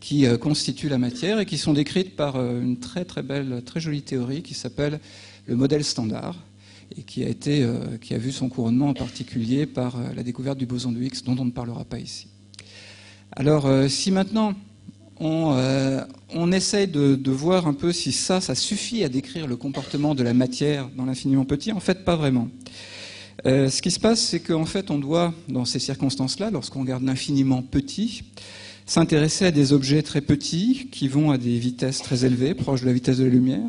qui constituent la matière et qui sont décrites par une très très belle, très jolie théorie qui s'appelle le modèle standard et qui a vu son couronnement en particulier par la découverte du boson de Higgs dont on ne parlera pas ici. Alors si maintenant on essaye de voir un peu si ça suffit à décrire le comportement de la matière dans l'infiniment petit, en fait pas vraiment. Ce qui se passe, c'est qu'en fait on doit, dans ces circonstances-là, lorsqu'on regarde l'infiniment petit, s'intéresser à des objets très petits qui vont à des vitesses très élevées, proches de la vitesse de la lumière.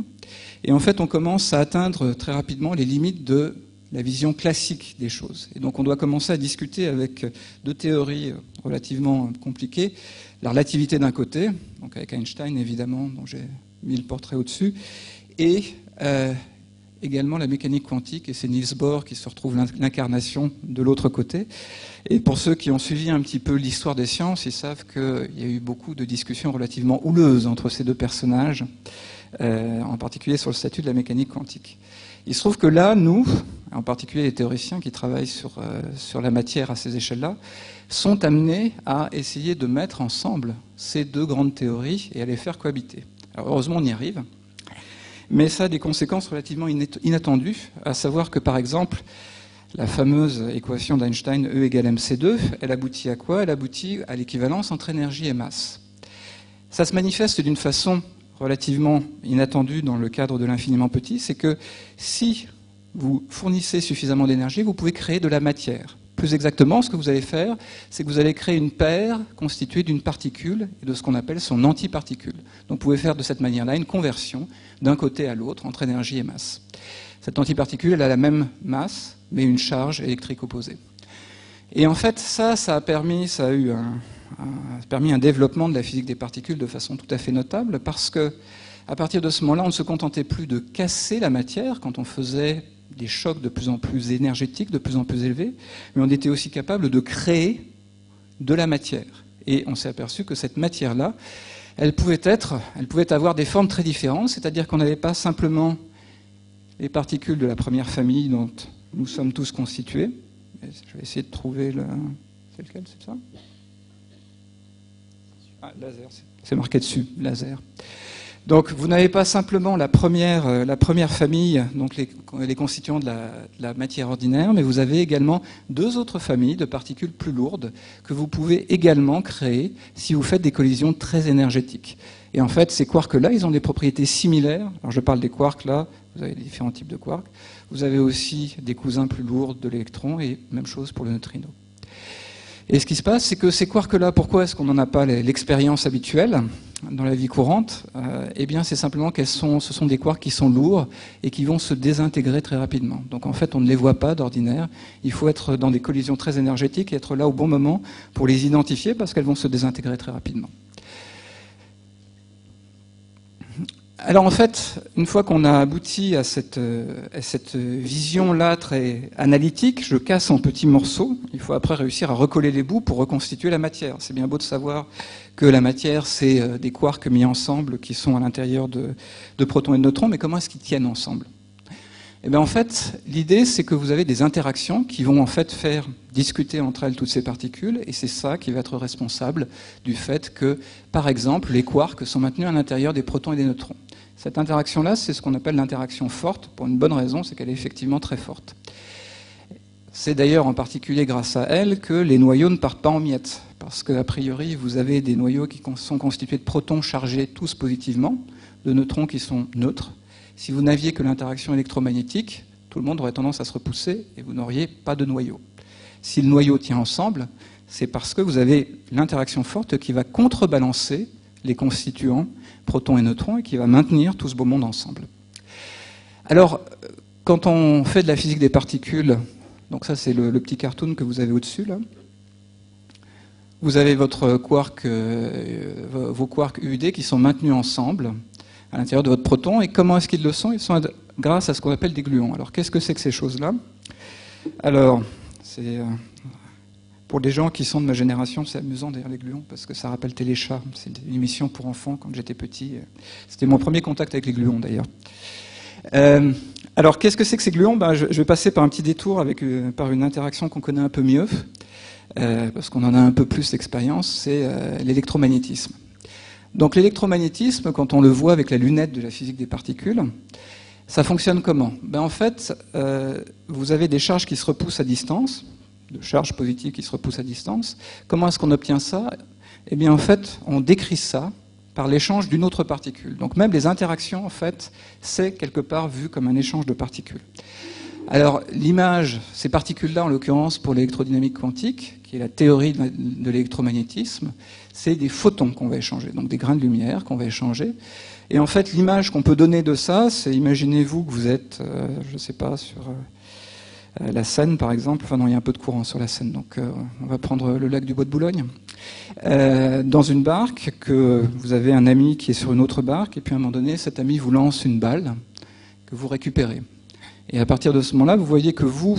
Et en fait, on commence à atteindre très rapidement les limites de la vision classique des choses. Et donc, on doit commencer à discuter avec deux théories relativement compliquées. La relativité d'un côté, donc avec Einstein, évidemment, dont j'ai mis le portrait au-dessus, et également la mécanique quantique, et c'est Niels Bohr qui se retrouve l'incarnation de l'autre côté. Et pour ceux qui ont suivi un petit peu l'histoire des sciences, ils savent qu'il y a eu beaucoup de discussions relativement houleuses entre ces deux personnages, en particulier sur le statut de la mécanique quantique. Il se trouve que là, nous, en particulier les théoriciens qui travaillent sur la matière à ces échelles-là, sont amenés à essayer de mettre ensemble ces deux grandes théories et à les faire cohabiter. Alors, heureusement, on y arrive. Mais ça a des conséquences relativement inattendues, à savoir que, par exemple, la fameuse équation d'Einstein, E égale mc2, elle aboutit à quoi? Elle aboutit à l'équivalence entre énergie et masse. Ça se manifeste d'une façon relativement inattendue dans le cadre de l'infiniment petit, c'est que si vous fournissez suffisamment d'énergie, vous pouvez créer de la matière. Plus exactement, ce que vous allez faire, c'est que vous allez créer une paire constituée d'une particule et de ce qu'on appelle son antiparticule. Donc vous pouvez faire de cette manière-là une conversion d'un côté à l'autre entre énergie et masse. Cette antiparticule, elle a la même masse, mais une charge électrique opposée. Et en fait, ça a permis un développement de la physique des particules de façon tout à fait notable, parce que à partir de ce moment-là, on ne se contentait plus de casser la matière quand on faisait des chocs de plus en plus énergétiques, de plus en plus élevés, mais on était aussi capable de créer de la matière. Et on s'est aperçu que cette matière-là, elle pouvait avoir des formes très différentes, c'est-à-dire qu'on n'avait pas simplement les particules de la première famille dont nous sommes tous constitués. Je vais essayer de trouver le... C'est lequel, c'est ça? Ah, laser, c'est marqué dessus, laser. Donc vous n'avez pas simplement la première famille, donc les constituants de la matière ordinaire, mais vous avez également deux autres familles de particules plus lourdes que vous pouvez également créer si vous faites des collisions très énergétiques. Et en fait, ces quarks-là, ils ont des propriétés similaires. Alors je parle des quarks là, vous avez différents types de quarks. Vous avez aussi des cousins plus lourds de l'électron et même chose pour le neutrino. Et ce qui se passe, c'est que ces quarks-là, pourquoi est-ce qu'on n'en a pas l'expérience habituelle dans la vie courante? Eh bien, c'est simplement ce sont des quarks qui sont lourds et qui vont se désintégrer très rapidement. Donc en fait, on ne les voit pas d'ordinaire. Il faut être dans des collisions très énergétiques et être là au bon moment pour les identifier parce qu'elles vont se désintégrer très rapidement. Alors en fait, une fois qu'on a abouti à cette vision-là très analytique, je casse en petits morceaux. Il faut après réussir à recoller les bouts pour reconstituer la matière. C'est bien beau de savoir que la matière, c'est des quarks mis ensemble qui sont à l'intérieur de protons et de neutrons, mais comment est-ce qu'ils tiennent ensemble? Eh bien en fait, l'idée, c'est que vous avez des interactions qui vont en fait faire discuter entre elles toutes ces particules, et c'est ça qui va être responsable du fait que, par exemple, les quarks sont maintenus à l'intérieur des protons et des neutrons. Cette interaction-là, c'est ce qu'on appelle l'interaction forte, pour une bonne raison, c'est qu'elle est effectivement très forte. C'est d'ailleurs en particulier grâce à elle que les noyaux ne partent pas en miettes, parce qu'a priori, vous avez des noyaux qui sont constitués de protons chargés tous positivement, de neutrons qui sont neutres. Si vous n'aviez que l'interaction électromagnétique, tout le monde aurait tendance à se repousser et vous n'auriez pas de noyau. Si le noyau tient ensemble, c'est parce que vous avez l'interaction forte qui va contrebalancer les constituants, protons et neutrons, et qui va maintenir tout ce beau monde ensemble. Alors, quand on fait de la physique des particules, donc ça c'est le petit cartoon que vous avez au-dessus, là, vous avez votre quark, vos quarks UUD qui sont maintenus ensemble à l'intérieur de votre proton, et comment est-ce qu'ils le sont? Ils sont grâce à ce qu'on appelle des gluons. Alors, qu'est-ce que c'est que ces choses-là? Alors, c'est... Pour des gens qui sont de ma génération, c'est amusant d'ailleurs les gluons, parce que ça rappelle Téléchat. C'est une émission pour enfants quand j'étais petit. C'était mon premier contact avec les gluons d'ailleurs. Alors qu'est-ce que c'est que ces gluons? Je vais passer par un petit détour par une interaction qu'on connaît un peu mieux, parce qu'on en a un peu plus d'expérience, c'est l'électromagnétisme. Donc l'électromagnétisme, quand on le voit avec la lunette de la physique des particules, ça fonctionne comment? En fait, vous avez des charges qui se repoussent à distance, de charges positives qui se repoussent à distance. Comment est-ce qu'on obtient ça? Eh bien, en fait, on décrit ça par l'échange d'une autre particule. Donc même les interactions, en fait, c'est quelque part vu comme un échange de particules. Alors l'image, ces particules-là, en l'occurrence pour l'électrodynamique quantique, qui est la théorie de l'électromagnétisme, c'est des photons qu'on va échanger, donc des grains de lumière qu'on va échanger. Et en fait, l'image qu'on peut donner de ça, c'est imaginez-vous que vous êtes, je ne sais pas, sur la Seine par exemple, enfin non, il y a un peu de courant sur la Seine, donc on va prendre le lac du Bois de Boulogne, dans une barque, que vous avez un ami qui est sur une autre barque, et puis à un moment donné, cet ami vous lance une balle que vous récupérez. Et à partir de ce moment-là, vous voyez que vous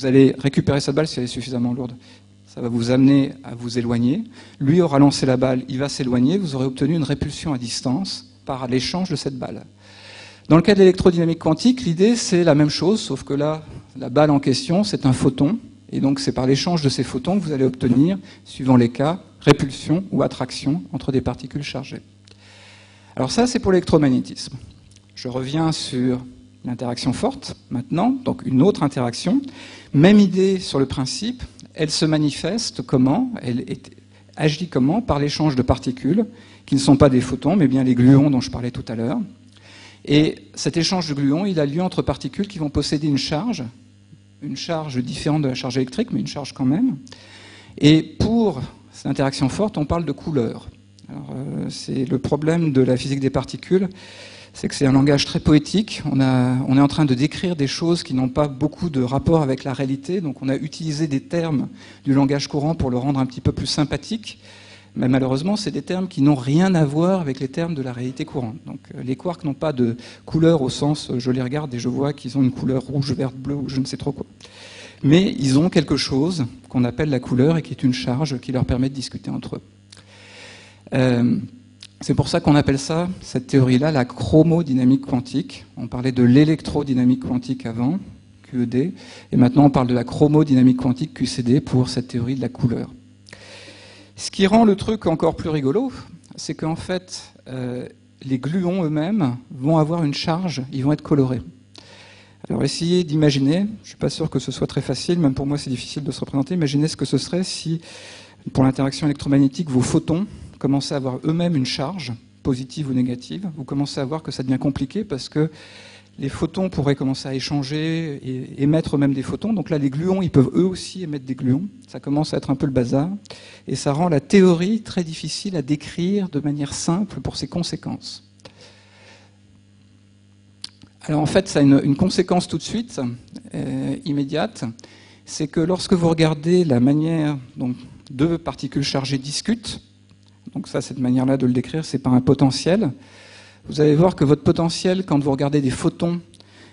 allez récupérer cette balle si elle est suffisamment lourde. Ça va vous amener à vous éloigner. Lui aura lancé la balle, il va s'éloigner, vous aurez obtenu une répulsion à distance par l'échange de cette balle. Dans le cas de l'électrodynamique quantique, l'idée c'est la même chose, sauf que là, la balle en question, c'est un photon, et donc c'est par l'échange de ces photons que vous allez obtenir, suivant les cas, répulsion ou attraction entre des particules chargées. Alors ça, c'est pour l'électromagnétisme. Je reviens sur l'interaction forte, maintenant, donc une autre interaction. Même idée sur le principe, elle se manifeste comment? Agit comment? Par l'échange de particules, qui ne sont pas des photons, mais bien les gluons dont je parlais tout à l'heure. Et cet échange de gluons, il a lieu entre particules qui vont posséder une charge différente de la charge électrique, mais une charge quand même. Et pour cette interaction forte, on parle de couleur. Alors, c'est le problème de la physique des particules, c'est que c'est un langage très poétique. On est en train de décrire des choses qui n'ont pas beaucoup de rapport avec la réalité, donc on a utilisé des termes du langage courant pour le rendre un petit peu plus sympathique. Mais malheureusement, c'est des termes qui n'ont rien à voir avec les termes de la réalité courante. Donc les quarks n'ont pas de couleur au sens, je les regarde et je vois qu'ils ont une couleur rouge, verte, bleue ou je ne sais trop quoi. Mais ils ont quelque chose qu'on appelle la couleur et qui est une charge qui leur permet de discuter entre eux. C'est pour ça qu'on appelle ça, cette théorie-là, la chromodynamique quantique. On parlait de l'électrodynamique quantique avant, QED, et maintenant on parle de la chromodynamique quantique, QCD, pour cette théorie de la couleur. Ce qui rend le truc encore plus rigolo, c'est qu'en fait, les gluons eux-mêmes vont avoir une charge, ils vont être colorés. Alors essayez d'imaginer, je ne suis pas sûr que ce soit très facile, même pour moi c'est difficile de se représenter, imaginez ce que ce serait si, pour l'interaction électromagnétique, vos photons commencez à avoir eux-mêmes une charge, positive ou négative. Vous commencez à voir que ça devient compliqué parce que les photons pourraient commencer à échanger et émettre eux-mêmes des photons. Donc là, les gluons, ils peuvent eux aussi émettre des gluons. Ça commence à être un peu le bazar. Et ça rend la théorie très difficile à décrire de manière simple pour ses conséquences. Alors en fait, ça a une conséquence tout de suite, immédiate. C'est que lorsque vous regardez la manière dont deux particules chargées discutent, donc ça, cette manière-là de le décrire, c'est par un potentiel. Vous allez voir que votre potentiel, quand vous regardez des photons,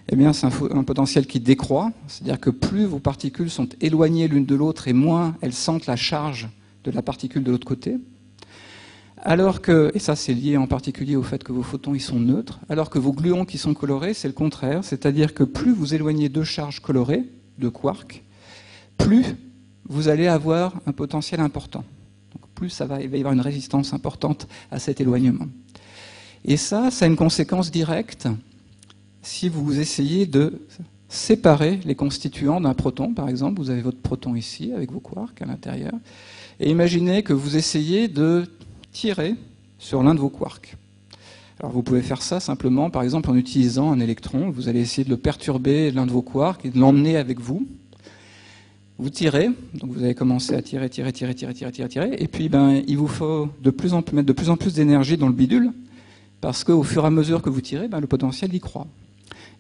eh bien, c'est un potentiel qui décroît. C'est-à-dire que plus vos particules sont éloignées l'une de l'autre et moins elles sentent la charge de la particule de l'autre côté. Alors que, et ça c'est lié en particulier au fait que vos photons ils sont neutres, alors que vos gluons qui sont colorés, c'est le contraire. C'est-à-dire que plus vous éloignez deux charges colorées, de quarks, plus vous allez avoir un potentiel important. Donc plus il va y avoir une résistance importante à cet éloignement. Et ça a une conséquence directe si vous essayez de séparer les constituants d'un proton. Par exemple, vous avez votre proton ici, avec vos quarks à l'intérieur, et imaginez que vous essayez de tirer sur l'un de vos quarks. Alors vous pouvez faire ça simplement, par exemple, en utilisant un électron. Vous allez essayer de le perturber, l'un de vos quarks, et de l'emmener avec vous. Vous tirez, donc vous allez commencer à tirer, et puis il vous faut mettre de plus en plus d'énergie dans le bidule, parce qu'au fur et à mesure que vous tirez, le potentiel y croît.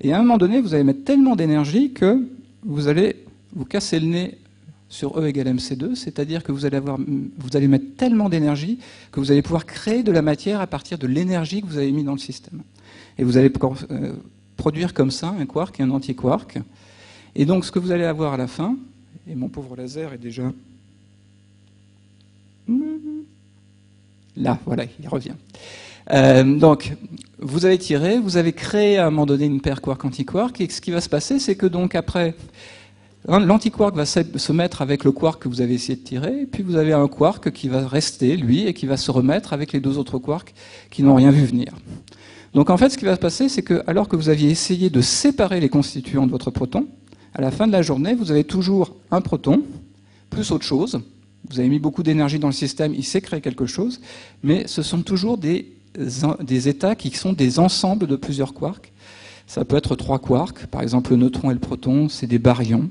Et à un moment donné, vous allez mettre tellement d'énergie que vous allez vous casser le nez sur E égale MC2, c'est-à-dire que vous allez mettre tellement d'énergie que vous allez pouvoir créer de la matière à partir de l'énergie que vous avez mis dans le système. Et vous allez produire comme ça un quark et un anti-quark. Et donc ce que vous allez avoir à la fin, et mon pauvre laser est déjà... Là, voilà, il revient. Donc, vous avez tiré, vous avez créé à un moment donné une paire quark-antiquark, et ce qui va se passer, c'est que donc après, L'antiquark va se mettre avec le quark que vous avez essayé de tirer, et puis vous avez un quark qui va rester, lui, et qui va se remettre avec les deux autres quarks qui n'ont rien vu venir. Donc en fait, ce qui va se passer, c'est que alors que vous aviez essayé de séparer les constituants de votre proton, à la fin de la journée, vous avez toujours un proton, plus autre chose. Vous avez mis beaucoup d'énergie dans le système, il s'est créé quelque chose, mais ce sont toujours des états qui sont des ensembles de plusieurs quarks. Ça peut être 3 quarks, par exemple le neutron et le proton, c'est des baryons,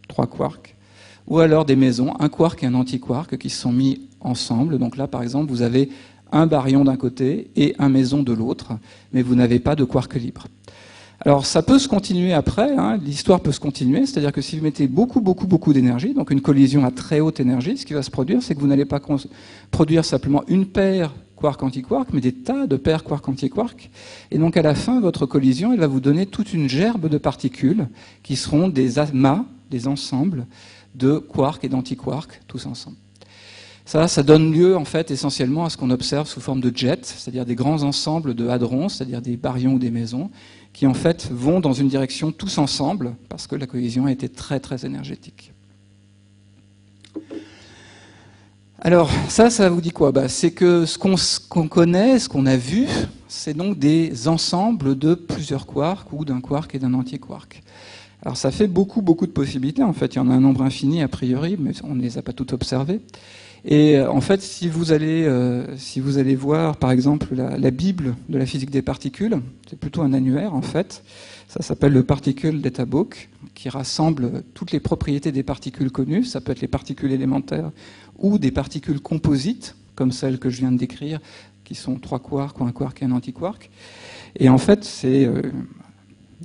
3 quarks. Ou alors des mésons, un quark et un antiquark qui se sont mis ensemble. Donc là, par exemple, vous avez un baryon d'un côté et un méson de l'autre, mais vous n'avez pas de quark libre. Alors ça peut se continuer après, hein, l'histoire peut se continuer, c'est-à-dire que si vous mettez beaucoup d'énergie, donc une collision à très haute énergie, ce qui va se produire, c'est que vous n'allez pas produire simplement une paire quark-antiquark, mais des tas de paires quark-antiquark. Et donc à la fin, votre collision, elle va vous donner toute une gerbe de particules qui seront des amas, des ensembles de quarks et d'antiquarks, tous ensemble. Ça donne lieu en fait essentiellement à ce qu'on observe sous forme de jets, c'est-à-dire des grands ensembles de hadrons, c'est-à-dire des baryons ou des mésons, qui en fait vont dans une direction tous ensemble, parce que la collision a été très très énergétique. Alors ça vous dit quoi? C'est que ce qu'on connaît, ce qu'on a vu, c'est donc des ensembles de plusieurs quarks ou d'un quark et d'un antiquark. Alors ça fait beaucoup de possibilités, en fait il y en a un nombre infini a priori, mais on ne les a pas toutes observées. Et en fait, si vous allez voir, par exemple, la Bible de la physique des particules, c'est plutôt un annuaire, en fait. Ça s'appelle le Particle Data Book, qui rassemble toutes les propriétés des particules connues. Ça peut être les particules élémentaires ou des particules composites, comme celles que je viens de décrire, qui sont 3 quarks ou un quark et un antiquark. Et en fait, c'est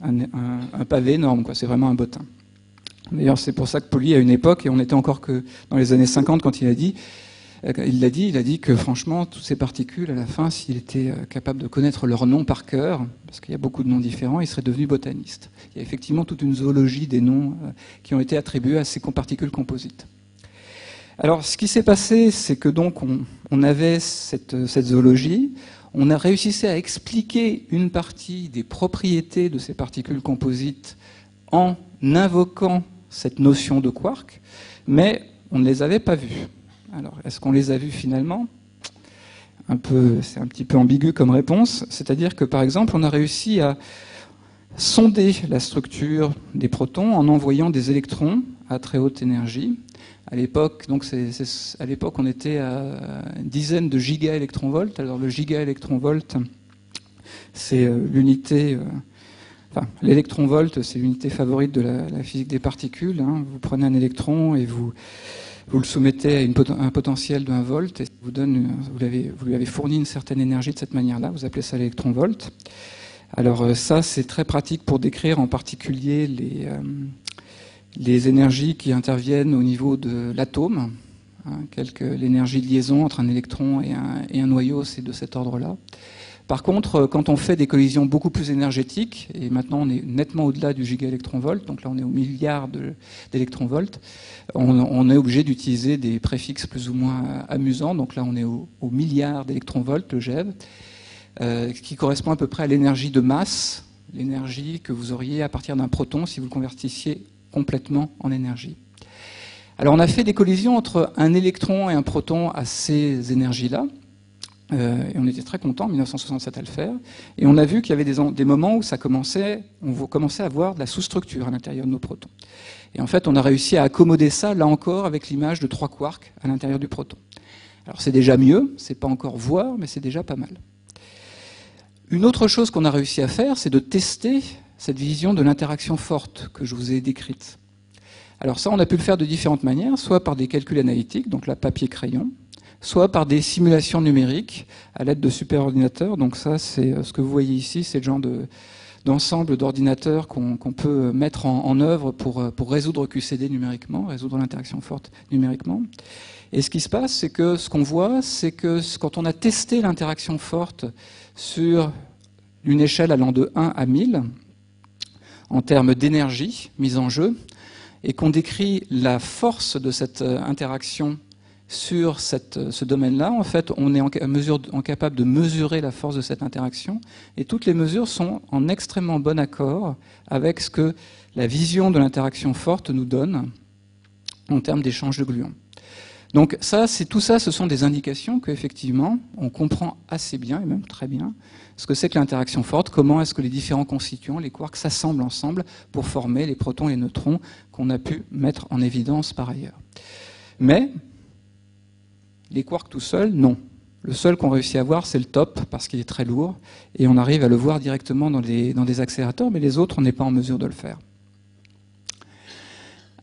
un pavé énorme, quoi. C'est vraiment un bottin. D'ailleurs, c'est pour ça que Pauli, à une époque, et on était encore que dans les années 50 quand il a dit que franchement, toutes ces particules, à la fin, s'il était capable de connaître leur nom par cœur, parce qu'il y a beaucoup de noms différents, il serait devenu botaniste. Il y a effectivement toute une zoologie des noms qui ont été attribués à ces particules composites. Alors, ce qui s'est passé, c'est que donc on avait cette zoologie, on a réussi à expliquer une partie des propriétés de ces particules composites en invoquant cette notion de quark, mais on ne les avait pas vus. Alors, est-ce qu'on les a vus finalement? C'est un petit peu ambigu comme réponse, c'est-à-dire que par exemple, on a réussi à sonder la structure des protons en envoyant des électrons à très haute énergie. À l'époque, on était à une dizaine de gigaélectronvolts. Alors le gigaélectronvolt, c'est l'unité. L'électronvolt, c'est l'unité favorite de la physique des particules. Hein. Vous prenez un électron et vous le soumettez à un potentiel de 1 volt et vous lui avez fourni une certaine énergie de cette manière-là. Vous appelez ça l'électronvolt. Alors ça, c'est très pratique pour décrire en particulier les énergies qui interviennent au niveau de l'atome. Hein, l'énergie de liaison entre un électron et un noyau, c'est de cet ordre-là. Par contre, quand on fait des collisions beaucoup plus énergétiques, et maintenant on est nettement au-delà du gigaélectronvolt, donc là on est au milliard d'électronvolts, on est obligé d'utiliser des préfixes plus ou moins amusants, donc là on est au milliard d'électronvolts, le GeV, qui correspond à peu près à l'énergie de masse, l'énergie que vous auriez à partir d'un proton si vous le convertissiez complètement en énergie. Alors on a fait des collisions entre un électron et un proton à ces énergies-là, et on était très contents en 1967 à le faire. Et on a vu qu'il y avait des moments où on commençait à voir de la sous-structure à l'intérieur de nos protons. Et en fait, on a réussi à accommoder ça, là encore, avec l'image de 3 quarks à l'intérieur du proton. Alors c'est déjà mieux, c'est pas encore voir, mais c'est déjà pas mal. Une autre chose qu'on a réussi à faire, c'est de tester cette vision de l'interaction forte que je vous ai décrite. Alors ça, on a pu le faire de différentes manières, soit par des calculs analytiques, donc là, papier-crayon, soit par des simulations numériques à l'aide de superordinateurs. Donc ça, c'est ce que vous voyez ici, c'est le genre d'ensemble d'ordinateurs qu'on peut mettre en œuvre pour résoudre QCD numériquement, résoudre l'interaction forte numériquement. Et ce qui se passe, c'est que ce qu'on voit, c'est que quand on a testé l'interaction forte sur une échelle allant de 1 à 1000, en termes d'énergie mise en jeu, et qu'on décrit la force de cette interaction sur ce domaine-là, en fait, on est capable de mesurer la force de cette interaction, et toutes les mesures sont en extrêmement bon accord avec ce que la vision de l'interaction forte nous donne en termes d'échange de gluons. Donc tout ça, ce sont des indications qu'effectivement, on comprend assez bien, et même très bien, ce que c'est que l'interaction forte, comment est-ce que les différents constituants, les quarks, s'assemblent ensemble pour former les protons et les neutrons qu'on a pu mettre en évidence par ailleurs. Mais les quarks tout seuls, non. Le seul qu'on réussit à voir, c'est le top, parce qu'il est très lourd, et on arrive à le voir directement dans des accélérateurs, mais les autres, on n'est pas en mesure de le faire.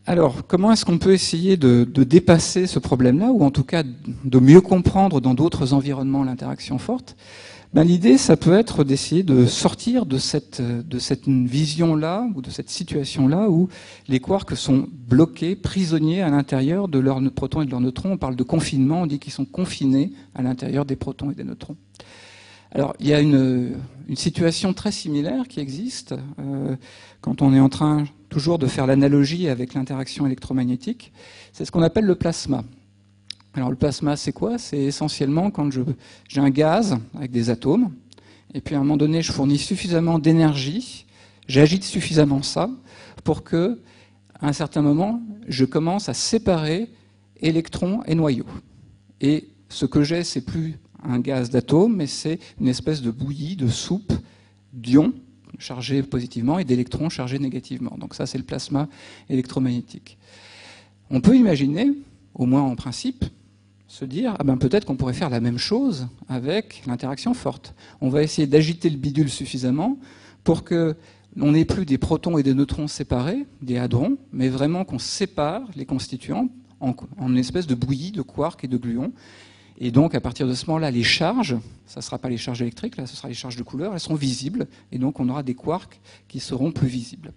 Alors, comment est-ce qu'on peut essayer de dépasser ce problème-là, ou en tout cas de mieux comprendre dans d'autres environnements l'interaction forte? L'idée, ça peut être d'essayer de sortir de cette vision-là, ou de cette situation-là, où les quarks sont bloqués, prisonniers à l'intérieur de leurs protons et de leurs neutrons. On parle de confinement, on dit qu'ils sont confinés à l'intérieur des protons et des neutrons. Alors, il y a une situation très similaire qui existe quand on est en train toujours de faire l'analogie avec l'interaction électromagnétique. C'est ce qu'on appelle le plasma. Alors le plasma, c'est quoi? C'est essentiellement quand j'ai un gaz avec des atomes, et puis à un moment donné, je fournis suffisamment d'énergie, j'agite suffisamment ça, pour que, à un certain moment, je commence à séparer électrons et noyaux. Et ce que j'ai, c'est plus un gaz d'atomes, mais c'est une espèce de bouillie, de soupe d'ions chargés positivement et d'électrons chargés négativement. Donc ça, c'est le plasma électromagnétique. On peut imaginer, au moins en principe, se dire peut-être qu'on pourrait faire la même chose avec l'interaction forte. On va essayer d'agiter le bidule suffisamment pour que on n'ait plus des protons et des neutrons séparés, des hadrons, mais vraiment qu'on sépare les constituants en une espèce de bouillie de quarks et de gluons. Et donc, à partir de ce moment-là, les charges, ça ne sera pas les charges électriques, là, ce sera les charges de couleur, elles seront visibles, et donc on aura des quarks qui seront plus visibles.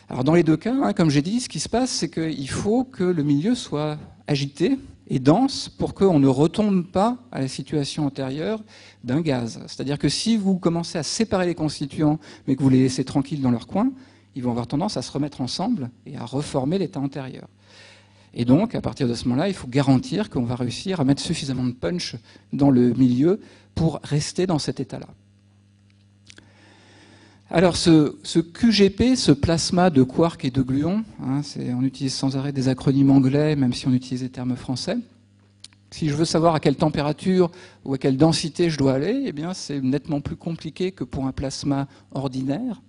Alors, dans les deux cas, comme j'ai dit, ce qui se passe, c'est qu'il faut que le milieu soit agité et dense pour qu'on ne retombe pas à la situation antérieure d'un gaz. C'est-à-dire que si vous commencez à séparer les constituants, mais que vous les laissez tranquilles dans leur coin, ils vont avoir tendance à se remettre ensemble et à reformer l'état antérieur. Et donc, à partir de ce moment-là, il faut garantir qu'on va réussir à mettre suffisamment de punch dans le milieu pour rester dans cet état-là. Alors, ce QGP, ce plasma de quarks et de gluons, on utilise sans arrêt des acronymes anglais, même si on utilise des termes français. Si je veux savoir à quelle température ou à quelle densité je dois aller, eh bien, c'est nettement plus compliqué que pour un plasma ordinaire,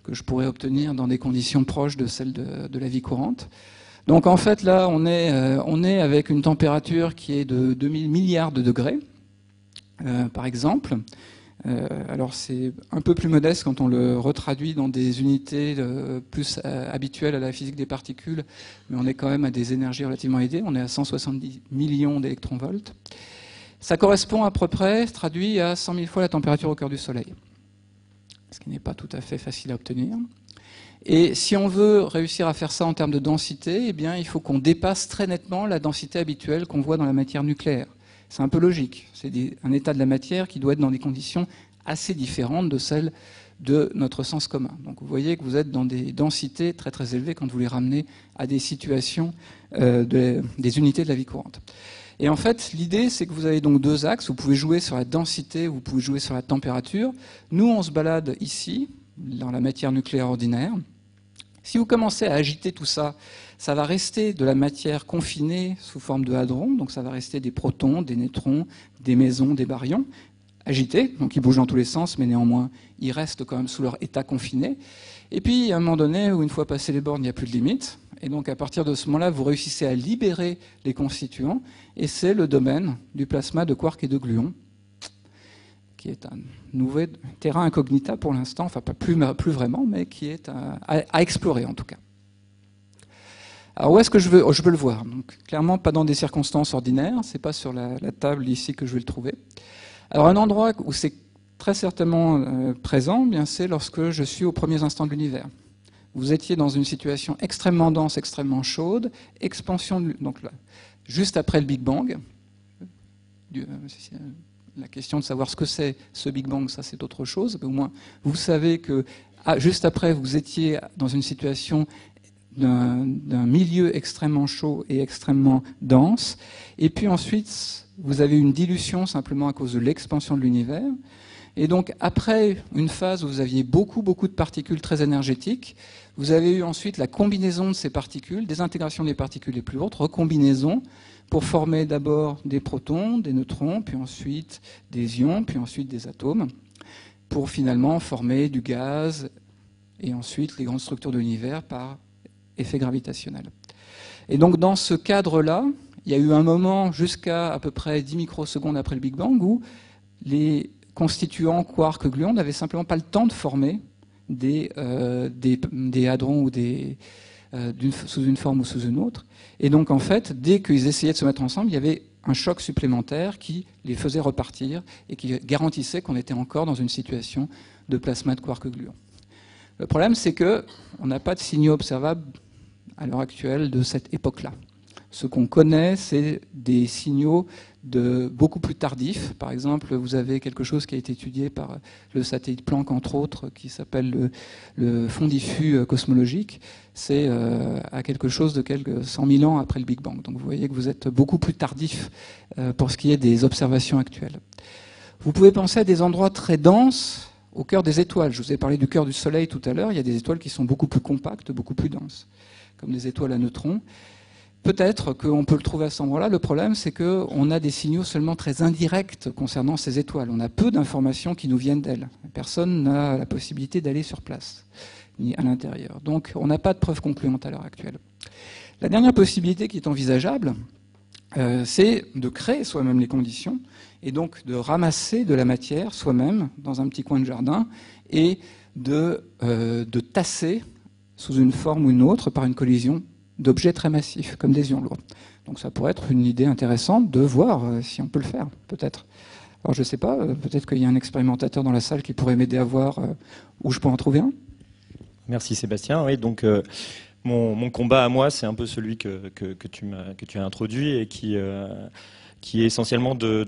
que je pourrais obtenir dans des conditions proches de celles de la vie courante. Donc en fait, là, on est avec une température qui est de 2000 milliards de degrés, par exemple. Alors c'est un peu plus modeste quand on le retraduit dans des unités plus habituelles à la physique des particules, mais on est quand même à des énergies relativement élevées. On est à 170 millions d'électronvolts. Ça correspond à peu près, traduit à 100 000 fois la température au cœur du Soleil, ce qui n'est pas tout à fait facile à obtenir. Et si on veut réussir à faire ça en termes de densité, eh bien, il faut qu'on dépasse très nettement la densité habituelle qu'on voit dans la matière nucléaire. C'est un peu logique. C'est un état de la matière qui doit être dans des conditions assez différentes de celles de notre sens commun. Donc vous voyez que vous êtes dans des densités très très élevées quand vous les ramenez à des situations des unités de la vie courante. Et en fait, l'idée, c'est que vous avez donc deux axes. Vous pouvez jouer sur la densité, vous pouvez jouer sur la température. Nous, on se balade ici, dans la matière nucléaire ordinaire. Si vous commencez à agiter tout ça, ça va rester de la matière confinée sous forme de hadrons, donc ça va rester des protons, des neutrons, des mésons, des baryons, agités, donc ils bougent dans tous les sens, mais néanmoins, ils restent quand même sous leur état confiné. Et puis, à un moment donné, où une fois passé les bornes, il n'y a plus de limite, et donc à partir de ce moment-là, vous réussissez à libérer les constituants, et c'est le domaine du plasma de quarks et de gluons, qui est un nouveau terrain incognita pour l'instant, enfin pas plus vraiment, mais qui est à explorer en tout cas. Alors où est-ce que je veux le voir? Donc, clairement pas dans des circonstances ordinaires, c'est pas sur la table ici que je vais le trouver. Alors un endroit où c'est très certainement présent, bien c'est lorsque je suis aux premiers instants de l'univers. Vous étiez dans une situation extrêmement dense, extrêmement chaude, expansion, donc là, juste après le Big Bang. La question de savoir ce que c'est ce Big Bang, ça c'est autre chose. Mais au moins, vous savez que juste après, vous étiez dans une situation d'un milieu extrêmement chaud et extrêmement dense. Et puis ensuite, vous avez une dilution simplement à cause de l'expansion de l'univers. Et donc, après une phase où vous aviez beaucoup de particules très énergétiques, vous avez eu ensuite la combinaison de ces particules, désintégration des particules les plus hautes, recombinaison, pour former d'abord des protons, des neutrons, puis ensuite des ions, puis ensuite des atomes, pour finalement former du gaz, et ensuite les grandes structures de l'univers par effet gravitationnel. Et donc, dans ce cadre-là, il y a eu un moment, jusqu'à à peu près 10 microsecondes après le Big Bang, où les constituants quarks gluons n'avaient simplement pas le temps de former des hadrons ou sous une forme ou sous une autre. Et donc, en fait, dès qu'ils essayaient de se mettre ensemble, il y avait un choc supplémentaire qui les faisait repartir et qui garantissait qu'on était encore dans une situation de plasma de quarks gluons. Le problème, c'est qu'on n'a pas de signaux observables à l'heure actuelle de cette époque-là. Ce qu'on connaît, c'est des signaux beaucoup plus tardifs. Par exemple, vous avez quelque chose qui a été étudié par le satellite Planck, entre autres, qui s'appelle le fond diffus cosmologique. C'est à quelque chose de quelques 100 000 ans après le Big Bang. Donc vous voyez que vous êtes beaucoup plus tardif pour ce qui est des observations actuelles. Vous pouvez penser à des endroits très denses au cœur des étoiles. Je vous ai parlé du cœur du Soleil tout à l'heure. Il y a des étoiles qui sont beaucoup plus compactes, beaucoup plus denses, comme des étoiles à neutrons. Peut-être qu'on peut le trouver à cet endroit-là. Le problème, c'est qu'on a des signaux seulement très indirects concernant ces étoiles. On a peu d'informations qui nous viennent d'elles. Personne n'a la possibilité d'aller sur place, ni à l'intérieur. Donc, on n'a pas de preuves concluantes à l'heure actuelle. La dernière possibilité qui est envisageable, c'est de créer soi-même les conditions, et donc de ramasser de la matière soi-même dans un petit coin de jardin, et de tasser sous une forme ou une autre par une collision d'objets très massifs, comme des ions lourds. Donc ça pourrait être une idée intéressante de voir si on peut le faire, peut-être. Alors je ne sais pas, peut-être qu'il y a un expérimentateur dans la salle qui pourrait m'aider à voir où je peux en trouver un. Merci Sébastien. Oui, donc mon combat à moi, c'est un peu celui que tu as introduit et qui est essentiellement de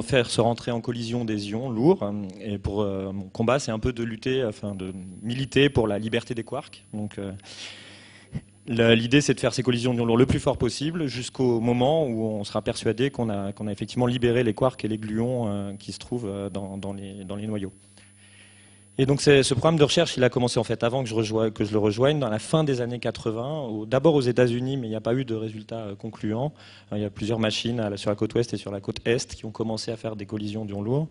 faire se rentrer en collision des ions lourds. Et pour mon combat, c'est un peu de lutter, enfin de militer pour la liberté des quarks. Donc l'idée, c'est de faire ces collisions d'ions lourds le plus fort possible jusqu'au moment où on sera persuadé qu'on a effectivement libéré les quarks et les gluons qui se trouvent dans les noyaux. Et donc ce programme de recherche, il a commencé en fait avant que je le rejoigne, dans la fin des années 80, d'abord aux États-Unis, mais il n'y a pas eu de résultats concluants. Il y a plusieurs machines sur la côte ouest et sur la côte est qui ont commencé à faire des collisions d'ions lourds.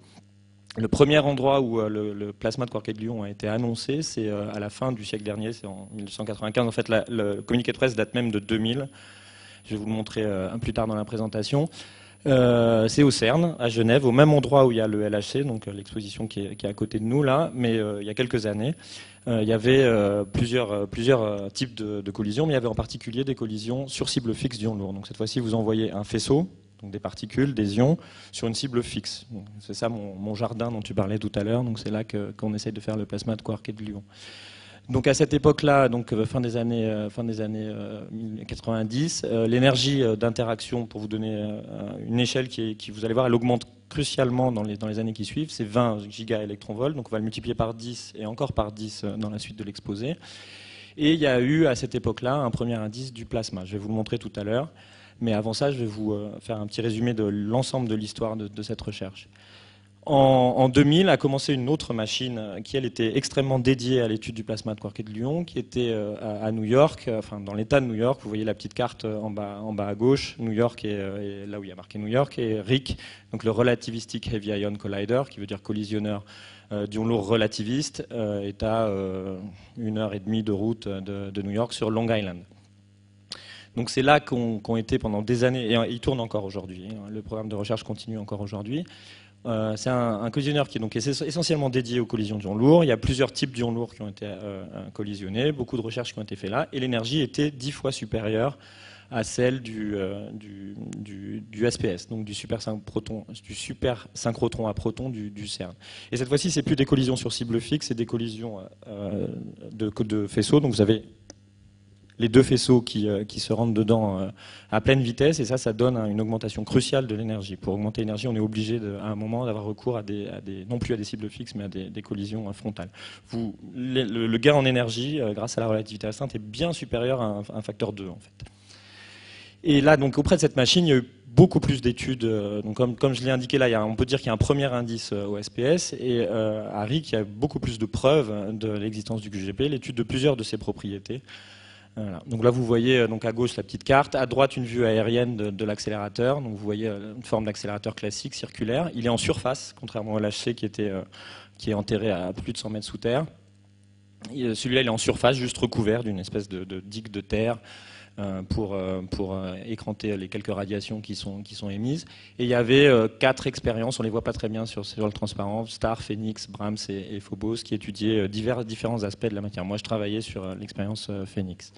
Le premier endroit où le plasma de quark et de gluons a été annoncé, c'est à la fin du siècle dernier, c'est en 1995. En fait, le communiqué de presse date même de 2000. Je vais vous le montrer un plus tard dans la présentation. C'est au CERN, à Genève, au même endroit où il y a le LHC, donc l'exposition qui est à côté de nous là, mais il y a quelques années. Il y avait plusieurs types de collisions, mais il y avait en particulier des collisions sur cible fixe d'ions lourds. Donc cette fois-ci, vous envoyez un faisceau, donc des particules, des ions, sur une cible fixe. C'est ça mon jardin dont tu parlais tout à l'heure, donc c'est là qu'on essaye de faire le plasma de quark et de gluons. Donc à cette époque-là, donc fin des années 90, l'énergie d'interaction, pour vous donner une échelle qui vous allez voir, elle augmente crucialement dans les années qui suivent, c'est 20 gigaélectronvolts, donc on va le multiplier par 10 et encore par 10 dans la suite de l'exposé. Et il y a eu à cette époque-là un premier indice du plasma. Je vais vous le montrer tout à l'heure, mais avant ça, je vais vous faire un petit résumé de l'ensemble de l'histoire de cette recherche. En 2000 a commencé une autre machine qui, elle, était extrêmement dédiée à l'étude du plasma de quark et de gluons, qui était à New York, enfin dans l'État de New York. Vous voyez la petite carte en bas à gauche. New York est là où il y a marqué New York, et RHIC, donc le Relativistic Heavy Ion Collider, qui veut dire collisionneur d'ions lourds relativistes, est à 1h30 de route de New York sur Long Island. Donc c'est là qu'ont été pendant des années, et il tourne encore aujourd'hui. Le programme de recherche continue encore aujourd'hui. C'est un collisionneur qui est donc essentiellement dédié aux collisions d'ions lourds. Il y a plusieurs types d'ions lourds qui ont été collisionnés, beaucoup de recherches qui ont été faites là, et l'énergie était 10 fois supérieure à celle du SPS, donc du super synchrotron à protons du CERN. Et cette fois-ci, c'est plus des collisions sur cible fixe, c'est des collisions de faisceaux. Donc vous avez les deux faisceaux qui se rentrent dedans à pleine vitesse, et ça donne une augmentation cruciale de l'énergie. Pour augmenter l'énergie, on est obligé à un moment d'avoir recours à non plus à des cibles fixes, mais à des collisions frontales. Le gain en énergie, grâce à la relativité restreinte, est bien supérieur à un facteur 2 en fait. Et là, donc auprès de cette machine, il y a eu beaucoup plus d'études. Donc comme je l'ai indiqué là, on peut dire qu'il y a un premier indice au SPS, et à RHIC, il y a beaucoup plus de preuves de l'existence du QGP, l'étude de plusieurs de ses propriétés. Voilà. Donc là, vous voyez donc à gauche la petite carte, à droite une vue aérienne de l'accélérateur. Donc vous voyez une forme d'accélérateur classique, circulaire. Il est en surface, contrairement au LHC qui est enterré à plus de 100 mètres sous terre. Celui-là, il est en surface, juste recouvert d'une espèce de digue de terre pour écranter les quelques radiations qui sont émises. Et il y avait 4 expériences, on ne les voit pas très bien sur le transparent, STAR, Phoenix, Brahms et Phobos, qui étudiaient différents aspects de la matière. Moi, je travaillais sur l'expérience Phoenix.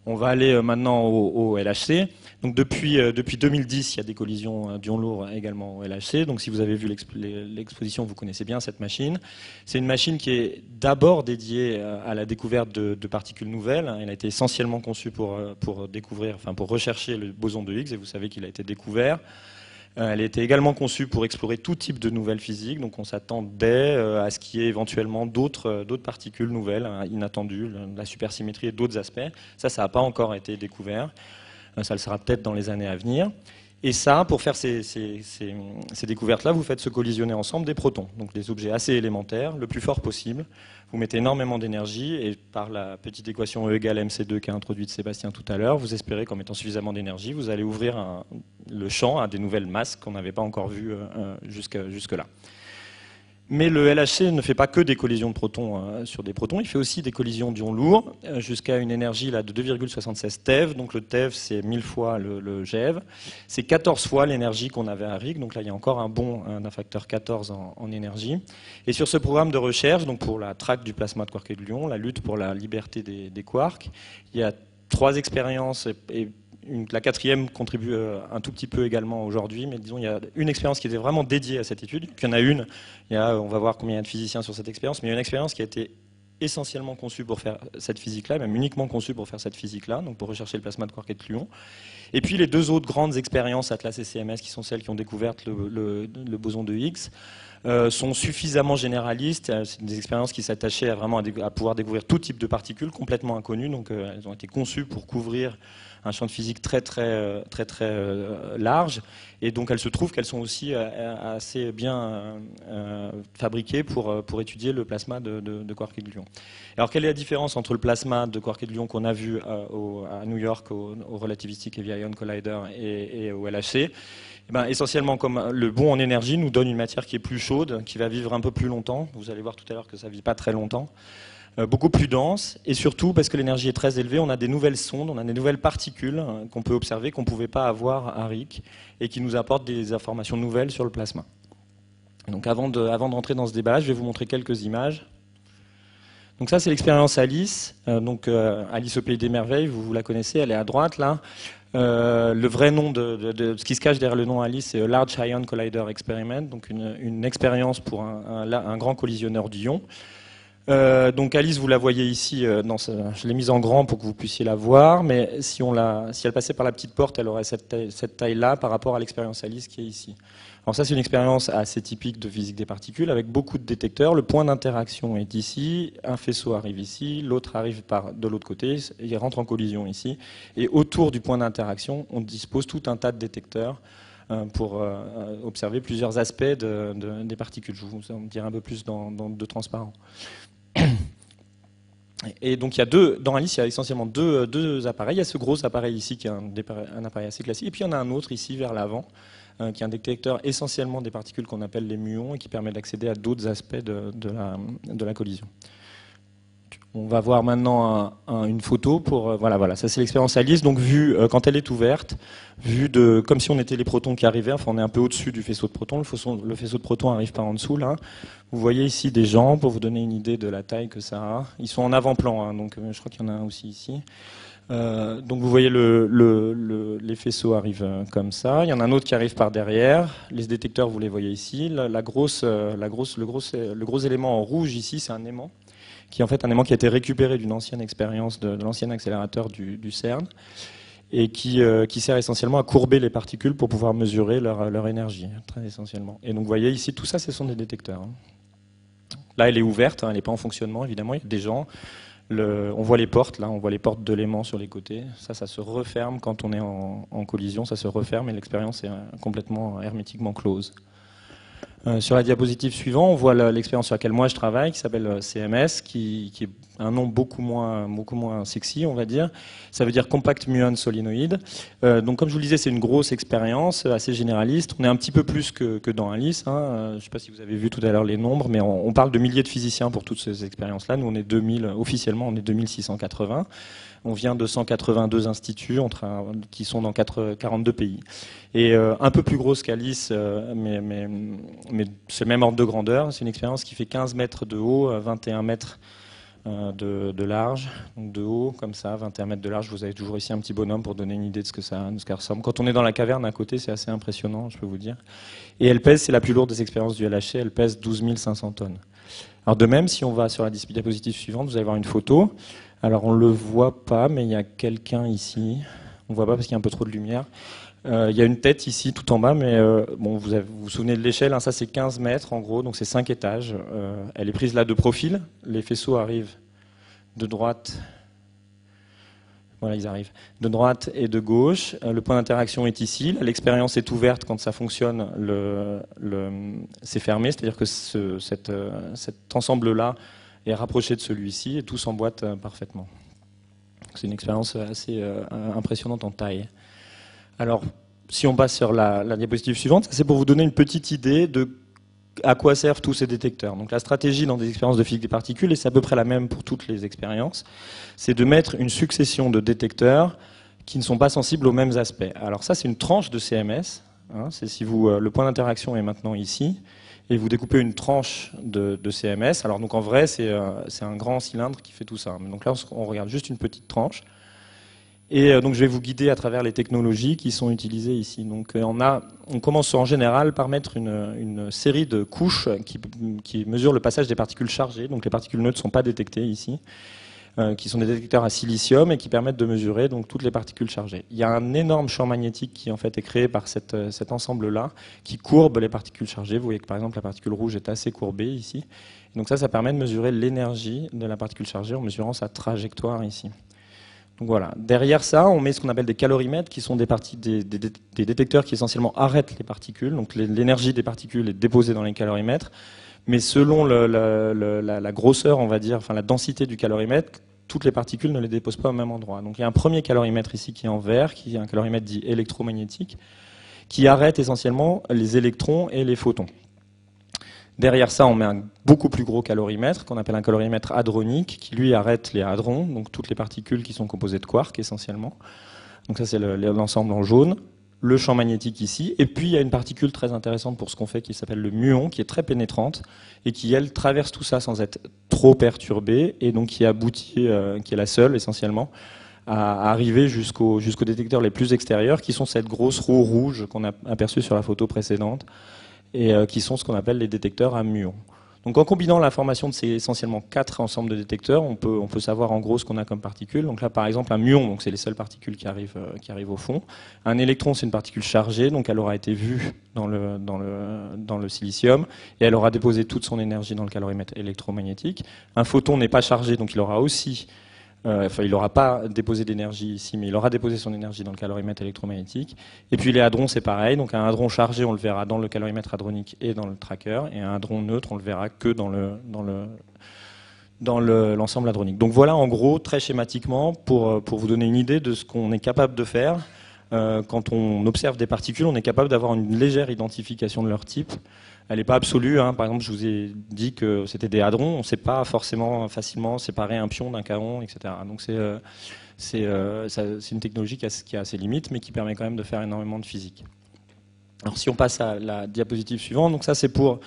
On va aller maintenant au LHC. Donc depuis 2010, il y a des collisions d'ions lourds également au LHC. Donc si vous avez vu l'exposition, vous connaissez bien cette machine. C'est une machine qui est d'abord dédiée à la découverte de particules nouvelles. Elle a été essentiellement conçue pour rechercher le boson de Higgs, et vous savez qu'il a été découvert. Elle a été également conçue pour explorer tout type de nouvelles physiques, donc on s'attendait à ce qu'il y ait éventuellement d'autres particules nouvelles, inattendues, la supersymétrie et d'autres aspects. Ça n'a pas encore été découvert. Ça le sera peut-être dans les années à venir. Et ça, pour faire ces découvertes-là, vous faites se collisionner ensemble des protons, donc des objets assez élémentaires, le plus fort possible. Vous mettez énormément d'énergie, et par la petite équation E égale mc2 qu'a introduite Sébastien tout à l'heure, vous espérez qu'en mettant suffisamment d'énergie, vous allez ouvrir le champ à des nouvelles masses qu'on n'avait pas encore vues jusque-là. Mais le LHC ne fait pas que des collisions de protons sur des protons, il fait aussi des collisions d'ions lourds jusqu'à une énergie là, de 2,76 TeV. Donc le TeV, c'est 1000 fois le GeV. C'est 14 fois l'énergie qu'on avait à RHIC. Donc là, il y a encore un bond d'un facteur 14 en énergie. Et sur ce programme de recherche, donc pour la traque du plasma de quark et de gluons, la lutte pour la liberté des quarks, il y a 3 expériences et la 4e contribue un tout petit peu également aujourd'hui, mais disons il y a une expérience qui était vraiment dédiée à cette étude. Puis il y en a une, on va voir combien il y a de physiciens sur cette expérience, mais il y a une expérience qui a été essentiellement conçue pour faire cette physique-là, même uniquement conçue pour faire cette physique-là, donc pour rechercher le plasma de quark et de gluons. Et puis les 2 autres grandes expériences, Atlas et CMS, qui sont celles qui ont découvert le boson de Higgs, sont suffisamment généralistes. C'est des expériences qui s'attachaient à pouvoir découvrir tout type de particules complètement inconnues. Donc elles ont été conçues pour couvrir un champ de physique très large, et donc elles se trouvent qu'elles sont aussi assez bien fabriquées pour étudier le plasma de quark et de gluons. Alors quelle est la différence entre le plasma de quark et de gluons qu'on a vu à New York au Relativistic Heavy Ion Collider et au LHC? Essentiellement, comme le bond en énergie nous donne une matière qui est plus chaude, qui va vivre un peu plus longtemps. Vous allez voir tout à l'heure que ça ne vit pas très longtemps. Beaucoup plus dense, et surtout parce que l'énergie est très élevée, on a des nouvelles sondes, on a des nouvelles particules qu'on peut observer, qu'on ne pouvait pas avoir à RHIC, et qui nous apportent des informations nouvelles sur le plasma. Donc avant de rentrer dans ce débat, je vais vous montrer quelques images. Donc ça, c'est l'expérience Alice. Alice au Pays des Merveilles, vous la connaissez, elle est à droite là. Le vrai nom ce qui se cache derrière le nom Alice, c'est Large Ion Collider Experiment, donc une expérience pour un grand collisionneur d'ions. Donc Alice, vous la voyez ici, je l'ai mise en grand pour que vous puissiez la voir, mais si elle passait par la petite porte, elle aurait cette taille-là par rapport à l'expérience Alice qui est ici. Alors ça, c'est une expérience assez typique de physique des particules, avec beaucoup de détecteurs. Le point d'interaction est ici, un faisceau arrive ici, l'autre arrive de l'autre côté, il rentre en collision ici, et autour du point d'interaction, on dispose tout un tas de détecteurs pour observer plusieurs aspects des particules. Je vous en dirai un peu plus de transparent. Et donc dans Alice, il y a essentiellement deux appareils. Il y a ce gros appareil ici qui est un appareil assez classique, et puis il y en a un autre ici vers l'avant qui est un détecteur essentiellement des particules qu'on appelle les muons et qui permet d'accéder à d'autres aspects de la collision. On va voir maintenant une photo pour voilà, ça c'est l'expérience Alice, donc vue quand elle est ouverte, vue comme si on était les protons qui arrivaient, enfin on est un peu au-dessus du faisceau de protons, le faisceau de protons arrive par en dessous là. Vous voyez ici des gens pour vous donner une idée de la taille que ça a. Ils sont en avant-plan, donc je crois qu'il y en a un aussi ici. Donc vous voyez les faisceaux arrivent comme ça. Il y en a un autre qui arrive par derrière. Les détecteurs, vous les voyez ici. Le gros élément en rouge ici, c'est un aimant qui est en fait un élément qui a été récupéré d'une ancienne expérience de l'ancien accélérateur du CERN, et qui sert essentiellement à courber les particules pour pouvoir mesurer leur énergie, très essentiellement. Et donc vous voyez ici, tout ça, ce sont des détecteurs. Là, elle est ouverte, elle n'est pas en fonctionnement, évidemment, il y a des gens. On voit les portes, là, on voit les portes de l'aimant sur les côtés. Ça se referme quand on est en collision, ça se referme et l'expérience est complètement hermétiquement close. Sur la diapositive suivante, on voit l'expérience sur laquelle moi je travaille, qui s'appelle CMS, qui est un nom beaucoup moins sexy, on va dire. Ça veut dire Compact Muon Solenoid. Donc, comme je vous le disais, c'est une grosse expérience, assez généraliste. On est un petit peu plus que dans Alice. Je ne sais pas si vous avez vu tout à l'heure les nombres, mais on parle de milliers de physiciens pour toutes ces expériences-là. Nous, on est 2000, officiellement, on est 2680. On vient de 182 instituts qui sont dans 42 pays. Et un peu plus grosse qu'Alice, mais c'est le même ordre de grandeur. C'est une expérience qui fait 15 mètres de haut, 21 mètres de large. Donc de haut, comme ça, 21 mètres de large. Vous avez toujours ici un petit bonhomme pour donner une idée de ce que ça ressemble. Quand on est dans la caverne à côté, c'est assez impressionnant, je peux vous dire. Et elle pèse, c'est la plus lourde des expériences du LHC, elle pèse 12 500 tonnes. Alors de même, si on va sur la diapositive suivante, vous allez voir une photo. Alors on ne le voit pas, mais il y a quelqu'un ici. On ne voit pas parce qu'il y a un peu trop de lumière. Il y a une tête ici tout en bas, mais bon, vous vous souvenez de l'échelle, ça c'est 15 mètres en gros, donc c'est 5 étages. Elle est prise là de profil, les faisceaux arrivent de droite. Voilà, ils arrivent de droite et de gauche. Le point d'interaction est ici. L'expérience est ouverte quand ça fonctionne. C'est fermé, c'est-à-dire que cet ensemble-là est rapproché de celui-ci et tout s'emboîte parfaitement. C'est une expérience assez impressionnante en taille. Alors, si on passe sur la diapositive suivante, c'est pour vous donner une petite idée de à quoi servent tous ces détecteurs. Donc la stratégie dans des expériences de physique des particules, et c'est à peu près la même pour toutes les expériences, c'est de mettre une succession de détecteurs qui ne sont pas sensibles aux mêmes aspects. Alors ça, c'est une tranche de CMS. C'est si le point d'interaction est maintenant ici, et vous découpez une tranche de CMS. Alors donc en vrai, c'est un grand cylindre qui fait tout ça. Donc là, on regarde juste une petite tranche. Et donc je vais vous guider à travers les technologies qui sont utilisées ici. Donc on commence en général par mettre une série de couches qui mesurent le passage des particules chargées. Donc les particules neutres ne sont pas détectées ici, qui sont des détecteurs à silicium et qui permettent de mesurer donc toutes les particules chargées. Il y a un énorme champ magnétique qui en fait est créé par cet ensemble-là, qui courbe les particules chargées. Vous voyez que par exemple la particule rouge est assez courbée ici. Et donc ça permet de mesurer l'énergie de la particule chargée en mesurant sa trajectoire ici. Donc voilà. Derrière ça, on met ce qu'on appelle des calorimètres, qui sont des détecteurs qui essentiellement arrêtent les particules. Donc l'énergie des particules est déposée dans les calorimètres, mais selon la grosseur, on va dire, enfin la densité du calorimètre, toutes les particules ne les déposent pas au même endroit. Donc il y a un premier calorimètre ici qui est en vert, qui est un calorimètre dit électromagnétique, qui arrête essentiellement les électrons et les photons. Derrière ça, on met un beaucoup plus gros calorimètre, qu'on appelle un calorimètre hadronique, qui lui arrête les hadrons, donc toutes les particules qui sont composées de quarks essentiellement. Donc ça, c'est l'ensemble en jaune. Le champ magnétique ici. Et puis, il y a une particule très intéressante pour ce qu'on fait qui s'appelle le muon, qui est très pénétrante et qui, elle, traverse tout ça sans être trop perturbée et donc qui aboutit, qui est la seule essentiellement, à arriver jusqu'aux détecteurs les plus extérieurs, qui sont cette grosse roue rouge qu'on a aperçue sur la photo précédente, et qui sont ce qu'on appelle les détecteurs à muons. Donc en combinant l'information de ces essentiellement 4 ensembles de détecteurs, on peut savoir en gros ce qu'on a comme particules. Donc là par exemple un muon, donc c'est les seules particules qui arrivent au fond. Un électron, c'est une particule chargée, donc elle aura été vue dans le silicium et elle aura déposé toute son énergie dans le calorimètre électromagnétique. Un photon n'est pas chargé, donc il aura aussi il n'aura pas déposé d'énergie ici, mais il aura déposé son énergie dans le calorimètre électromagnétique. Et puis les hadrons, c'est pareil. Donc un hadron chargé, on le verra dans le calorimètre hadronique et dans le tracker. Et un hadron neutre, on le verra que dans l'ensemble hadronique. Donc voilà, en gros, très schématiquement, pour vous donner une idée de ce qu'on est capable de faire. Quand on observe des particules, on est capable d'avoir une légère identification de leur type. Elle n'est pas absolue. Par exemple, je vous ai dit que c'était des hadrons. On ne sait pas forcément facilement séparer un pion d'un kaon, etc. Donc c'est une technologie qui a ses limites, mais qui permet quand même de faire énormément de physique. Alors si on passe à la diapositive suivante, donc ça c'est pour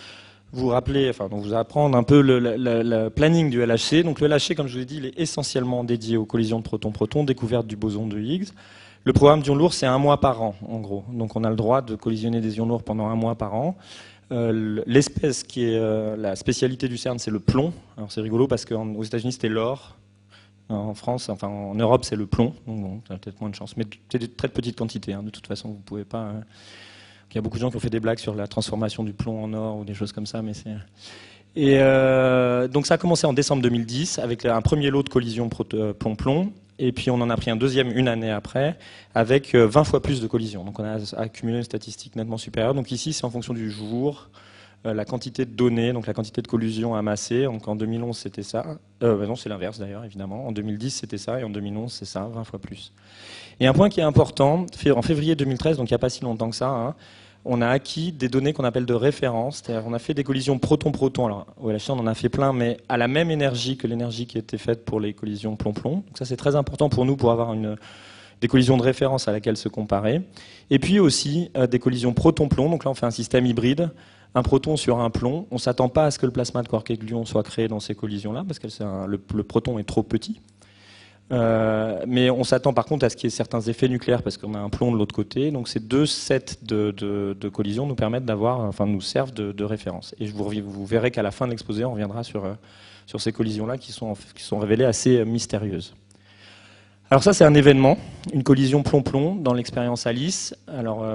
vous rappeler, enfin donc vous apprendre un peu le planning du LHC. Donc le LHC, comme je vous ai dit, il est essentiellement dédié aux collisions de protons-protons, découverte du boson de Higgs. Le programme d'ions lourds, c'est 1 mois par an, en gros. Donc on a le droit de collisionner des ions lourds pendant 1 mois par an. L'espèce qui est la spécialité du CERN, c'est le plomb. Alors c'est rigolo parce qu'aux États-Unis c'était l'or, en France, enfin en Europe c'est le plomb. Donc bon, ça a peut-être moins de chance, mais c'est des très petites quantités. Hein. De toute façon, vous pouvez pas. Il y a beaucoup de gens qui ont fait des blagues sur la transformation du plomb en or ou des choses comme ça, mais c'est. Et donc ça a commencé en décembre 2010 avec un premier lot de collisions plomb-plomb. Et puis on en a pris un deuxième une année après, avec 20 fois plus de collisions. Donc on a accumulé une statistique nettement supérieure. Donc ici, c'est en fonction du jour, la quantité de données, donc la quantité de collisions amassées. Donc en 2011, c'était ça. Non, c'est l'inverse d'ailleurs, évidemment. En 2010, c'était ça, et en 2011, c'est ça, 20 fois plus. Et un point qui est important, en février 2013, donc il n'y a pas si longtemps que ça, hein, on a acquis des données qu'on appelle de référence, c'est-à-dire on a fait des collisions proton-proton. Alors, au LHC, on en a fait plein, mais à la même énergie que l'énergie qui était faite pour les collisions plomb-plomb. Donc ça, c'est très important pour nous pour avoir des collisions de référence à laquelle se comparer. Et puis aussi des collisions proton-plomb. Donc là, on fait un système hybride, un proton sur un plomb. On ne s'attend pas à ce que le plasma de quark et gluon soit créé dans ces collisions-là, parce que le proton est trop petit. Mais on s'attend par contre à ce qu'il y ait certains effets nucléaires parce qu'on a un plomb de l'autre côté. Donc ces deux sets de collisions nous permettent nous servent de référence. Et vous verrez qu'à la fin de l'exposé, on reviendra sur ces collisions-là qui sont révélées assez mystérieuses. Alors ça, c'est un événement, une collision plomb-plomb dans l'expérience ALICE. Alors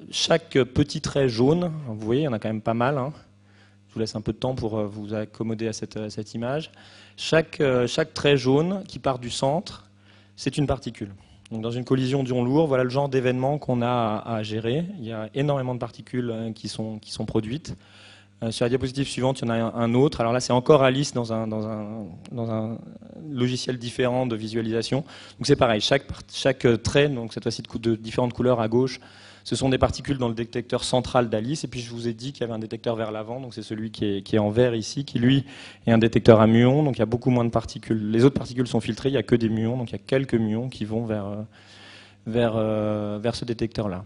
chaque petit trait jaune, vous voyez, il y en a quand même pas mal. Hein. Je vous laisse un peu de temps pour vous accommoder à cette image. Chaque trait jaune qui part du centre, c'est une particule. Donc dans une collision d'ion lourd, voilà le genre d'événement qu'on a à gérer. Il y a énormément de particules qui sont produites. Sur la diapositive suivante, il y en a un autre. Alors là, c'est encore ALICE dans un logiciel différent de visualisation. Donc c'est pareil, chaque trait, donc cette fois-ci de différentes couleurs à gauche, ce sont des particules dans le détecteur central d'ALICE. Et puis je vous ai dit qu'il y avait un détecteur vers l'avant, donc c'est celui qui est en vert ici, qui lui est un détecteur à muons. Donc il y a beaucoup moins de particules. Les autres particules sont filtrées, il n'y a que des muons, donc il y a quelques muons qui vont vers ce détecteur-là.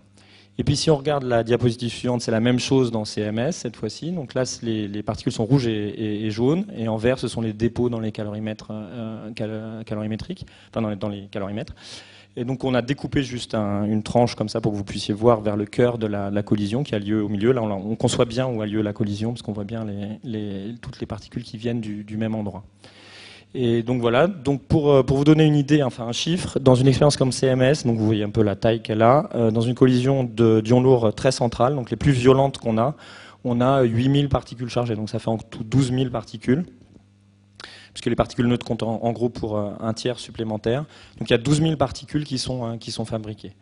Et puis si on regarde la diapositive suivante, c'est la même chose dans CMS cette fois-ci. Donc là, les particules sont rouges et jaunes, et en vert, ce sont les dépôts dans les calorimètres calorimétriques, enfin dans les calorimètres. Et donc on a découpé juste une tranche comme ça pour que vous puissiez voir vers le cœur de la collision qui a lieu au milieu. Là, on conçoit bien où a lieu la collision parce qu'on voit bien toutes les particules qui viennent du même endroit. Et donc voilà. Donc pour vous donner une idée, enfin un chiffre, dans une expérience comme CMS, donc vous voyez un peu la taille qu'elle a, dans une collision d'ion lourd très centrale, donc les plus violentes qu'on a, on a 8000 particules chargées. Donc ça fait en tout 12 000 particules. Puisque les particules neutres comptent en gros pour un tiers supplémentaire. Donc il y a 12 000 particules qui sont fabriquées.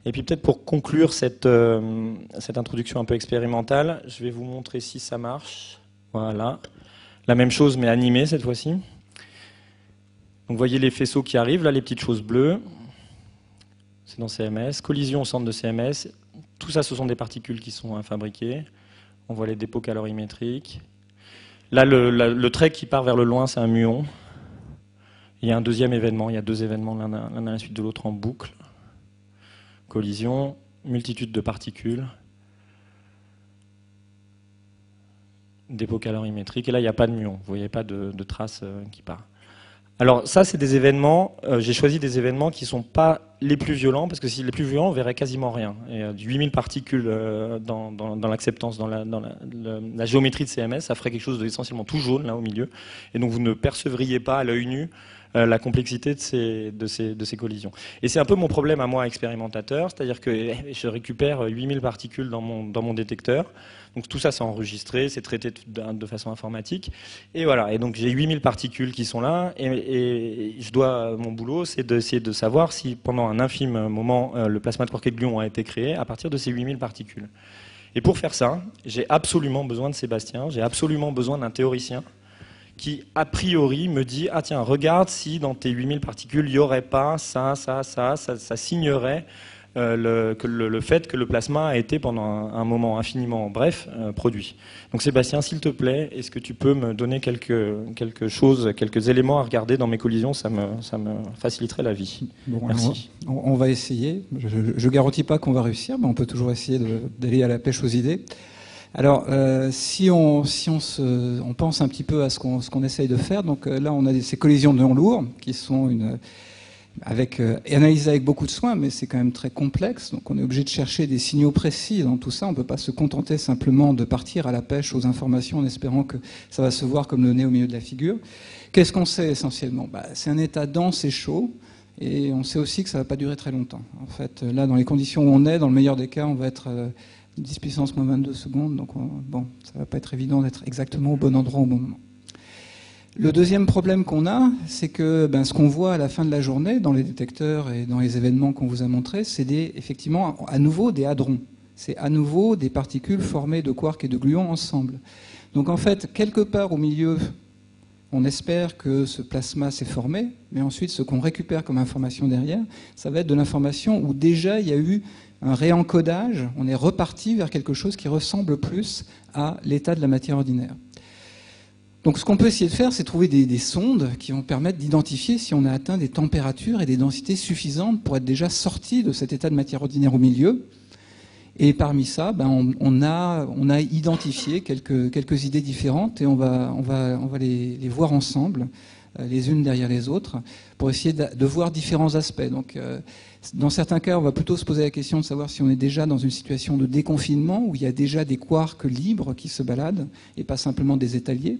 Et puis peut-être pour conclure cette introduction un peu expérimentale, je vais vous montrer si ça marche. Voilà. La même chose mais animée cette fois-ci. Donc vous voyez les faisceaux qui arrivent, là les petites choses bleues. C'est dans CMS. Collision au centre de CMS. Tout ça, ce sont des particules qui sont fabriquées. On voit les dépôts calorimétriques. Là, le trait qui part vers le loin, c'est un muon. Il y a un deuxième événement, il y a deux événements l'un à la suite de l'autre en boucle. Collision, multitude de particules, dépôt calorimétrique, et là, il n'y a pas de muon, vous ne voyez pas de trace qui part. Alors ça, c'est des événements, j'ai choisi des événements qui ne sont pas les plus violents, parce que si les plus violents, on verrait quasiment rien. Et 8000 particules dans l'acceptance, dans la géométrie de CMS, ça ferait quelque chose d'essentiellement tout jaune, là, au milieu. Et donc vous ne percevriez pas à l'œil nu la complexité de ces collisions. Et c'est un peu mon problème à moi, expérimentateur, c'est-à-dire que je récupère 8000 particules dans mon détecteur. Donc tout ça, c'est enregistré, c'est traité de façon informatique. Et voilà, et donc j'ai 8000 particules qui sont là, et mon boulot, c'est d'essayer de savoir si pendant un infime moment, le plasma de quark et de gluon a été créé à partir de ces 8000 particules. Et pour faire ça, j'ai absolument besoin de Sébastien, j'ai absolument besoin d'un théoricien qui, a priori, me dit « Ah tiens, regarde si dans tes 8000 particules, il n'y aurait pas ça signerait le fait que le plasma a été pendant un moment infiniment bref produit. » Donc Sébastien, s'il te plaît, est-ce que tu peux me donner quelques éléments à regarder dans mes collisions? Ça me faciliterait la vie. Bon, merci. On va essayer. Je ne garantis pas qu'on va réussir, mais on peut toujours essayer d'aller à la pêche aux idées. Alors, si on pense un petit peu à ce qu'on essaye de faire, donc là on a ces collisions d'ions lourds qui sont analysé avec beaucoup de soin, mais c'est quand même très complexe. Donc on est obligé de chercher des signaux précis dans tout ça. On ne peut pas se contenter simplement de partir à la pêche aux informations en espérant que ça va se voir comme le nez au milieu de la figure. Qu'est-ce qu'on sait essentiellement? C'est un état dense et chaud, et on sait aussi que ça ne va pas durer très longtemps. En fait, là, dans les conditions où on est, dans le meilleur des cas, on va être 10 puissance moins 22 secondes. Donc ça ne va pas être évident d'être exactement au bon endroit au bon moment. Le deuxième problème qu'on a, c'est que ce qu'on voit à la fin de la journée dans les détecteurs et dans les événements qu'on vous a montrés, c'est effectivement à nouveau des hadrons. C'est à nouveau des particules formées de quarks et de gluons ensemble. Donc en fait, quelque part au milieu, on espère que ce plasma s'est formé, mais ensuite ce qu'on récupère comme information derrière, ça va être de l'information où déjà il y a eu un réencodage, on est reparti vers quelque chose qui ressemble plus à l'état de la matière ordinaire. Donc ce qu'on peut essayer de faire, c'est trouver des sondes qui vont permettre d'identifier si on a atteint des températures et des densités suffisantes pour être déjà sorti de cet état de matière ordinaire au milieu. Et parmi ça, on a identifié quelques idées différentes et on va les voir ensemble, les unes derrière les autres, pour essayer de voir différents aspects. Donc, dans certains cas, on va plutôt se poser la question de savoir si on est déjà dans une situation de déconfinement, où il y a déjà des quarks libres qui se baladent, et pas simplement des étaliers.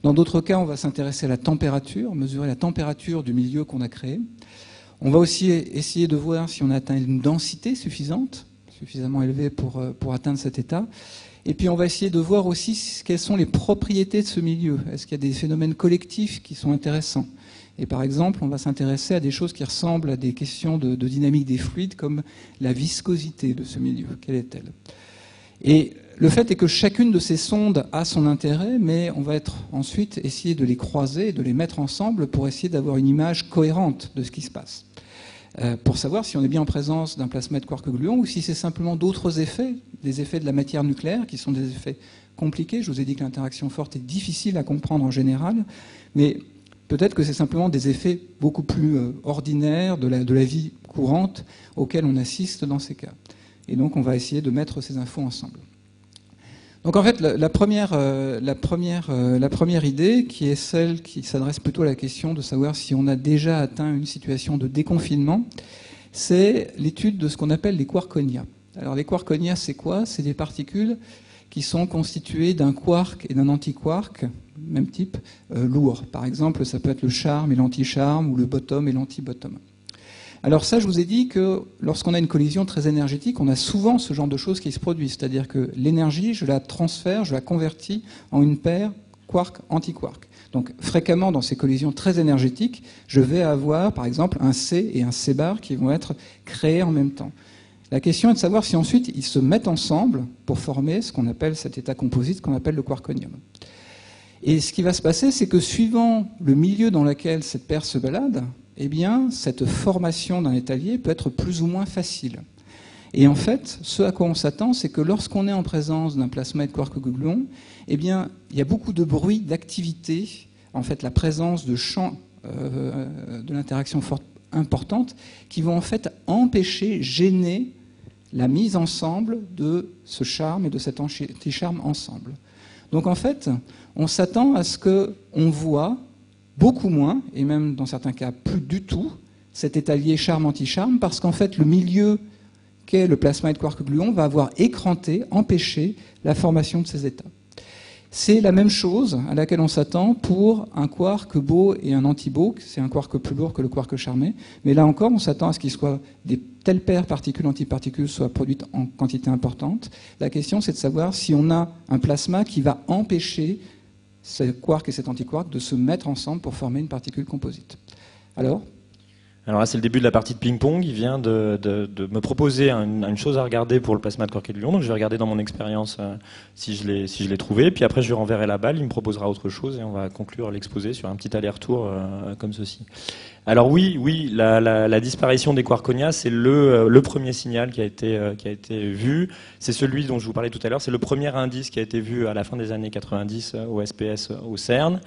Dans d'autres cas, on va s'intéresser à la température, mesurer la température du milieu qu'on a créé. On va aussi essayer de voir si on a atteint une densité suffisamment élevée pour atteindre cet état. Et puis on va essayer de voir aussi quelles sont les propriétés de ce milieu. Est-ce qu'il y a des phénomènes collectifs qui sont intéressants? Et par exemple, on va s'intéresser à des choses qui ressemblent à des questions de dynamique des fluides, comme la viscosité de ce milieu. Quelle est-elle? Et le fait est que chacune de ces sondes a son intérêt, mais on va ensuite essayer de les croiser, de les mettre ensemble pour essayer d'avoir une image cohérente de ce qui se passe. Pour savoir si on est bien en présence d'un plasma de quark gluon ou si c'est simplement d'autres effets, des effets de la matière nucléaire, qui sont des effets compliqués. Je vous ai dit que l'interaction forte est difficile à comprendre en général, mais peut-être que c'est simplement des effets beaucoup plus ordinaires de la vie courante auxquels on assiste dans ces cas. Et donc on va essayer de mettre ces infos ensemble. Donc en fait, la première idée, qui est celle qui s'adresse plutôt à la question de savoir si on a déjà atteint une situation de déconfinement, c'est l'étude de ce qu'on appelle les quarkonia. Alors les quarkonia, c'est quoi? C'est des particules qui sont constituées d'un quark et d'un antiquark, même type, lourd. Par exemple, ça peut être le charme et l'anticharme, ou le bottom et l'antibottom. Alors ça, je vous ai dit que lorsqu'on a une collision très énergétique, on a souvent ce genre de choses qui se produisent. C'est-à-dire que l'énergie, je la transfère, je la convertis en une paire quark-antiquark. Donc fréquemment, dans ces collisions très énergétiques, je vais avoir, par exemple, un C et un C bar qui vont être créés en même temps. La question est de savoir si ensuite ils se mettent ensemble pour former ce qu'on appelle cet état composite qu'on appelle le quarkonium. Et ce qui va se passer, c'est que suivant le milieu dans lequel cette paire se balade, eh bien, cette formation d'un étalier peut être plus ou moins facile. Et en fait, ce à quoi on s'attend, c'est que lorsqu'on est en présence d'un plasma de quark gluon, eh bien, il y a beaucoup de bruit, d'activité, en fait, la présence de champs de l'interaction forte importante, qui vont en fait empêcher, gêner la mise ensemble de ce charme et de cet anticharme ensemble. Donc en fait, on s'attend à ce qu'on voit beaucoup moins, et même dans certains cas plus du tout, cet étalier charme-anticharme, parce qu'en fait, le milieu qu'est le plasma de quark gluon va avoir écranté, empêché la formation de ces états. C'est la même chose à laquelle on s'attend pour un quark beau et un anti-beau. C'est un quark plus lourd que le quark charmé. Mais là encore, on s'attend à ce qu'il soit des telles paires particules-antiparticules soient produites en quantité importante. La question, c'est de savoir si on a un plasma qui va empêcher ce quark et cet antiquark de se mettre ensemble pour former une particule composite. Alors là, c'est le début de la partie de ping-pong. Il vient de me proposer une chose à regarder pour le plasma de quark et de gluon. Donc je vais regarder dans mon expérience si je l'ai trouvé. Puis après, je lui renverrai la balle. Il me proposera autre chose et on va conclure l'exposé sur un petit aller-retour comme ceci. Alors oui, la disparition des quarkonia, c'est le premier signal qui a été vu. C'est celui dont je vous parlais tout à l'heure. C'est le premier indice qui a été vu à la fin des années 90 au SPS, au CERN.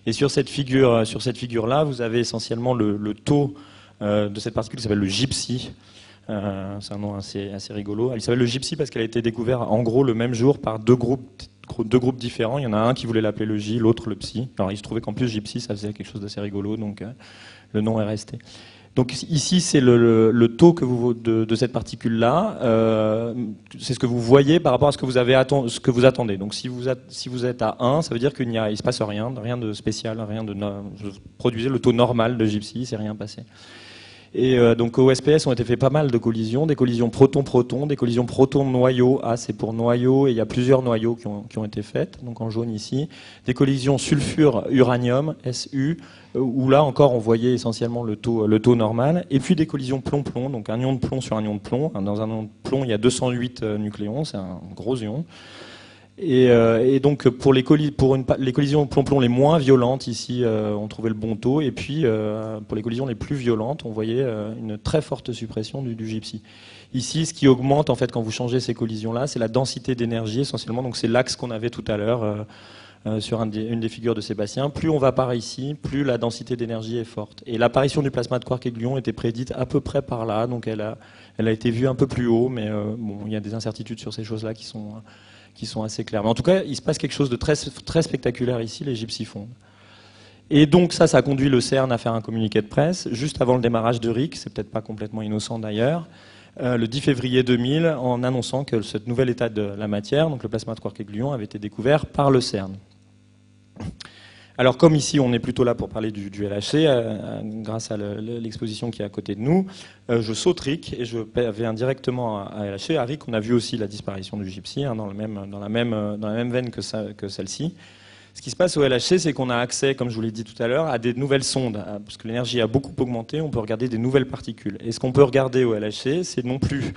Et sur cette figure-là, vous avez essentiellement le taux de cette particule qui s'appelle le gypsy. C'est un nom assez rigolo. Elle s'appelle le gypsy parce qu'elle a été découverte en gros le même jour par deux groupes différents. Il y en a un qui voulait l'appeler le J, l'autre le psy. Alors il se trouvait qu'en plus gypsy ça faisait quelque chose d'assez rigolo, donc le nom est resté. Donc ici, c'est le taux de cette particule-là. C'est ce que vous voyez par rapport à ce que vous attendez. Donc si vous êtes à 1, ça veut dire qu'il ne se passe rien de spécial, vous produisez le taux normal de gypsy, il ne s'est rien passé. Et donc au SPS ont été fait pas mal de collisions, des collisions proton-proton, des collisions proton-noyau, A c'est pour noyau, et il y a plusieurs noyaux qui ont été faites, donc en jaune ici, des collisions sulfure-uranium, SU, où là encore on voyait essentiellement le taux normal, et puis des collisions plomb-plomb, donc un ion de plomb sur un ion de plomb. Dans un ion de plomb il y a 208 nucléons, c'est un gros ion. Et donc pour les collisions plomb-plomb les moins violentes, ici on trouvait le bon taux, et puis pour les collisions les plus violentes, on voyait une très forte suppression du gypsy. Ici, ce qui augmente en fait quand vous changez ces collisions-là, c'est la densité d'énergie essentiellement, donc c'est l'axe qu'on avait tout à l'heure sur une des figures de Sébastien. Plus on va par ici, plus la densité d'énergie est forte. Et l'apparition du plasma de quark et gluon était prédite à peu près par là, donc elle a été vue un peu plus haut, mais bon, il y a des incertitudes sur ces choses-là qui sont assez claires. Mais en tout cas, il se passe quelque chose de très, très spectaculaire ici, les gypsies fondent. Et donc ça a conduit le CERN à faire un communiqué de presse, juste avant le démarrage de RHIC, c'est peut-être pas complètement innocent d'ailleurs, le 10 février 2000, en annonçant que ce nouvel état de la matière, donc le plasma de quark et gluon, avait été découvert par le CERN. Alors comme ici on est plutôt là pour parler du LHC, grâce à l'exposition qui est à côté de nous, je saute RHIC et je vais directement à LHC. À RHIC on a vu aussi la disparition du gypsy dans la même veine que celle-ci. Ce qui se passe au LHC, c'est qu'on a accès, comme je vous l'ai dit tout à l'heure, à des nouvelles sondes. Parce que l'énergie a beaucoup augmenté, on peut regarder des nouvelles particules. Et ce qu'on peut regarder au LHC, c'est non plus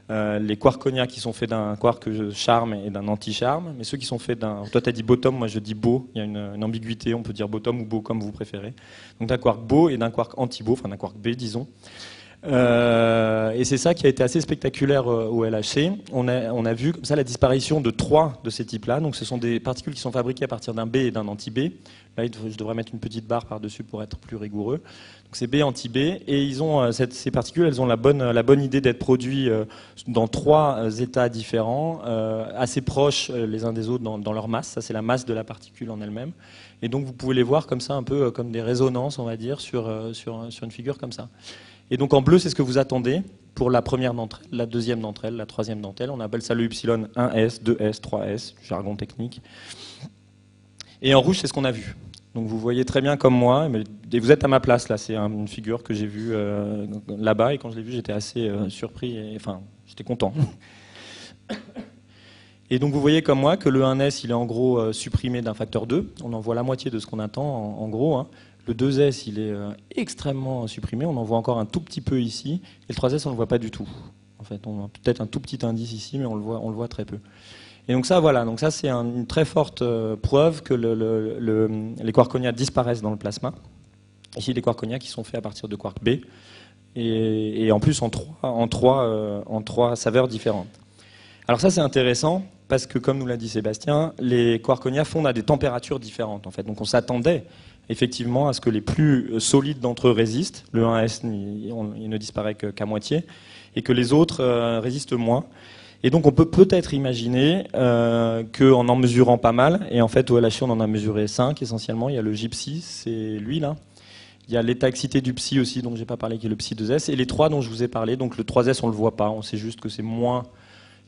les quarkonia qui sont faits d'un quark charme et d'un anti-charme, mais ceux qui sont faits d'un... Toi, tu as dit bottom, moi je dis beau. Il y a une ambiguïté, on peut dire bottom ou beau comme vous préférez. Donc d'un quark beau et d'un quark anti-beau, enfin d'un quark B, disons. Et c'est ça qui a été assez spectaculaire au LHC. On a vu comme ça la disparition de 3 de ces types-là. Donc ce sont des particules qui sont fabriquées à partir d'un B et d'un anti-B. Là, je devrais mettre une petite barre par-dessus pour être plus rigoureux. Donc c'est B anti-B. Et ils ont, ces particules, elles ont la bonne idée d'être produites dans 3 états différents, assez proches les uns des autres dans leur masse. Ça, c'est la masse de la particule en elle-même. Et donc vous pouvez les voir comme ça, un peu comme des résonances, on va dire, sur une figure comme ça. Et donc en bleu, c'est ce que vous attendez pour la première d'entre elles, la deuxième d'entre elles, la troisième d'entre elles. On appelle ça le Y 1S, 2S, 3S, jargon technique. Et en rouge, c'est ce qu'on a vu. Donc vous voyez très bien comme moi, et vous êtes à ma place là, c'est une figure que j'ai vue là-bas, et quand je l'ai vue, j'étais assez surpris, enfin, j'étais content. Et donc vous voyez comme moi que le 1S, il est en gros supprimé d'un facteur 2. On en voit la moitié de ce qu'on attend, en gros, hein. Le 2S, il est extrêmement supprimé, on en voit encore un tout petit peu ici, et le 3S, on ne le voit pas du tout. En fait, on a peut-être un tout petit indice ici, mais on le voit très peu. Et donc ça, voilà, donc ça c'est une très forte preuve que les quarkonia disparaissent dans le plasma. Ici, les quarkonia qui sont faits à partir de quark B, et en plus en trois saveurs différentes. Alors ça, c'est intéressant, parce que comme nous l'a dit Sébastien, les quarkonia fondent à des températures différentes, en fait. Donc on s'attendait effectivement à ce que les plus solides d'entre eux résistent. Le 1S, il ne disparaît qu'à moitié, et que les autres résistent moins. Et donc on peut peut-être imaginer qu'en mesurant pas mal, et en fait au LHC on en a mesuré 5 essentiellement, il y a le gypsy, c'est lui là. Il y a l'état excité du psy aussi, dont j'ai pas parlé, qui est le psy 2S, et les 3 dont je vous ai parlé, donc le 3S on le voit pas, on sait juste que c'est moins,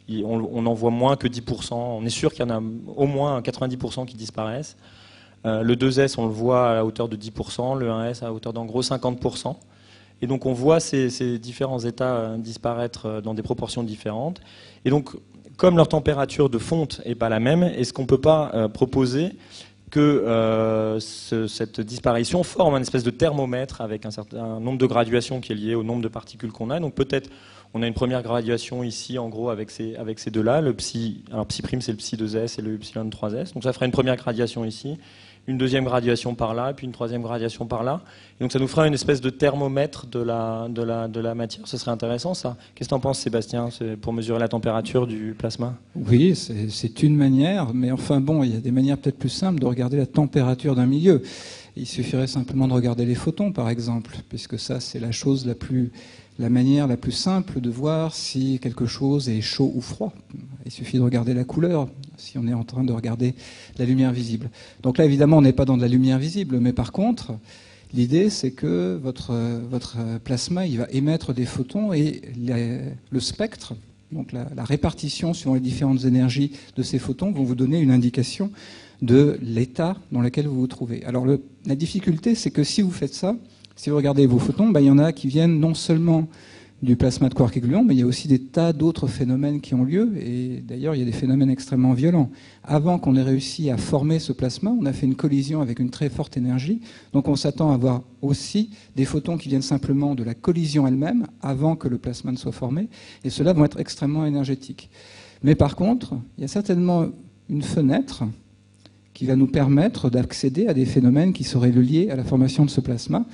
on en voit moins que 10%, on est sûr qu'il y en a au moins 90% qui disparaissent. Le 2S, on le voit à hauteur de 10%, le 1S à hauteur d'en gros 50%. Et donc on voit ces différents états disparaître dans des proportions différentes. Et donc, comme leur température de fonte n'est pas la même, est-ce qu'on ne peut pas proposer que cette disparition forme un espèce de thermomètre avec un certain nombre de graduations qui est lié au nombre de particules qu'on a. Donc peut-être on a une première graduation ici en gros avec ces deux-là. Le psi, alors psi prime c'est le psi 2S et le epsilon 3S. Donc ça ferait une première graduation ici, une deuxième graduation par là, et puis une troisième graduation par là. Et donc ça nous fera une espèce de thermomètre de la matière. Ce serait intéressant ça. Qu'est-ce que tu en penses Sébastien, pour mesurer la température du plasma? Oui, c'est une manière, mais enfin bon, il y a des manières peut-être plus simples de regarder la température d'un milieu. Il suffirait simplement de regarder les photons par exemple, puisque ça c'est la manière la plus simple de voir si quelque chose est chaud ou froid. Il suffit de regarder la couleur, si on est en train de regarder la lumière visible. Donc là, évidemment, on n'est pas dans de la lumière visible, mais par contre, L'idée, c'est que votre plasma, il va émettre des photons et le spectre, donc la répartition sur les différentes énergies de ces photons, vont vous donner une indication de l'état dans lequel vous vous trouvez. Alors la difficulté, c'est que si vous faites ça, si vous regardez vos photons, il y en a qui viennent non seulement du plasma de quark et gluons, mais il y a aussi des tas d'autres phénomènes qui ont lieu, et d'ailleurs il y a des phénomènes extrêmement violents. Avant qu'on ait réussi à former ce plasma, on a fait une collision avec une très forte énergie, donc on s'attend à avoir aussi des photons qui viennent simplement de la collision elle-même, avant que le plasma ne soit formé, et ceux-là vont être extrêmement énergétiques. Mais par contre, il y a certainement une fenêtre qui va nous permettre d'accéder à des phénomènes qui seraient liés à la formation de ce plasma.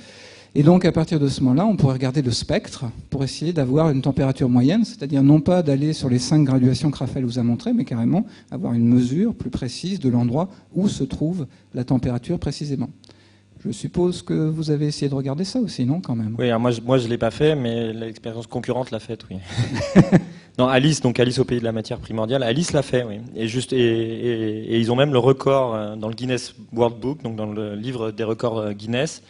Et donc, à partir de ce moment-là, on pourrait regarder le spectre pour essayer d'avoir une température moyenne, c'est-à-dire non pas d'aller sur les 5 graduations que Raphaël vous a montrées, mais carrément avoir une mesure plus précise de l'endroit où se trouve la température précisément. Je suppose que vous avez essayé de regarder ça aussi, non, quand même? Oui, alors moi je ne l'ai pas fait, mais l'expérience concurrente l'a faite, oui. Non, Alice, donc Alice au pays de la matière primordiale, Alice l'a fait, oui. Et ils ont même le record dans le Guinness World Book, donc dans le livre des records Guinness.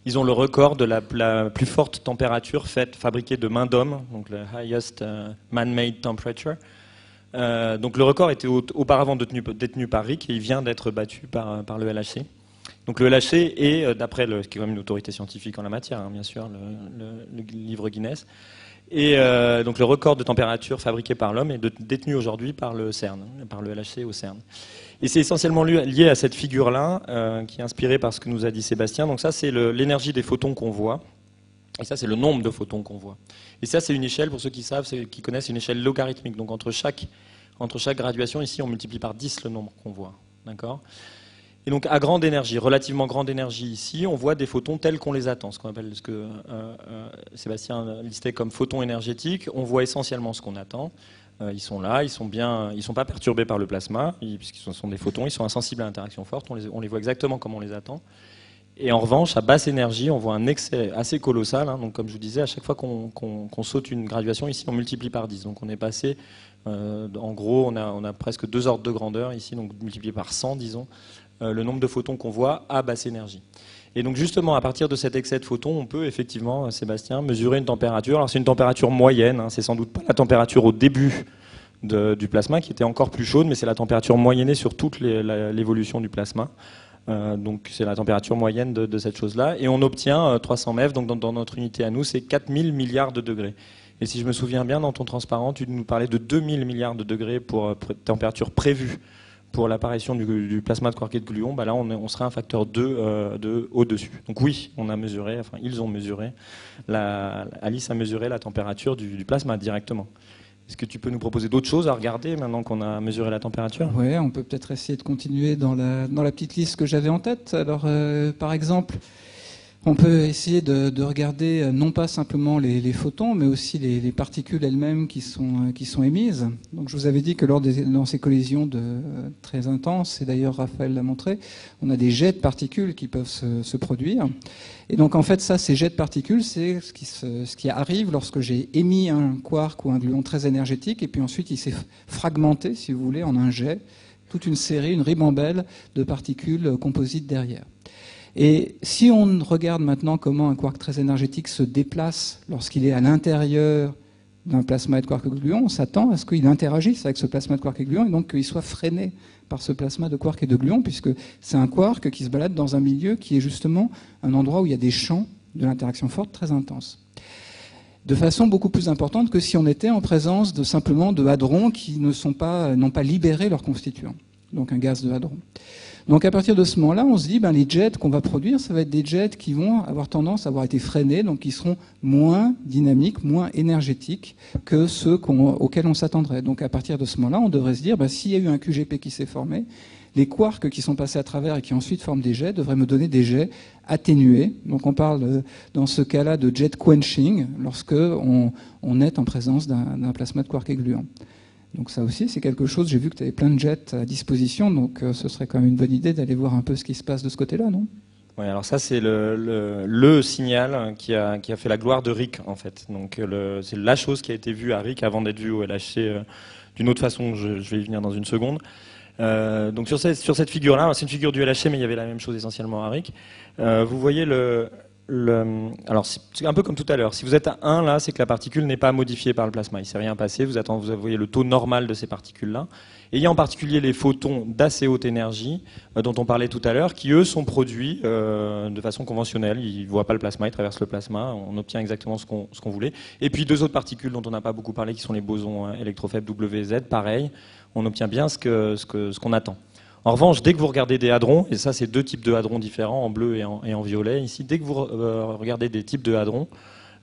Ils ont le record de la plus forte température fabriquée de main d'homme, donc le highest man-made temperature. Donc le record était auparavant détenu par Rick et il vient d'être battu par le LHC. Donc le LHC est, d'après ce qui est quand même une autorité scientifique en la matière, hein, bien sûr, le livre Guinness. Et donc le record de température fabriqué par l'homme est détenu aujourd'hui par le CERN, par le LHC au CERN. Et c'est essentiellement lié à cette figure-là, qui est inspirée par ce que nous a dit Sébastien. Donc ça, c'est l'énergie des photons qu'on voit. Et ça, c'est le nombre de photons qu'on voit. Et ça, c'est une échelle, pour ceux qui savent, qui connaissent, une échelle logarithmique. Donc entre chaque graduation, ici, on multiplie par 10 le nombre qu'on voit. D'accord ? Et donc à grande énergie, relativement grande énergie ici, on voit des photons tels qu'on les attend, ce qu'on appelle ce que Sébastien listait comme photons énergétiques. On voit essentiellement ce qu'on attend. Ils sont là, ils sont pas perturbés par le plasma, puisqu'ils sont des photons, ils sont insensibles à l'interaction forte, on les voit exactement comme on les attend. Et en revanche, à basse énergie, on voit un excès assez colossal. Hein, donc comme je vous disais, à chaque fois qu'on saute une graduation, ici on multiplie par 10. Donc on est passé, en gros, on a presque 2 ordres de grandeur ici, donc multiplié par 100, disons, le nombre de photons qu'on voit à basse énergie. Et donc justement, à partir de cet excès de photons, on peut effectivement, Sébastien, mesurer une température. Alors c'est une température moyenne, hein, c'est sans doute pas la température au début du plasma qui était encore plus chaude, mais c'est la température moyennée sur toute l'évolution du plasma. Donc c'est la température moyenne de cette chose-là. Et on obtient 300 MeV, donc dans notre unité à nous, c'est 4000 milliards de degrés. Et si je me souviens bien, dans ton transparent, tu nous parlais de 2000 milliards de degrés pour température prévue pour l'apparition du plasma de quark et de gluons. Bah là, on serait un facteur 2 au-dessus. Donc oui, on a mesuré, enfin ils ont mesuré, Alice a mesuré la température du plasma directement. Est-ce que tu peux nous proposer d'autres choses à regarder maintenant qu'on a mesuré la température ? Oui, on peut peut-être essayer de continuer dans la petite liste que j'avais en tête. Alors, par exemple, on peut essayer de regarder non pas simplement les photons, mais aussi les particules elles-mêmes qui sont émises. Donc, je vous avais dit que dans ces collisions très intenses, et d'ailleurs Raphaël l'a montré, on a des jets de particules qui peuvent se produire. Et donc en fait, ces jets de particules, c'est ce qui arrive lorsque j'ai émis un quark ou un gluon très énergétique, et puis ensuite il s'est fragmenté, si vous voulez, en un jet, toute une série, une ribambelle de particules composites derrière. Et si on regarde maintenant comment un quark très énergétique se déplace lorsqu'il est à l'intérieur d'un plasma de quark et de gluon, on s'attend à ce qu'il interagisse avec ce plasma de quark et de gluon et donc qu'il soit freiné par ce plasma de quark et de gluon, puisque c'est un quark qui se balade dans un milieu qui est justement un endroit où il y a des champs de l'interaction forte très intenses. De façon beaucoup plus importante que si on était en présence simplement de hadrons qui n'ont pas libéré leurs constituants, donc un gaz de hadron. Donc à partir de ce moment-là, on se dit les jets qu'on va produire, ça va être des jets qui vont avoir tendance à avoir été freinés, donc qui seront moins dynamiques, moins énergétiques que ceux auxquels on s'attendrait. Donc à partir de ce moment-là, on devrait se dire, s'il y a eu un QGP qui s'est formé, les quarks qui sont passés à travers et qui ensuite forment des jets devraient me donner des jets atténués. Donc on parle dans ce cas-là de jet quenching, lorsque on est en présence d'un plasma de quark et gluon. Donc ça aussi, c'est quelque chose, j'ai vu que tu avais plein de jets à disposition, donc ce serait quand même une bonne idée d'aller voir un peu ce qui se passe de ce côté-là, non ? Oui, alors ça c'est le signal qui a fait la gloire de Rick en fait. Donc c'est la chose qui a été vue à Rick avant d'être vue au LHC d'une autre façon, je vais y venir dans une seconde. Donc sur cette figure-là, c'est une figure du LHC, mais il y avait la même chose essentiellement à RHIC. Vous voyez alors c'est un peu comme tout à l'heure. Si vous êtes à 1 là, c'est que la particule n'est pas modifiée par le plasma. Il ne s'est rien passé. Vous voyez le taux normal de ces particules-là. Et il y a en particulier les photons d'assez haute énergie dont on parlait tout à l'heure, qui eux sont produits de façon conventionnelle. Ils ne voient pas le plasma, ils traversent le plasma. On obtient exactement ce qu'on voulait. Et puis 2 autres particules dont on n'a pas beaucoup parlé, qui sont les bosons électrofaibles WZ. Pareil, on obtient bien ce qu'on attend. En revanche, dès que vous regardez des hadrons, et ça c'est 2 types de hadrons différents, en bleu et en violet ici, dès que vous regardez des types de hadrons,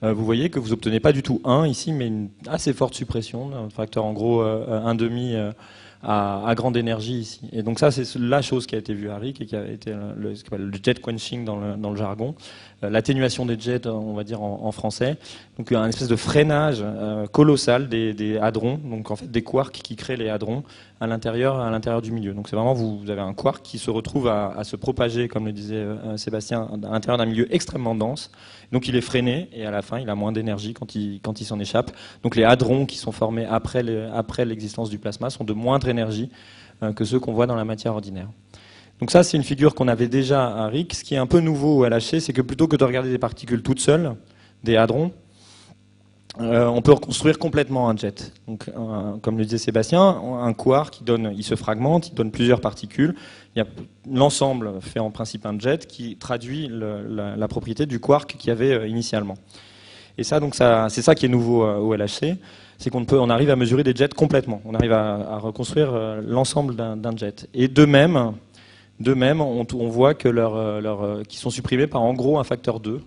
vous voyez que vous n'obtenez pas du tout 1 ici, mais une assez forte suppression, un facteur en gros 1,5 à grande énergie ici. Et donc ça c'est la chose qui a été vue à RHIC et qui a été ce qu'on appelle le jet quenching dans le jargon, l'atténuation des jets on va dire en français, donc un espèce de freinage colossal des hadrons, donc en fait des quarks qui créent les hadrons à l'intérieur du milieu. Donc c'est vraiment vous avez un quark qui se retrouve à se propager, comme le disait Sébastien, à l'intérieur d'un milieu extrêmement dense. Donc il est freiné et à la fin il a moins d'énergie quand il s'en échappe. Donc les hadrons qui sont formés après l'existence du plasma sont de moindre énergie que ceux qu'on voit dans la matière ordinaire. Donc ça c'est une figure qu'on avait déjà à RHIC. Ce qui est un peu nouveau au LHC, c'est que plutôt que de regarder des particules toutes seules, des hadrons, on peut reconstruire complètement un jet. Donc, comme le disait Sébastien, un quark il se fragmente, il donne plusieurs particules. Il y a l'ensemble fait en principe un jet qui traduit la propriété du quark qu'il y avait initialement. Et ça, donc c'est ça qui est nouveau au LHC, c'est qu'on arrive à mesurer des jets complètement. On arrive à reconstruire l'ensemble d'un jet. Et de même, on voit que qu'ils sont supprimés par en gros un facteur 2.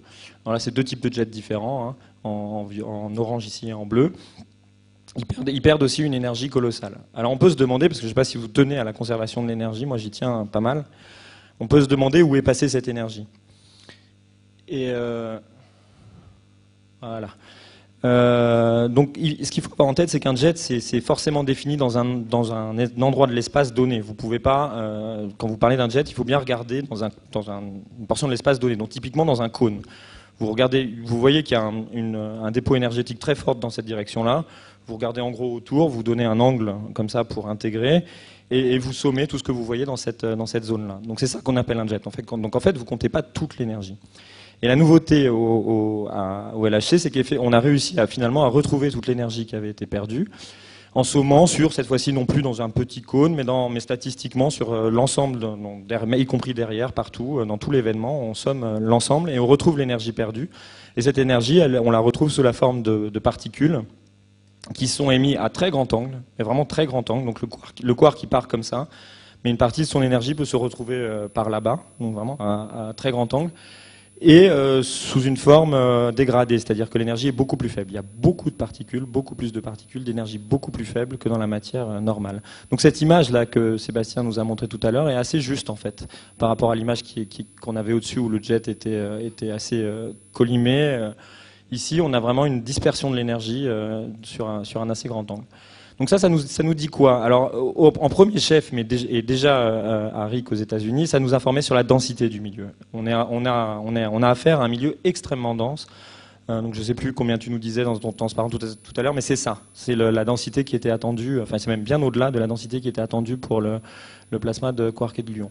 Alors là, c'est 2 types de jets différents, hein, en orange ici et en bleu. Ils perdent aussi une énergie colossale. Alors on peut se demander, parce que je ne sais pas si vous tenez à la conservation de l'énergie, moi j'y tiens pas mal, on peut se demander où est passée cette énergie. Et voilà. Donc ce qu'il faut avoir en tête, c'est qu'un jet, c'est forcément défini dans un endroit de l'espace donné. Vous pouvez pas, quand vous parlez d'un jet, il faut bien regarder dans une portion de l'espace donné, donc typiquement dans un cône. Vous voyez qu'il y a un dépôt énergétique très fort dans cette direction-là. Vous regardez en gros autour, vous donnez un angle comme ça pour intégrer, et vous sommez tout ce que vous voyez dans cette zone-là. Donc c'est ça qu'on appelle un jet. Donc en fait, vous comptez pas toute l'énergie. Et la nouveauté au LHC, c'est qu'on a réussi finalement à retrouver toute l'énergie qui avait été perdue, en sommant cette fois-ci non plus dans un petit cône, mais statistiquement sur l'ensemble, y compris derrière, partout, dans tout l'événement, on somme l'ensemble et on retrouve l'énergie perdue. Et cette énergie, on la retrouve sous la forme de particules qui sont émises à très grand angle, mais vraiment très grand angle. Donc le quark qui part comme ça, mais une partie de son énergie peut se retrouver par là-bas, donc vraiment à très grand angle. Et sous une forme dégradée, c'est-à-dire que l'énergie est beaucoup plus faible. Il y a beaucoup de particules, beaucoup plus de particules, d'énergie beaucoup plus faible que dans la matière normale. Donc cette image-là que Sébastien nous a montrée tout à l'heure est assez juste en fait, par rapport à l'image qu'on avait au-dessus où le jet était assez collimé. Ici, on a vraiment une dispersion de l'énergie sur un assez grand angle. Donc ça nous dit quoi? Alors, en premier chef, mais déjà à RHIC aux États-Unis, ça nous informait sur la densité du milieu. On a affaire à un milieu extrêmement dense. Donc je ne sais plus combien tu nous disais dans ton transparent tout à l'heure, mais c'est ça. C'est la densité qui était attendue. Enfin, c'est même bien au-delà de la densité qui était attendue pour le plasma de quark et de gluon.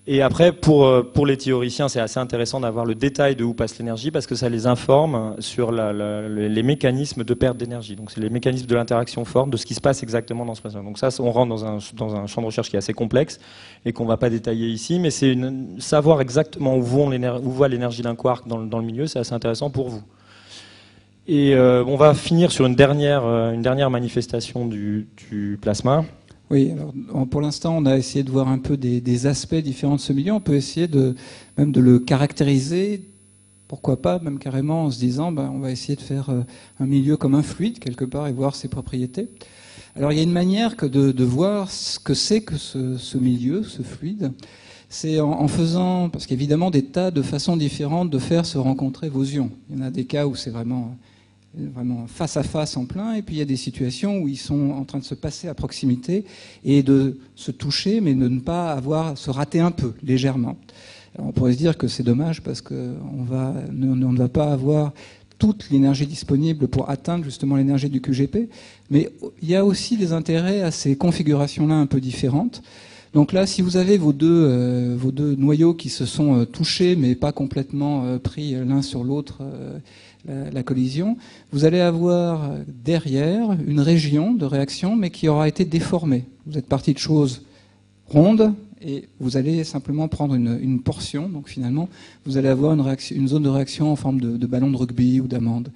Et après, pour les théoriciens, c'est assez intéressant d'avoir le détail de où passe l'énergie parce que ça les informe sur les mécanismes de perte d'énergie. Donc c'est les mécanismes de l'interaction forte, de ce qui se passe exactement dans ce plasma. Donc ça, on rentre dans un champ de recherche qui est assez complexe et qu'on ne va pas détailler ici, mais c'est savoir exactement où va l'énergie d'un quark dans le milieu, c'est assez intéressant pour vous. Et on va finir sur une dernière manifestation du plasma. Oui, alors pour l'instant, on a essayé de voir un peu des aspects différents de ce milieu. On peut essayer même de le caractériser, pourquoi pas, même carrément en se disant, on va essayer de faire un milieu comme un fluide, quelque part, et voir ses propriétés. Alors il y a une manière de voir ce que c'est que ce milieu, ce fluide. C'est en faisant, parce qu'évidemment, des tas de façons différentes de faire se rencontrer vos ions. Il y en a des cas où c'est vraiment face à face en plein, et puis il y a des situations où ils sont en train de se passer à proximité et de se toucher, mais de ne pas se rater un peu, légèrement. Alors on pourrait se dire que c'est dommage parce qu'on ne va pas avoir toute l'énergie disponible pour atteindre justement l'énergie du QGP, mais il y a aussi des intérêts à ces configurations-là un peu différentes. Donc là, si vous avez vos deux noyaux qui se sont touchés, mais pas complètement pris l'un sur l'autre, la collision, vous allez avoir derrière une région de réaction, mais qui aura été déformée. Vous êtes parti de choses rondes, et vous allez simplement prendre une portion, donc finalement, vous allez avoir une zone de réaction en forme de ballon de rugby ou d'amande.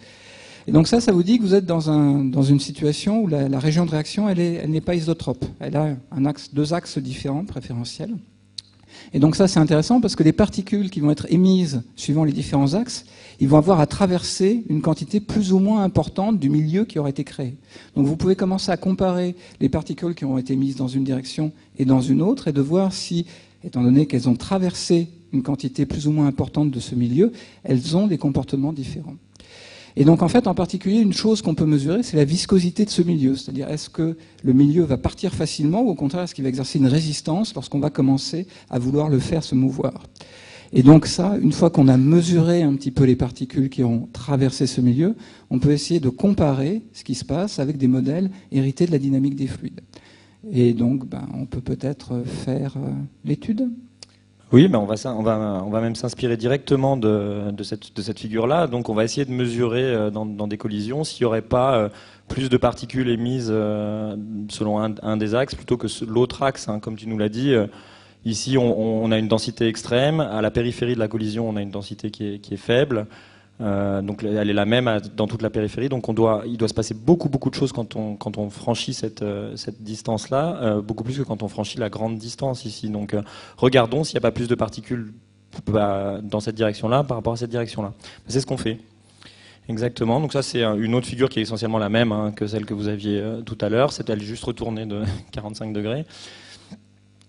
Et donc ça vous dit que vous êtes dans une situation où la région de réaction, elle n'est pas isotrope. Elle a deux axes différents, préférentiels. Et donc ça, c'est intéressant parce que les particules qui vont être émises suivant les différents axes, ils vont avoir à traverser une quantité plus ou moins importante du milieu qui aura été créé. Donc vous pouvez commencer à comparer les particules qui ont été émises dans une direction et dans une autre et de voir si, étant donné qu'elles ont traversé une quantité plus ou moins importante de ce milieu, elles ont des comportements différents. Et donc en fait, en particulier, une chose qu'on peut mesurer, c'est la viscosité de ce milieu. C'est-à-dire, est-ce que le milieu va partir facilement ou au contraire, est-ce qu'il va exercer une résistance lorsqu'on va commencer à vouloir le faire se mouvoir? Et donc ça, une fois qu'on a mesuré un petit peu les particules qui ont traversé ce milieu, on peut essayer de comparer ce qui se passe avec des modèles hérités de la dynamique des fluides. Et donc, on peut peut-être faire l'étude. Oui, on va même s'inspirer directement de cette figure-là. Donc on va essayer de mesurer dans des collisions s'il n'y aurait pas plus de particules émises selon un des axes plutôt que l'autre axe, hein, comme tu nous l'as dit. Ici, on a une densité extrême. À la périphérie de la collision, on a une densité qui est faible. Donc elle est la même dans toute la périphérie. Donc il doit se passer beaucoup de choses quand on franchit cette distance-là, beaucoup plus que quand on franchit la grande distance ici. Donc regardons s'il n'y a pas plus de particules dans cette direction-là par rapport à cette direction-là. C'est ce qu'on fait. Exactement. Donc ça c'est une autre figure qui est essentiellement la même que celle que vous aviez tout à l'heure. C'est elle juste retournée de 45 degrés.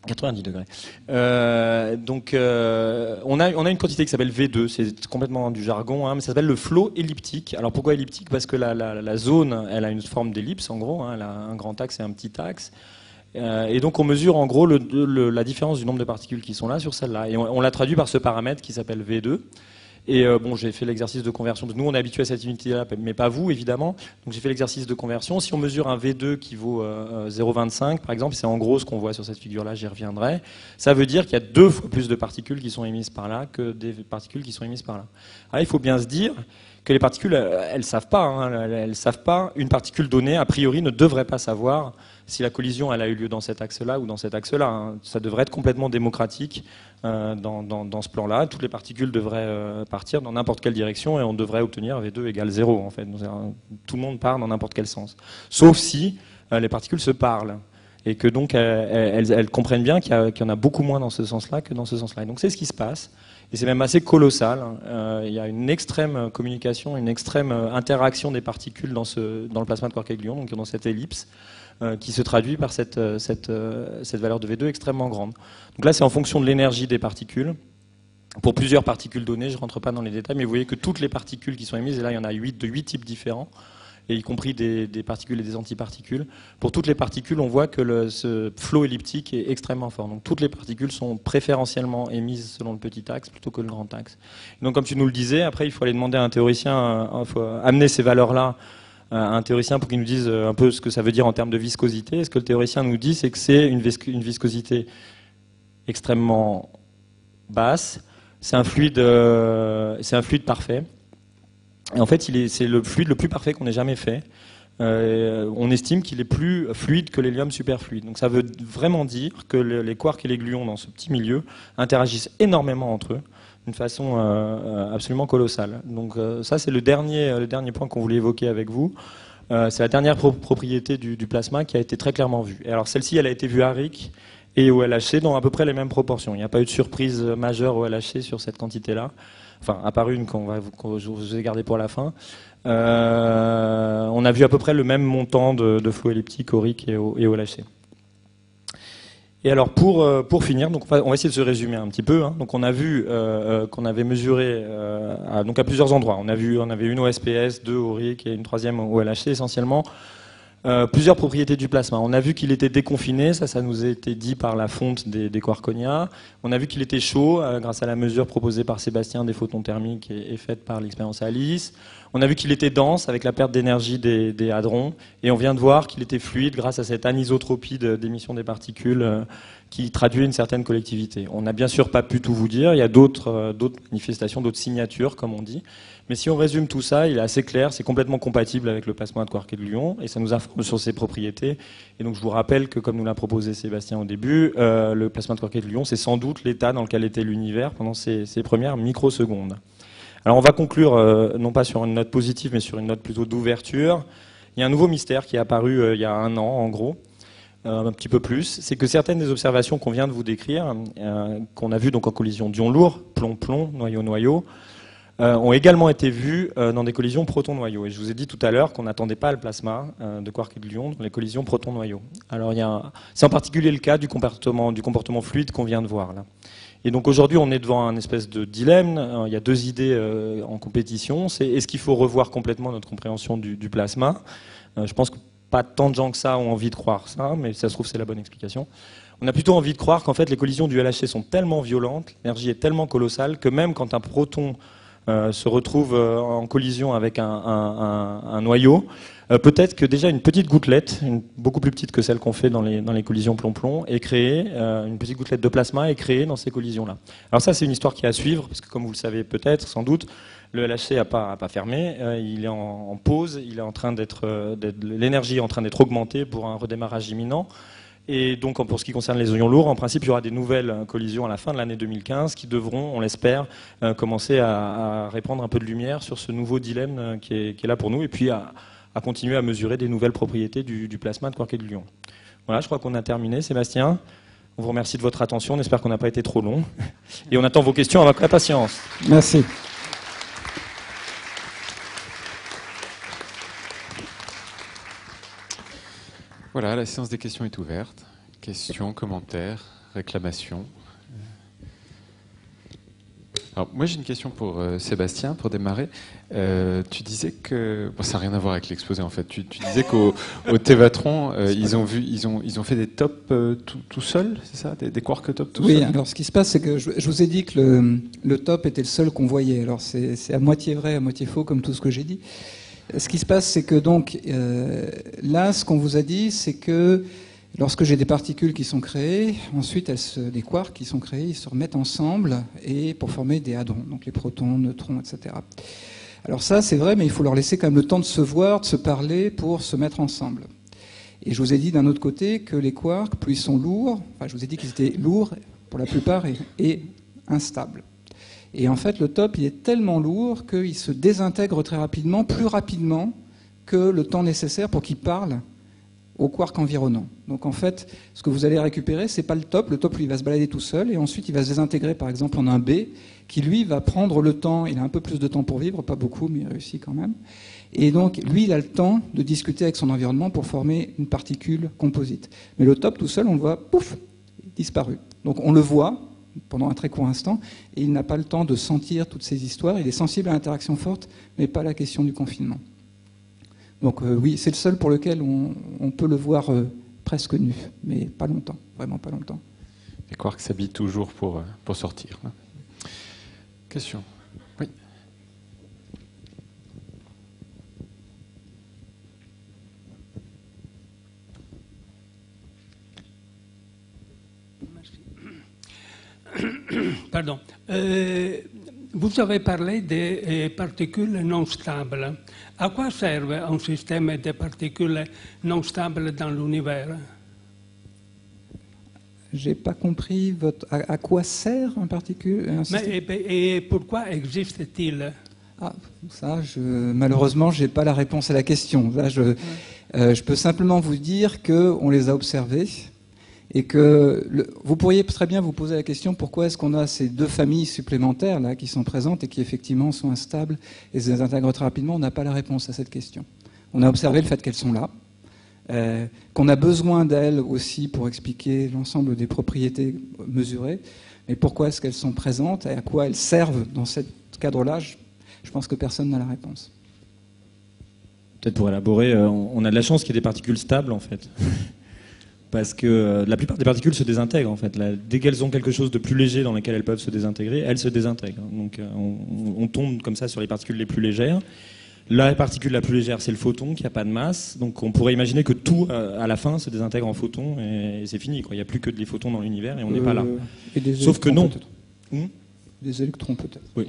90 degrés. On a une quantité qui s'appelle V2, c'est complètement du jargon, mais ça s'appelle le flot elliptique. Alors pourquoi elliptique? Parce que la zone, elle a une forme d'ellipse en gros, elle a un grand axe et un petit axe. Et donc on mesure en gros la différence du nombre de particules qui sont là sur celle-là. Et on l'a traduit par ce paramètre qui s'appelle V2. Et j'ai fait l'exercice de conversion. Nous, on est habitué à cette unité-là, mais pas vous, évidemment. Donc j'ai fait l'exercice de conversion. Si on mesure un V2 qui vaut 0,25, par exemple, c'est en gros ce qu'on voit sur cette figure-là, j'y reviendrai. Ça veut dire qu'il y a 2 fois plus de particules qui sont émises par là que des particules qui sont émises par là. Alors, il faut bien se dire que les particules, elles savent pas. Elles savent pas. Une particule donnée, a priori, ne devrait pas savoir si la collision elle a eu lieu dans cet axe-là ou dans cet axe-là. Ça devrait être complètement démocratique dans ce plan-là. Toutes les particules devraient partir dans n'importe quelle direction et on devrait obtenir V2 égale 0 en fait. Donc, tout le monde part dans n'importe quel sens. Sauf si les particules se parlent et que donc elles comprennent bien qu'il y en a beaucoup moins dans ce sens-là que dans ce sens-là. Et donc c'est ce qui se passe. Et c'est même assez colossal. Il y a une extrême communication, une extrême interaction des particules dans le plasma de quark-gluon, donc dans cette ellipse, qui se traduit par cette valeur de V2 extrêmement grande. Donc là, c'est en fonction de l'énergie des particules. Pour plusieurs particules données, je ne rentre pas dans les détails, mais vous voyez que toutes les particules qui sont émises, et là il y en a 8 types différents, et y compris des particules et des antiparticules. Pour toutes les particules, on voit que ce flot elliptique est extrêmement fort. Donc toutes les particules sont préférentiellement émises selon le petit axe plutôt que le grand axe. Donc comme tu nous le disais, après il faut aller demander à un théoricien, il faut amener ces valeurs-là à un théoricien pour qu'il nous dise un peu ce que ça veut dire en termes de viscosité. Et ce que le théoricien nous dit, c'est que c'est une viscosité extrêmement basse. C'est un fluide parfait. Et en fait, c'est le fluide le plus parfait qu'on ait jamais fait. On estime qu'il est plus fluide que l'hélium superfluide. Donc ça veut vraiment dire que les quarks et les gluons dans ce petit milieu interagissent énormément entre eux d'une façon absolument colossale. Donc ça, c'est le dernier point qu'on voulait évoquer avec vous. C'est la dernière propriété du plasma qui a été très clairement vue. Et alors celle-ci, elle a été vue à RIC et au LHC dans à peu près les mêmes proportions. Il n'y a pas eu de surprise majeure au LHC sur cette quantité-là. Enfin, à part une que je vous ai gardée pour la fin. On a vu à peu près le même montant de flot elliptique au RIC et au LHC. Et alors pour finir, donc on va essayer de se résumer un petit peu. Donc on a vu qu'on avait mesuré donc à plusieurs endroits. On avait une au SPS, 2 au RIC et une troisième au LHC essentiellement. Plusieurs propriétés du plasma. On a vu qu'il était déconfiné, ça nous a été dit par la fonte des quarkonia. On a vu qu'il était chaud grâce à la mesure proposée par Sébastien des photons thermiques et faite par l'expérience Alice. On a vu qu'il était dense avec la perte d'énergie des hadrons. Et on vient de voir qu'il était fluide grâce à cette anisotropie d'émission des particules qui traduit une certaine collectivité. On n'a bien sûr pas pu tout vous dire. Il y a d'autres manifestations, d'autres signatures, comme on dit. Mais si on résume tout ça, il est assez clair, c'est complètement compatible avec le plasma de quark et de Lyon, et ça nous informe sur ses propriétés. Et donc je vous rappelle que, comme nous l'a proposé Sébastien au début, le plasma de quark et de Lyon, c'est sans doute l'état dans lequel était l'univers pendant ces premières microsecondes. Alors on va conclure, non pas sur une note positive, mais sur une note plutôt d'ouverture. Il y a un nouveau mystère qui est apparu il y a 1 an, en gros, un petit peu plus. C'est que certaines des observations qu'on vient de vous décrire, qu'on a vues donc en collision d'ions lourds, plomb-plomb, noyau-noyau, ont également été vus dans des collisions proton-noyau. Et je vous ai dit tout à l'heure qu'on n'attendait pas le plasma de quark et de Lyon dans les collisions proton-noyau. Alors c'est en particulier le cas du comportement fluide qu'on vient de voir là. Et donc aujourd'hui on est devant un espèce de dilemme. Il y a 2 idées en compétition. C'est est-ce qu'il faut revoir complètement notre compréhension du plasma? Je pense que pas tant de gens que ça ont envie de croire ça, mais ça se trouve c'est la bonne explication. On a plutôt envie de croire qu'en fait les collisions du LHC sont tellement violentes, l'énergie est tellement colossale que même quand un proton se retrouve en collision avec un noyau, peut-être que déjà une petite gouttelette, beaucoup plus petite que celle qu'on fait dans les collisions plomb-plomb, est créée, une petite gouttelette de plasma est créée dans ces collisions-là. Alors ça, c'est une histoire qui est à suivre, parce que comme vous le savez peut-être, sans doute, le LHC n'a pas fermé, il est en pause, il est en train l'énergie est en train d'être augmentée pour un redémarrage imminent. Et donc, pour ce qui concerne les ions lourds, en principe, il y aura des nouvelles collisions à la fin de l'année 2015 qui devront, on l'espère, commencer à répandre un peu de lumière sur ce nouveau dilemme qui est là pour nous, et puis à continuer à mesurer des nouvelles propriétés du plasma de quark et de Lyon. Voilà, je crois qu'on a terminé. Sébastien, on vous remercie de votre attention. On espère qu'on n'a pas été trop long. Et on attend vos questions avec impatience. Merci. Voilà, la séance des questions est ouverte. Questions, commentaires, réclamations. Alors, moi, j'ai une question pour Sébastien, pour démarrer. Tu disais que... Bon, ça n'a rien à voir avec l'exposé, en fait. Tu disais qu'au Tevatron, ils ont fait des tops tout seuls, c'est ça? Des quark tops tout seuls? Oui, alors ce qui se passe, c'est que je vous ai dit que le top était le seul qu'on voyait. Alors c'est à moitié vrai, à moitié faux, comme tout ce que j'ai dit. Ce qui se passe, c'est que donc là, ce qu'on vous a dit, c'est que lorsque j'ai des particules qui sont créées, ensuite des quarks qui sont créés, ils se remettent ensemble et pour former des hadrons, donc les protons, neutrons, etc. Alors ça, c'est vrai, mais il faut leur laisser quand même le temps de se voir, de se parler pour se mettre ensemble. Et je vous ai dit d'un autre côté que les quarks, plus ils sont lourds, enfin je vous ai dit qu'ils étaient lourds pour la plupart et instables. Et en fait, le top, il est tellement lourd qu'il se désintègre très rapidement, plus rapidement que le temps nécessaire pour qu'il parle au quark environnant. Donc en fait, ce que vous allez récupérer, c'est pas le top. Le top, lui, il va se balader tout seul et ensuite il va se désintégrer, par exemple, en un B, qui lui va prendre le temps. Il a un peu plus de temps pour vivre, pas beaucoup, mais il réussit quand même. Et donc, lui, il a le temps de discuter avec son environnement pour former une particule composite. Mais le top, tout seul, on le voit, pouf, disparu. Donc on le voit pendant un très court instant, et il n'a pas le temps de sentir toutes ces histoires. Il est sensible à l'interaction forte, mais pas à la question du confinement. Donc oui, c'est le seul pour lequel on peut le voir presque nu, mais pas longtemps, vraiment pas longtemps. Les quarks s'habillent toujours pour sortir. Question? Oui. Pardon. Vous avez parlé des particules non stables. À quoi servent un système de particules non stables dans l'univers? J'ai pas compris à quoi sert un particule. Et pourquoi existe-t-il? Ah, ça, malheureusement, j'ai pas la réponse à la question. Là, je peux simplement vous dire qu'on les a observés. Et que vous pourriez très bien vous poser la question pourquoi est-ce qu'on a ces 2 familles supplémentaires là qui sont présentes et qui effectivement sont instables et se désintègrent très rapidement. On n'a pas la réponse à cette question. On a observé le fait qu'elles sont là, qu'on a besoin d'elles aussi pour expliquer l'ensemble des propriétés mesurées. Mais pourquoi est-ce qu'elles sont présentes et à quoi elles servent dans ce cadre-là, je pense que personne n'a la réponse. peut-être pour élaborer, on a de la chance qu'il y ait des particules stables en fait. Parce que la plupart des particules se désintègrent en fait. Dès qu'elles ont quelque chose de plus léger dans lequel elles peuvent se désintégrer, elles se désintègrent. Donc on tombe comme ça sur les particules les plus légères. La particule la plus légère, c'est le photon qui n'a pas de masse. Donc on pourrait imaginer que tout, à la fin, se désintègre en photons et c'est fini, quoi. Il n'y a plus que des photons dans l'univers et on n'est pas là. Sauf que non. Des électrons peut-être. Oui.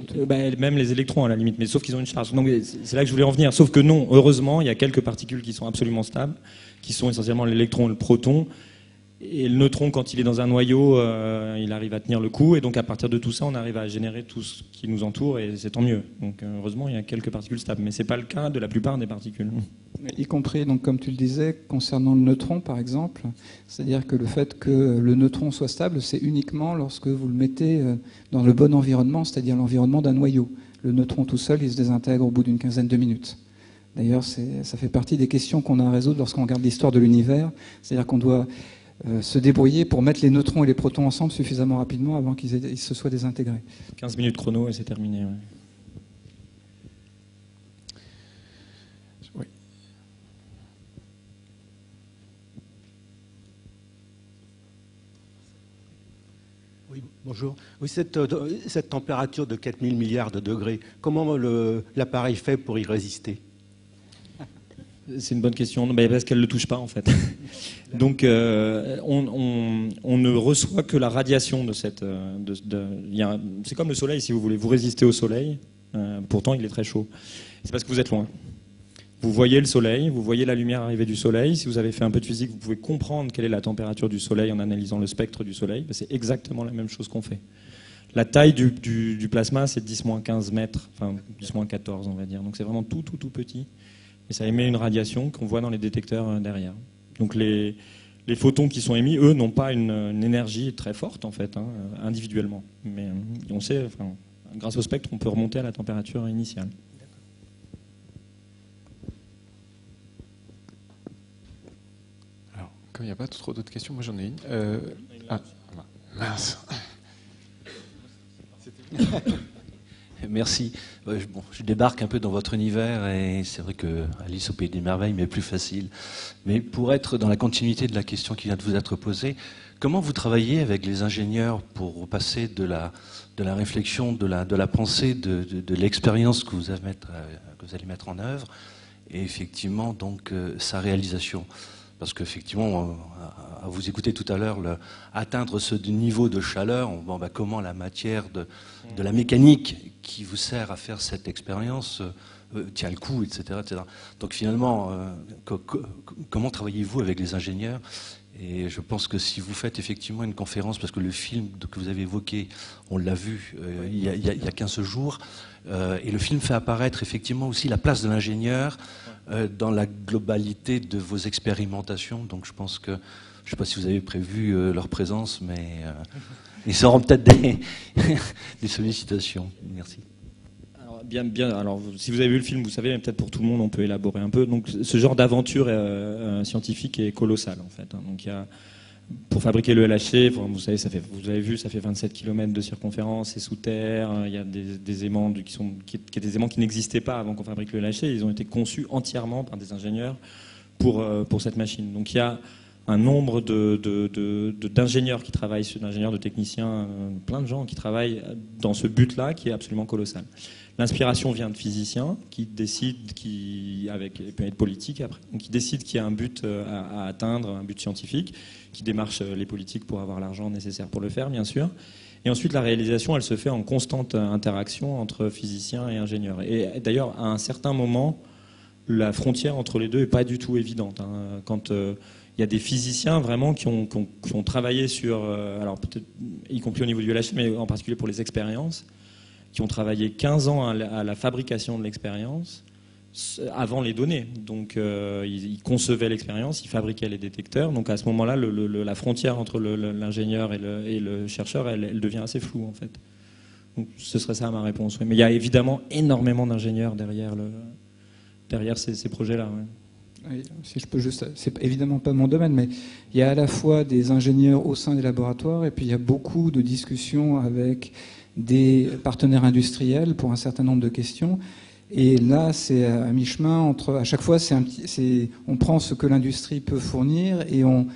Même les électrons à la limite, mais sauf qu'ils ont une charge. Donc c'est là que je voulais en venir. Sauf que non, heureusement, il y a quelques particules qui sont absolument stables, qui sont essentiellement l'électron et le proton. Et le neutron, quand il est dans un noyau, il arrive à tenir le coup. Et donc à partir de tout ça, on arrive à générer tout ce qui nous entoure et c'est tant mieux. Donc heureusement, il y a quelques particules stables. Mais ce n'est pas le cas de la plupart des particules. Y compris, donc, comme tu le disais, concernant le neutron par exemple. C'est-à-dire que le fait que le neutron soit stable, c'est uniquement lorsque vous le mettez dans le bon environnement, c'est-à-dire l'environnement d'un noyau. Le neutron tout seul, il se désintègre au bout d'une quinzaine de minutes. D'ailleurs, ça fait partie des questions qu'on a à résoudre lorsqu'on regarde l'histoire de l'univers. C'est-à-dire qu'on doit se débrouiller pour mettre les neutrons et les protons ensemble suffisamment rapidement avant qu'ils se soient désintégrés. 15 minutes chrono et c'est terminé. Ouais. Oui. Oui, bonjour. Oui, cette température de 4000 milliards de degrés, comment l'appareil fait pour y résister ? C'est une bonne question, parce qu'elle ne le touche pas en fait. Donc on ne reçoit que la radiation de cette... c'est comme le soleil si vous voulez, vous résistez au soleil, pourtant il est très chaud. C'est parce que vous êtes loin. Vous voyez le soleil, vous voyez la lumière arriver du soleil. Si vous avez fait un peu de physique, vous pouvez comprendre quelle est la température du soleil en analysant le spectre du soleil. C'est exactement la même chose qu'on fait. La taille du plasma, c'est 10-15 mètres, enfin 10-14 on va dire. Donc c'est vraiment tout petit. Et ça émet une radiation qu'on voit dans les détecteurs derrière. Donc les photons qui sont émis, eux, n'ont pas une énergie très forte, en fait, individuellement. Mais on sait, grâce au spectre, on peut remonter à la température initiale. Alors, comme il n'y a pas trop d'autres questions, moi j'en ai une. Mince. Merci. Je débarque un peu dans votre univers et c'est vrai que Alice au Pays des Merveilles m'est plus facile. Mais pour être dans la continuité de la question qui vient de vous être posée, comment vous travaillez avec les ingénieurs pour passer de la réflexion, de la pensée, de l'expérience que vous allez mettre en œuvre et effectivement donc sa réalisation ? Parce qu'effectivement, à vous écouter tout à l'heure, atteindre ce niveau de chaleur, comment la matière de la mécanique qui vous sert à faire cette expérience tient le coup, etc. etc. Donc finalement, comment travaillez-vous avec les ingénieurs ? Et je pense que si vous faites effectivement une conférence, parce que le film que vous avez évoqué, on l'a vu il y a 15 jours, et le film fait apparaître effectivement aussi la place de l'ingénieur dans la globalité de vos expérimentations. Donc je pense que, je ne sais pas si vous avez prévu leur présence, mais ils seront peut-être des sollicitations. Merci. Alors, bien. Alors, si vous avez vu le film, vous savez, mais peut-être pour tout le monde, on peut élaborer un peu. Donc, ce genre d'aventure scientifique est colossal, en fait. Donc, il y a, pour fabriquer le LHC, vous avez vu, ça fait 27 km de circonférence, c'est sous terre. Il y a des aimants des aimants qui n'existaient pas avant qu'on fabrique le LHC. Ils ont été conçus entièrement par des ingénieurs pour cette machine. Donc, il y a un nombre d'ingénieurs qui travaillent, d'ingénieurs, de techniciens, plein de gens qui travaillent dans ce but-là qui est absolument colossal. L'inspiration vient de physiciens qui décident, il peut être politique après, donc qui décident qu'il y a un but à atteindre, un but scientifique, qui démarchent les politiques pour avoir l'argent nécessaire pour le faire, bien sûr. Et ensuite, la réalisation, elle se fait en constante interaction entre physiciens et ingénieurs. Et d'ailleurs, à un certain moment, la frontière entre les deux n'est pas du tout évidente. Quand il y a des physiciens vraiment qui ont travaillé sur, alors peut-être y compris au niveau du LHC, mais en particulier pour les expériences, qui ont travaillé 15 ans à la fabrication de l'expérience avant les données. Donc ils concevaient l'expérience, ils fabriquaient les détecteurs. Donc à ce moment-là, la frontière entre l'ingénieur et le chercheur, elle devient assez floue en fait. Donc ce serait ça ma réponse. Oui. Mais il y a évidemment énormément d'ingénieurs derrière ces projets-là. Ouais. Oui, si je peux juste, c'est évidemment pas mon domaine, mais il y a à la fois des ingénieurs au sein des laboratoires et puis il y a beaucoup de discussions avec des partenaires industriels pour un certain nombre de questions. Et là, c'est à mi-chemin entre. À chaque fois, on prend ce que l'industrie peut fournir et on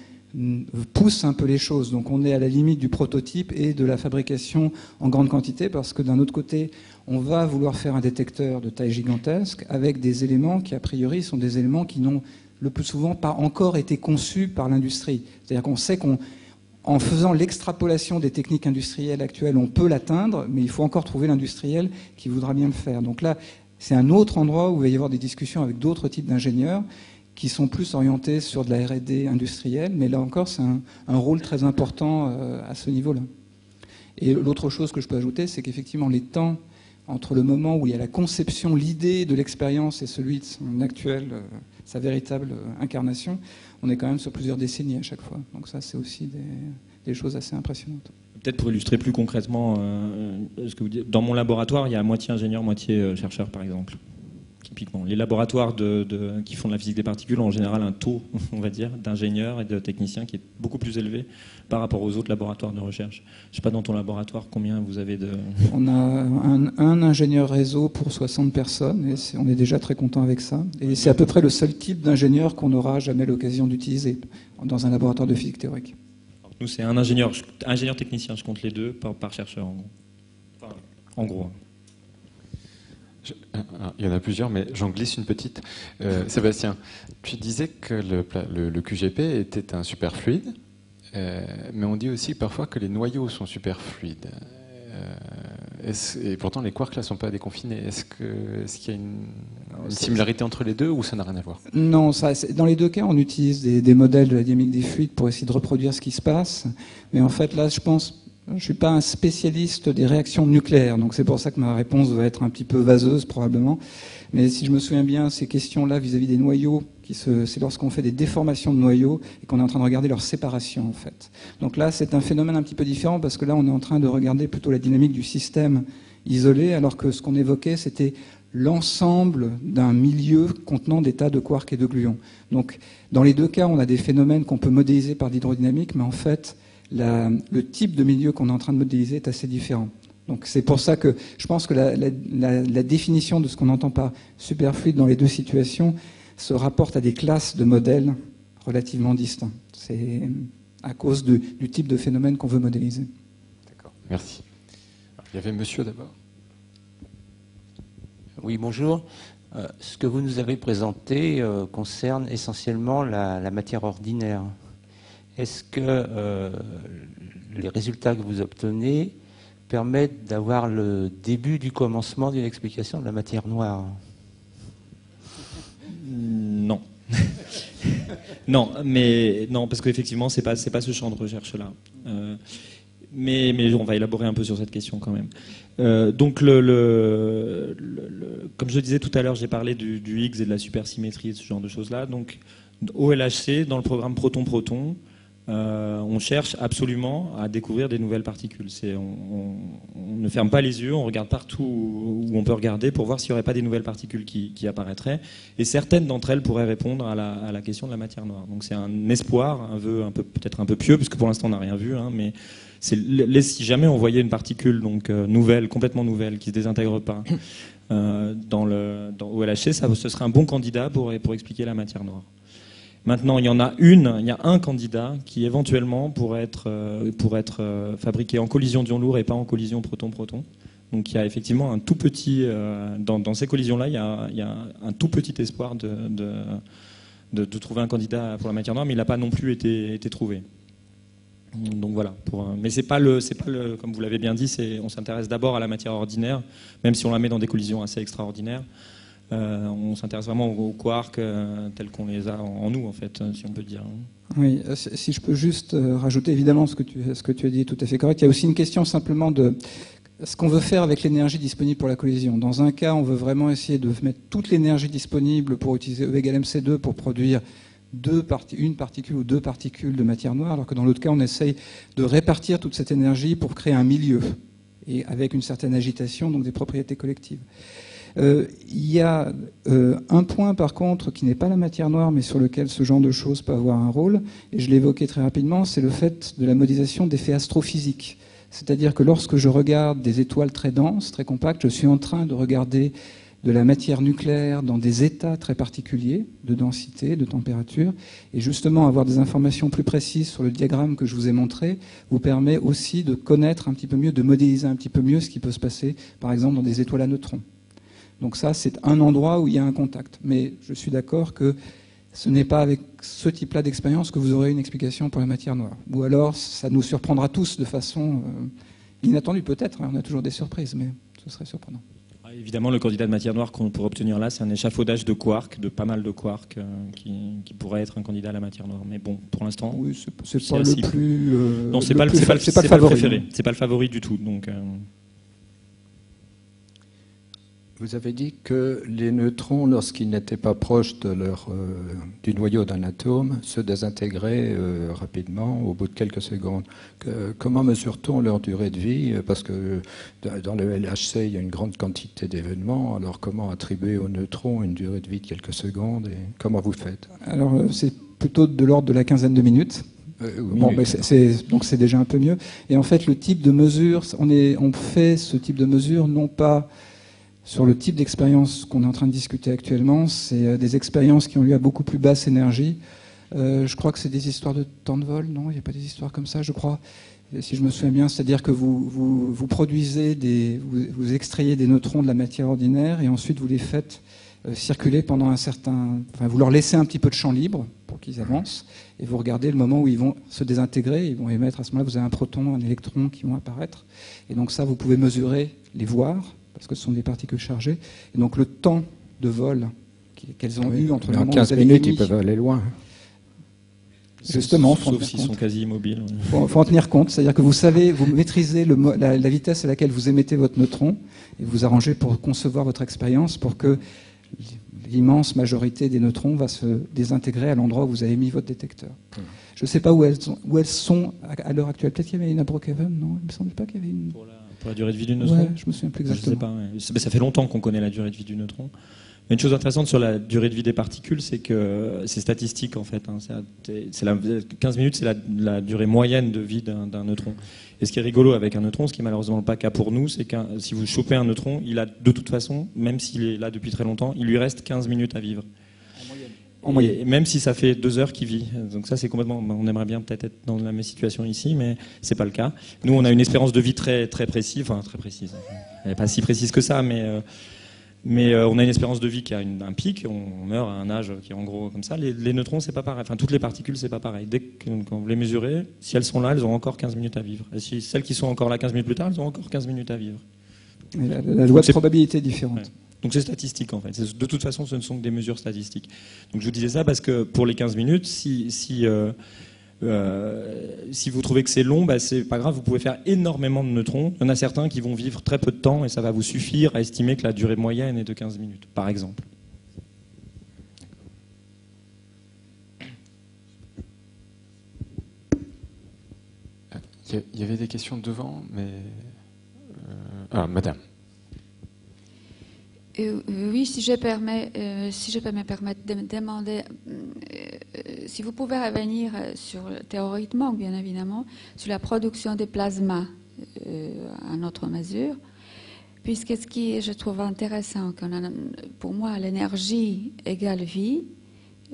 pousse un peu les choses. Donc, on est à la limite du prototype et de la fabrication en grande quantité, parce que d'un autre côté, on va vouloir faire un détecteur de taille gigantesque avec des éléments qui, a priori, sont des éléments qui n'ont le plus souvent pas encore été conçus par l'industrie. C'est-à-dire qu'on sait qu'en faisant l'extrapolation des techniques industrielles actuelles, on peut l'atteindre, mais il faut encore trouver l'industriel qui voudra bien le faire. Donc là, c'est un autre endroit où il va y avoir des discussions avec d'autres types d'ingénieurs qui sont plus orientés sur de la R&D industrielle, mais là encore, c'est un rôle très important à ce niveau-là. Et l'autre chose que je peux ajouter, c'est qu'effectivement, les temps entre le moment où il y a la conception, l'idée de l'expérience et celui de son actuel, sa véritable incarnation, on est quand même sur plusieurs décennies à chaque fois. Donc ça, c'est aussi des choses assez impressionnantes. Peut-être pour illustrer plus concrètement ce que vous dites, dans mon laboratoire, il y a moitié ingénieur, moitié chercheur, par exemple. Typiquement, les laboratoires qui font de la physique des particules ont en général un taux, on va dire, d'ingénieurs et de techniciens qui est beaucoup plus élevé par rapport aux autres laboratoires de recherche. Je ne sais pas dans ton laboratoire combien vous avez de... On a un ingénieur réseau pour 60 personnes et on est déjà très content avec ça. Et c'est à peu près le seul type d'ingénieur qu'on n'aura jamais l'occasion d'utiliser dans un laboratoire de physique théorique. Nous, c'est un ingénieur technicien, je compte les deux par chercheur, en gros. Enfin, en gros. Il y en a plusieurs, mais j'en glisse une petite. Sébastien, tu disais que le QGP était un superfluide, mais on dit aussi parfois que les noyaux sont superfluides. Et pourtant, les quarks là sont pas déconfinés. Est-ce qu'il y a une similarité entre les deux ou ça n'a rien à voir? Non, dans les deux cas, on utilise des modèles de la dynamique des fluides pour essayer de reproduire ce qui se passe. Mais en fait, là, je ne suis pas un spécialiste des réactions nucléaires, donc c'est pour ça que ma réponse va être un petit peu vaseuse probablement. Mais si je me souviens bien, ces questions-là vis-à-vis des noyaux, c'est lorsqu'on fait des déformations de noyaux et qu'on est en train de regarder leur séparation en fait. Donc là, c'est un phénomène un petit peu différent parce que là, on est en train de regarder plutôt la dynamique du système isolé, alors que ce qu'on évoquait, c'était l'ensemble d'un milieu contenant des tas de quarks et de gluons. Donc dans les deux cas, on a des phénomènes qu'on peut modéliser par l'hydrodynamique, mais en fait, le type de milieu qu'on est en train de modéliser est assez différent. Donc c'est pour ça que je pense que la définition de ce qu'on entend par superfluide dans les deux situations se rapporte à des classes de modèles relativement distincts. C'est à cause du type de phénomène qu'on veut modéliser. D'accord, merci. Alors, il y avait monsieur d'abord. Oui, bonjour. Ce que vous nous avez présenté concerne essentiellement la matière ordinaire. Est-ce que les résultats que vous obtenez permettent d'avoir le début du commencement d'une explication de la matière noire? Non. Non, parce qu'effectivement, c'est pas ce champ de recherche-là. Mais on va élaborer un peu sur cette question quand même. Donc, comme je le disais tout à l'heure, j'ai parlé du Higgs et de la supersymétrie et ce genre de choses-là. Donc, au LHC, dans le programme Proton-Proton, on cherche absolument à découvrir des nouvelles particules. On ne ferme pas les yeux, on regarde partout où on peut regarder pour voir s'il n'y aurait pas des nouvelles particules qui apparaîtraient. Et certaines d'entre elles pourraient répondre à la question de la matière noire. Donc c'est un espoir, un vœu peut-être un peu pieux, parce que pour l'instant on n'a rien vu, hein, mais si jamais on voyait une particule nouvelle, complètement nouvelle, qui ne se désintègre pas au LHC, ce serait un bon candidat pour expliquer la matière noire. Maintenant, il y a un candidat qui éventuellement pourrait être fabriqué en collision d'ions lourds et pas en collision proton-proton. Donc il y a effectivement un tout petit, dans ces collisions-là, il y a un tout petit espoir de trouver un candidat pour la matière noire, mais il n'a pas non plus été trouvé. Donc voilà. Mais c'est pas le, comme vous l'avez bien dit, on s'intéresse d'abord à la matière ordinaire, même si on la met dans des collisions assez extraordinaires. On s'intéresse vraiment aux quarks tels qu'on les a en nous, en fait, si on peut dire. Oui, si je peux juste rajouter, évidemment, ce que tu as dit est tout à fait correct. Il y a aussi une question simplement de ce qu'on veut faire avec l'énergie disponible pour la collision. Dans un cas, on veut vraiment essayer de mettre toute l'énergie disponible pour utiliser E égale MC2 pour produire une particule ou deux particules de matière noire, alors que dans l'autre cas, on essaye de répartir toute cette énergie pour créer un milieu, et avec une certaine agitation, donc des propriétés collectives. Il y a un point par contre qui n'est pas la matière noire mais sur lequel ce genre de choses peut avoir un rôle, et je l'ai évoqué très rapidement, c'est le fait de la modélisation d'effets astrophysiques. C'est-à-dire que lorsque je regarde des étoiles très denses, très compactes, je suis en train de regarder de la matière nucléaire dans des états très particuliers de densité, de température. Et justement, avoir des informations plus précises sur le diagramme que je vous ai montré vous permet aussi de connaître un petit peu mieux, de modéliser un petit peu mieux ce qui peut se passer, par exemple, dans des étoiles à neutrons. Donc ça, c'est un endroit où il y a un contact. Mais je suis d'accord que ce n'est pas avec ce type-là d'expérience que vous aurez une explication pour la matière noire. Ou alors, ça nous surprendra tous de façon inattendue, peut-être. On a toujours des surprises, mais ce serait surprenant. Évidemment, le candidat de matière noire qu'on pourrait obtenir là, c'est un échafaudage de quarks, de pas mal de quarks, qui pourrait être un candidat à la matière noire. Mais bon, pour l'instant, oui, c'est pas le plus. Non, c'est pas le préféré. C'est pas le favori du tout. Donc. Vous avez dit que les neutrons, lorsqu'ils n'étaient pas proches du noyau d'un atome, se désintégraient rapidement au bout de quelques secondes. Comment mesure-t-on leur durée de vie? Parce que dans le LHC, il y a une grande quantité d'événements. Alors comment attribuer aux neutrons une durée de vie de quelques secondes et comment vous faites? Alors c'est plutôt de l'ordre de la quinzaine de minutes. Bon, mais donc c'est déjà un peu mieux. Et en fait, le type de mesure, on fait ce type de mesure non pas sur le type d'expérience qu'on est en train de discuter actuellement, c'est des expériences qui ont lieu à beaucoup plus basse énergie. Je crois que c'est des histoires de temps de vol, non? Il n'y a pas des histoires comme ça, je crois, si je me souviens bien. C'est-à-dire que vous produisez vous extrayez des neutrons de la matière ordinaire et ensuite vous les faites circuler pendant un certain... Enfin, vous leur laissez un petit peu de champ libre pour qu'ils avancent et vous regardez le moment où ils vont se désintégrer, ils vont émettre, à ce moment-là, vous avez un proton, un électron qui vont apparaître. Et donc ça, vous pouvez mesurer, les voir, parce que ce sont des particules chargées. Et donc le temps de vol qu'elles ont eu entre le moment où vous avez 15 minutes, ils peuvent aller loin. Justement, sauf s'ils sont quasi immobiles. Il faut en tenir compte, c'est-à-dire que vous savez, vous maîtrisez la vitesse à laquelle vous émettez votre neutron et vous arrangez pour concevoir votre expérience pour que l'immense majorité des neutrons va se désintégrer à l'endroit où vous avez mis votre détecteur. Je ne sais pas où elles sont à l'heure actuelle. Peut-être qu'il y avait une à Brookhaven, non? Il ne me semble pas qu'il y avait une... Pour la durée de vie du neutron? Ouais, je me souviens plus exactement. Je sais pas, ça fait longtemps qu'on connaît la durée de vie du neutron. Mais une chose intéressante sur la durée de vie des particules, c'est que c'est statistique en fait. 15 minutes, c'est la durée moyenne de vie d'un neutron. Et ce qui est rigolo avec un neutron, ce qui est malheureusement pas le cas pour nous, c'est que si vous chopez un neutron, il a de toute façon, même s'il est là depuis très longtemps, il lui reste 15 minutes à vivre. En moyenne. Et même si ça fait 2 heures qu'il vit. Donc ça, c'est complètement... On aimerait bien peut-être être dans la même situation ici, mais c'est pas le cas. Nous, on a une espérance de vie très, très précise. Enfin, très précise. Elle n'est pas si précise que ça, mais on a une espérance de vie qui a un pic. On meurt à un âge qui est en gros comme ça. Les neutrons, c'est pas pareil. Enfin, toutes les particules, c'est pas pareil. Dès que quand vous les mesurez, si elles sont là, elles ont encore 15 minutes à vivre. Et si celles qui sont encore là 15 minutes plus tard, elles ont encore 15 minutes à vivre. Et la loi de probabilité est différente. Ouais. Donc c'est statistique en fait. De toute façon, ce ne sont que des mesures statistiques. Donc je vous disais ça parce que pour les 15 minutes, si vous trouvez que c'est long, c'est pas grave, vous pouvez faire énormément de neutrons. Il y en a certains qui vont vivre très peu de temps et ça va vous suffire à estimer que la durée moyenne est de 15 minutes, par exemple. Il y avait des questions devant, mais... madame. Oui, si je peux me permettre de me demander si vous pouvez revenir théoriquement, bien évidemment, sur la production des plasmas à notre mesure, puisque ce qui je trouve intéressant, pour moi, l'énergie égale vie,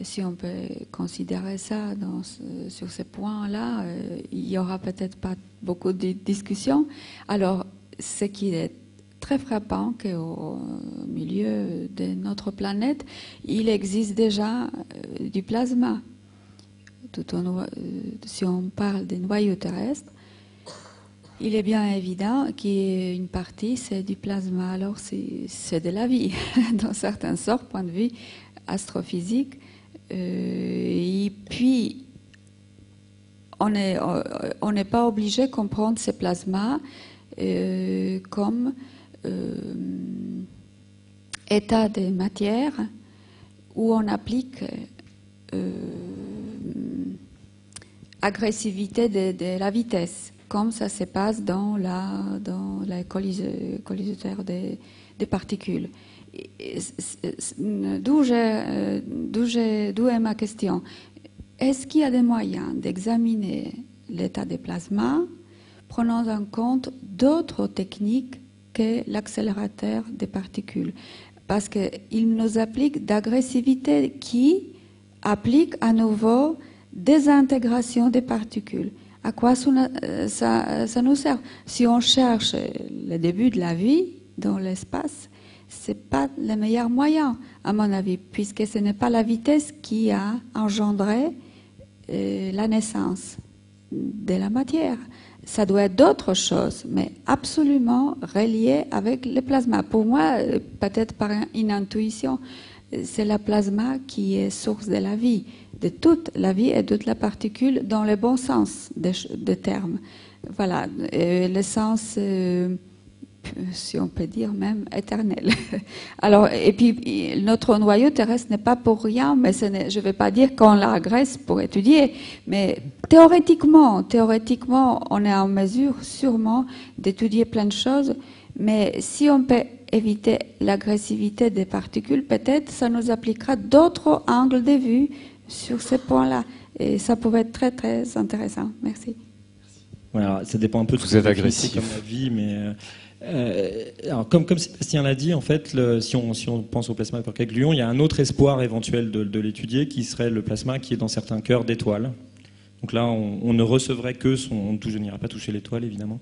si on peut considérer ça sur ces points-là, il n'y aura peut-être pas beaucoup de discussions. Alors, ce qui est très frappant qu'au milieu de notre planète, il existe déjà du plasma. Si on parle des noyaux terrestres, il est bien évident qu'une partie, c'est du plasma. Alors, c'est de la vie, dans certains sortes, point de vue astrophysique. Et puis, on n'est pas obligé de comprendre ces plasmas comme état de matière où on applique agressivité de la vitesse, comme ça se passe dans la collisateur des particules. D'où est ma question. Est-ce qu'il y a des moyens d'examiner l'état des plasmas prenant en compte d'autres techniques que l'accélérateur des particules? parce qu'il nous applique d'agressivité qui applique à nouveau désintégration des particules. À quoi ça nous sert? Si on cherche le début de la vie dans l'espace, ce n'est pas le meilleur moyen, à mon avis, puisque ce n'est pas la vitesse qui a engendré la naissance de la matière. Ça doit être d'autres choses, mais absolument relié avec le plasma. Pour moi, peut-être par une intuition, c'est le plasma qui est source de la vie, de toute la vie et de toute la particule dans le bon sens des termes. Voilà, le sens, si on peut dire même, éternel. Alors, et puis, notre noyau terrestre n'est pas pour rien, mais je ne vais pas dire qu'on l'agresse pour étudier, mais théoriquement, on est en mesure sûrement d'étudier plein de choses, mais si on peut éviter l'agressivité des particules, peut-être ça nous appliquera d'autres angles de vue sur ces points-là. Et ça pourrait être très, très intéressant. Merci. Voilà, ça dépend un peu de vous êtes agressif comme la vie, mais alors, comme Sébastien l'a dit, en fait, si on pense au plasma de Kerkhoff-Gluon, il y a un autre espoir éventuel de l'étudier qui serait le plasma qui est dans certains cœurs d'étoiles. Donc là, on ne recevrait que je n'irai pas toucher l'étoile, évidemment.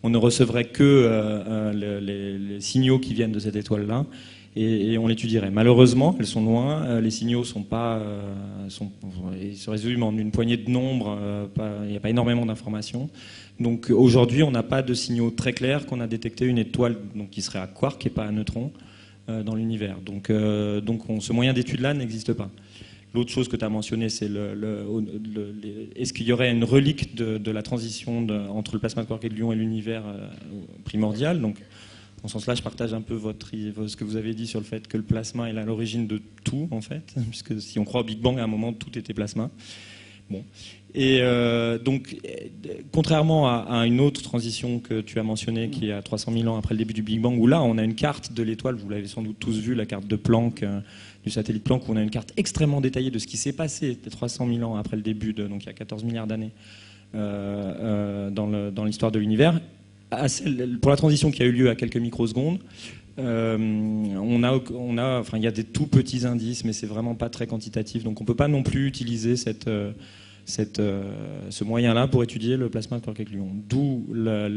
On ne recevrait que les signaux qui viennent de cette étoile-là, et on l'étudierait. Malheureusement, elles sont loin, les signaux ils se résument en une poignée de nombres, il n'y a pas énormément d'informations. Donc aujourd'hui, on n'a pas de signaux très clairs qu'on a détecté une étoile qui serait à quark et pas à neutrons dans l'univers. Donc ce moyen d'étude-là n'existe pas. L'autre chose que tu as mentionné, c'est est-ce qu'il y aurait une relique de la transition entre le plasma de Kerkhoff-Gluon et l'univers primordial. Donc, dans ce sens-là, je partage un peu ce que vous avez dit sur le fait que le plasma est à l'origine de tout, en fait, puisque si on croit au Big Bang, à un moment, tout était plasma. Bon. Et donc, contrairement à une autre transition que tu as mentionnée, qui est à 300 000 ans après le début du Big Bang, où là, on a une carte de l'étoile, vous l'avez sans doute tous vu, la carte de Planck, du satellite Planck, où on a une carte extrêmement détaillée de ce qui s'est passé 300 000 ans après le début, donc il y a 14 milliards d'années, dans l'histoire de l'univers. Pour la transition qui a eu lieu à quelques microsecondes, il y a des tout petits indices, mais c'est vraiment pas très quantitatif, donc on peut pas non plus utiliser ce moyen-là pour étudier le plasma de Kerkhoff-Gluon. D'où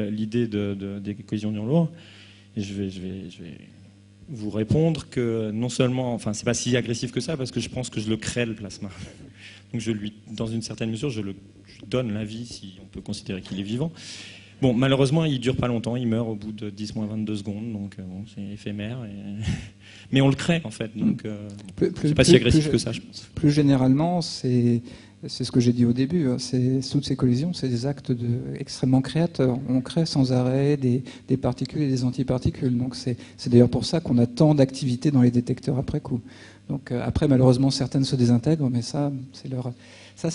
l'idée des collisions d'ions lourds. Et je vais vous répondre que non seulement, c'est pas si agressif que ça, parce que je pense que je le crée le plasma. Donc dans une certaine mesure, je lui donne la vie, si on peut considérer qu'il est vivant. Bon, malheureusement, il dure pas longtemps, il meurt au bout de 10-22 secondes, donc c'est éphémère. Mais on le crée, en fait, donc c'est pas si agressif que ça, je pense. Plus généralement, c'est ce que j'ai dit au début, toutes ces collisions, c'est des actes extrêmement créateurs. On crée sans arrêt des particules et des antiparticules. Donc c'est d'ailleurs pour ça qu'on a tant d'activité dans les détecteurs après coup. Donc après, malheureusement, certaines se désintègrent, mais ça c'est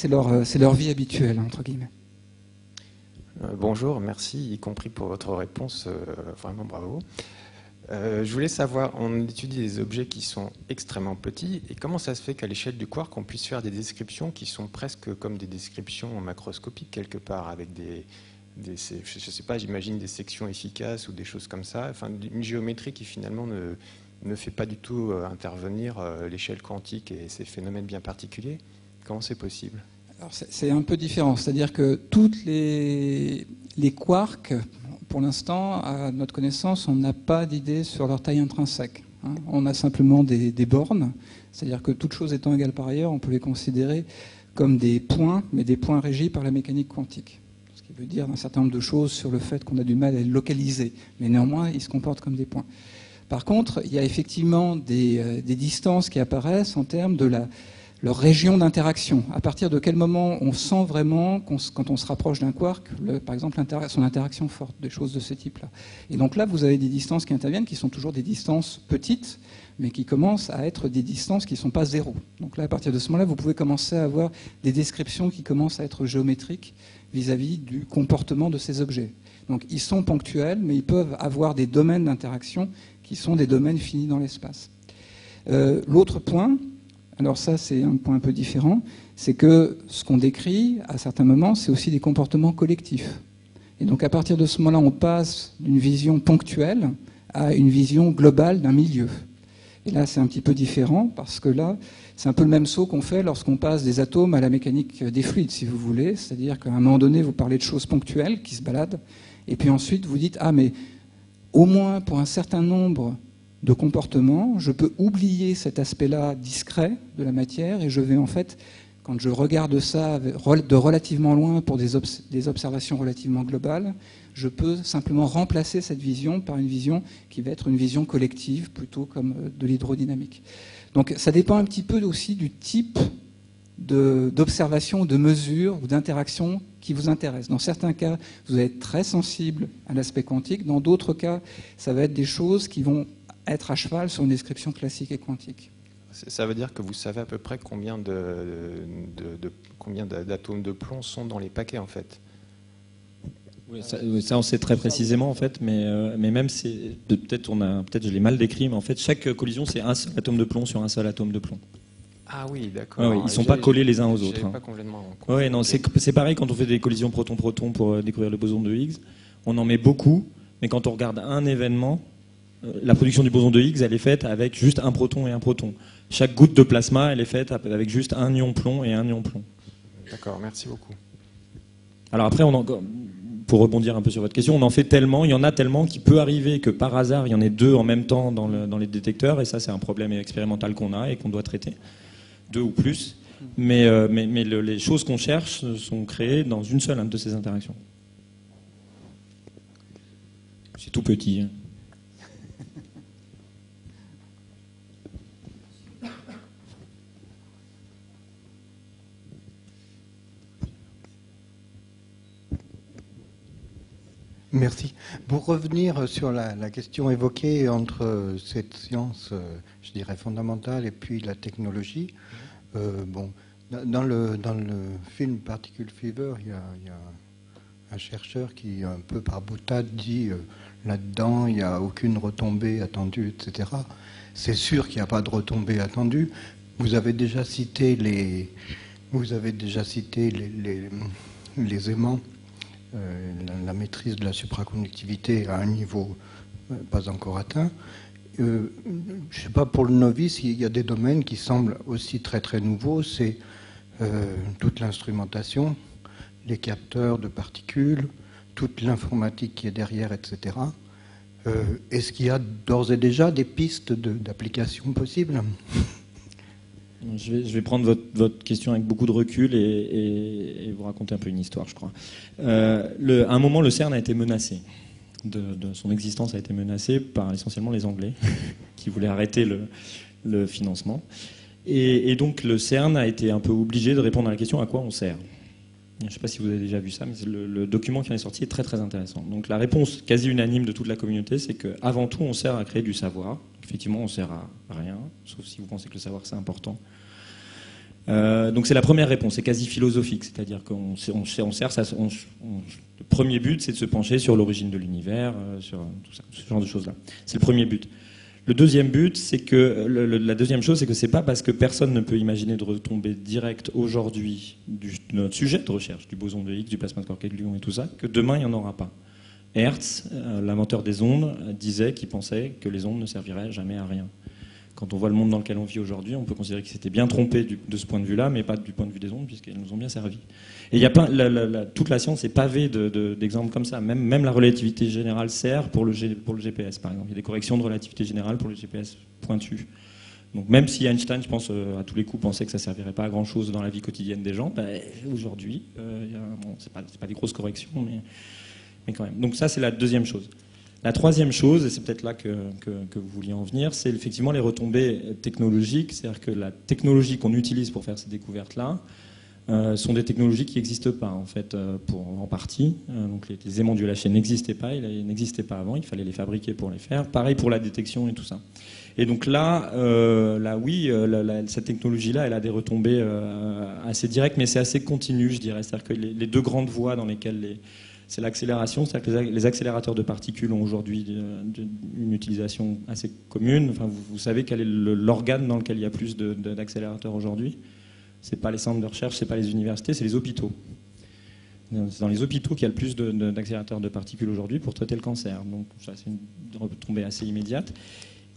leur vie habituelle, entre guillemets. Bonjour, merci, y compris pour votre réponse, vraiment bravo. Je voulais savoir, on étudie des objets qui sont extrêmement petits, et comment ça se fait qu'à l'échelle du quark, on puisse faire des descriptions qui sont presque comme des descriptions macroscopiques quelque part, avec je ne sais pas, j'imagine des sections efficaces ou des choses comme ça, une géométrie qui finalement ne fait pas du tout intervenir l'échelle quantique et ces phénomènes bien particuliers. Comment c'est possible ? Alors c'est un peu différent, c'est-à-dire que toutes les quarks, pour l'instant, à notre connaissance, on n'a pas d'idée sur leur taille intrinsèque. On a simplement des bornes, c'est-à-dire que toutes choses étant égales par ailleurs, on peut les considérer comme des points, mais des points régis par la mécanique quantique. Ce qui veut dire un certain nombre de choses sur le fait qu'on a du mal à les localiser, mais néanmoins, ils se comportent comme des points. Par contre, il y a effectivement des distances qui apparaissent en termes de leur région d'interaction. À partir de quel moment on sent vraiment, quand on se rapproche d'un quark, par exemple son interaction forte, des choses de ce type-là. Et donc là, vous avez des distances qui interviennent, qui sont toujours des distances petites, mais qui commencent à être des distances qui ne sont pas zéro. Donc là, à partir de ce moment-là, vous pouvez commencer à avoir des descriptions qui commencent à être géométriques vis-à-vis du comportement de ces objets. Donc ils sont ponctuels, mais ils peuvent avoir des domaines d'interaction qui sont des domaines finis dans l'espace. L'autre point, alors ça c'est un point un peu différent, c'est que ce qu'on décrit à certains moments, c'est aussi des comportements collectifs. Et donc à partir de ce moment-là, on passe d'une vision ponctuelle à une vision globale d'un milieu. Et là, c'est un petit peu différent, parce que là, c'est un peu le même saut qu'on fait lorsqu'on passe des atomes à la mécanique des fluides, si vous voulez. C'est-à-dire qu'à un moment donné, vous parlez de choses ponctuelles qui se baladent, et puis ensuite, vous dites « Ah, mais au moins pour un certain nombre de comportements, je peux oublier cet aspect-là discret de la matière, et je vais en fait, quand je regarde ça de relativement loin pour des observations relativement globales, je peux simplement remplacer cette vision par une vision qui va être une vision collective, plutôt comme de l'hydrodynamique. » Donc ça dépend un petit peu aussi du type d'observation, de mesure ou d'interaction qui vous intéresse. Dans certains cas, vous allez être très sensible à l'aspect quantique. Dans d'autres cas, ça va être des choses qui vont être à cheval sur une description classique et quantique. Ça veut dire que vous savez à peu près combien d'atomes de plomb sont dans les paquets, en fait. Oui, ça on sait très précisément en fait, mais même peut-être je l'ai mal décrit, mais en fait chaque collision c'est un seul atome de plomb sur un seul atome de plomb. Ah oui, d'accord. Ouais, ils ne sont pas collés les uns aux autres. Pas complètement ouais, non, c'est pareil quand on fait des collisions proton-proton pour découvrir le boson de Higgs. On en met beaucoup, mais quand on regarde un événement, la production du boson de Higgs, elle est faite avec juste un proton et un proton. Chaque goutte de plasma, elle est faite avec juste un ion plomb et un ion plomb. D'accord, merci beaucoup. Alors après, pour rebondir un peu sur votre question, on en fait tellement, il y en a tellement qu'il peut arriver que par hasard, il y en ait deux en même temps dans les détecteurs, et ça c'est un problème expérimental qu'on a et qu'on doit traiter. 2 ou plus, mais les choses qu'on cherche sont créées dans une seule de ces interactions. C'est tout petit. Hein. Merci. Pour revenir sur la question évoquée entre cette science, je dirais fondamentale, et puis la technologie, dans le film Particle Fever, il y a un chercheur qui, un peu par boutade, dit là-dedans, il n'y a aucune retombée attendue, etc. C'est sûr qu'il n'y a pas de retombée attendue. Vous avez déjà cité les aimants. La maîtrise de la supraconductivité à un niveau pas encore atteint. Je ne sais pas, pour le novice, il y a des domaines qui semblent aussi très très nouveaux. C'est toute l'instrumentation, les capteurs de particules, toute l'informatique qui est derrière, etc. Est-ce qu'il y a d'ores et déjà des pistes d'application possibles ? Je vais prendre votre question avec beaucoup de recul et vous raconter un peu une histoire, je crois. À un moment, le CERN a été menacé. Son existence a été menacée par essentiellement les Anglais, qui voulaient arrêter le financement. Et donc le CERN a été un peu obligé de répondre à la question à quoi on sert. Je ne sais pas si vous avez déjà vu ça, mais le document qui en est sorti est très très intéressant. Donc la réponse quasi unanime de toute la communauté, c'est qu'avant tout, on sert à créer du savoir. Effectivement, on ne sert à rien, sauf si vous pensez que le savoir c'est important. Donc c'est la première réponse, c'est quasi philosophique, c'est-à-dire qu'on sert, le premier but c'est de se pencher sur l'origine de l'univers, sur tout ça, ce genre de choses-là. C'est le premier but. Le deuxième but, c'est que la deuxième chose, c'est que c'est pas parce que personne ne peut imaginer de retombée directe aujourd'hui de notre sujet de recherche, du boson de Higgs, du plasma de Cork-Gluon et tout ça, que demain il n'y en aura pas. Hertz, l'inventeur des ondes, disait qu'il pensait que les ondes ne serviraient jamais à rien. Quand on voit le monde dans lequel on vit aujourd'hui, on peut considérer qu'il s'était bien trompé de ce point de vue-là, mais pas du point de vue des ondes, puisqu'elles nous ont bien servi. Et il y a toute la science est pavée d'exemples comme ça. Même la relativité générale sert pour le GPS, par exemple. Il y a des corrections de relativité générale pour le GPS pointu. Donc même si Einstein, je pense, à tous les coups, pensait que ça ne servirait pas à grand-chose dans la vie quotidienne des gens, aujourd'hui, c'est pas des grosses corrections, mais quand même. Donc ça, c'est la deuxième chose. La troisième chose, et c'est peut-être là que vous vouliez en venir, c'est effectivement les retombées technologiques. C'est-à-dire que la technologie qu'on utilise pour faire ces découvertes-là sont des technologies qui n'existent pas, en fait, en partie. Donc les aimants du lâcher n'existaient pas, ils n'existaient pas avant, il fallait les fabriquer pour les faire. Pareil pour la détection et tout ça. Et donc là oui, cette technologie-là, elle a des retombées assez directes, mais c'est assez continu, je dirais. C'est-à-dire que les deux grandes voies dans lesquelles c'est l'accélération, c'est-à-dire que les accélérateurs de particules ont aujourd'hui une utilisation assez commune. Enfin, vous savez quel est l'organe dans lequel il y a plus d'accélérateurs aujourd'hui ? C'est pas les centres de recherche, c'est pas les universités, c'est les hôpitaux. C'est dans les hôpitaux qu'il y a le plus d'accélérateurs de particules aujourd'hui pour traiter le cancer. Donc ça, c'est une retombée assez immédiate.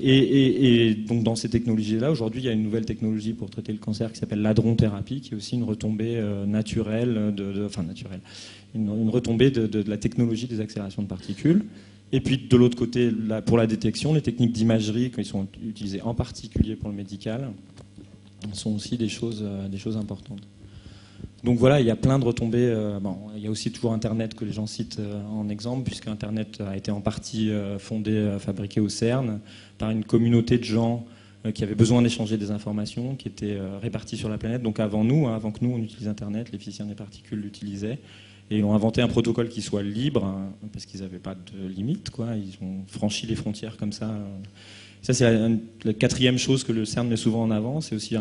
Et donc dans ces technologies-là, aujourd'hui, il y a une nouvelle technologie pour traiter le cancer qui s'appelle l'hadron-thérapie, qui est aussi une retombée naturelle, une retombée de la technologie des accélérations de particules. Et puis de l'autre côté, pour la détection, les techniques d'imagerie qui sont utilisées en particulier pour le médical sont aussi des choses importantes. Donc voilà, il y a plein de retombées. Il y a aussi toujours Internet que les gens citent en exemple, puisque Internet a été en partie fondé, fabriqué au CERN par une communauté de gens qui avaient besoin d'échanger des informations, qui étaient répartis sur la planète. Donc avant que nous on utilise Internet, les physiciens des particules l'utilisaient. Et ils ont inventé un protocole qui soit libre, parce qu'ils n'avaient pas de limite, quoi. Ils ont franchi les frontières comme ça. Ça, c'est la quatrième chose que le CERN met souvent en avant, c'est aussi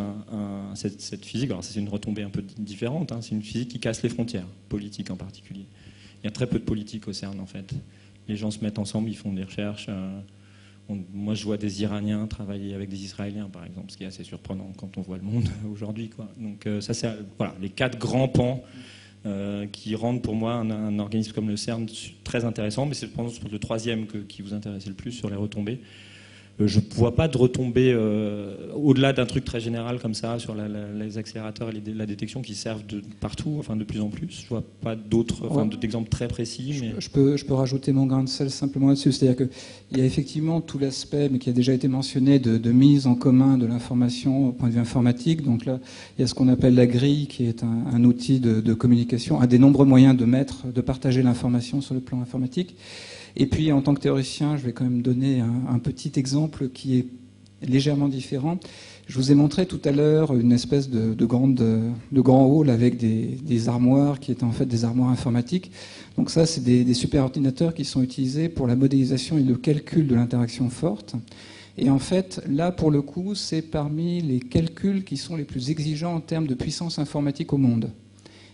cette physique. Alors, c'est une retombée un peu différente, c'est une physique qui casse les frontières, politiques en particulier. Il y a très peu de politique au CERN, en fait. Les gens se mettent ensemble, ils font des recherches. Moi, je vois des Iraniens travailler avec des Israéliens, par exemple, ce qui est assez surprenant quand on voit le monde aujourd'hui, quoi. Donc, ça, c'est les 4 grands pans qui rendent pour moi un organisme comme le CERN très intéressant, mais c'est le troisième qui vous intéressait le plus sur les retombées. Je ne vois pas de retombées au-delà d'un truc très général comme ça sur les accélérateurs et la détection qui servent de partout, enfin de plus en plus. Je ne vois pas d'exemples très précis. Mais... Je peux rajouter mon grain de sel simplement là-dessus. C'est-à-dire qu'il y a effectivement tout l'aspect, mais qui a déjà été mentionné, de mise en commun de l'information au point de vue informatique. Donc là, il y a ce qu'on appelle la grille, qui est un outil de communication, un des nombreux moyens de partager l'information sur le plan informatique. Et puis, en tant que théoricien, je vais quand même donner un petit exemple qui est légèrement différent. Je vous ai montré tout à l'heure une espèce de grand hall avec des armoires qui étaient en fait des armoires informatiques. Donc ça, c'est des superordinateurs qui sont utilisés pour la modélisation et le calcul de l'interaction forte. Et en fait, là, pour le coup, c'est parmi les calculs qui sont les plus exigeants en termes de puissance informatique au monde.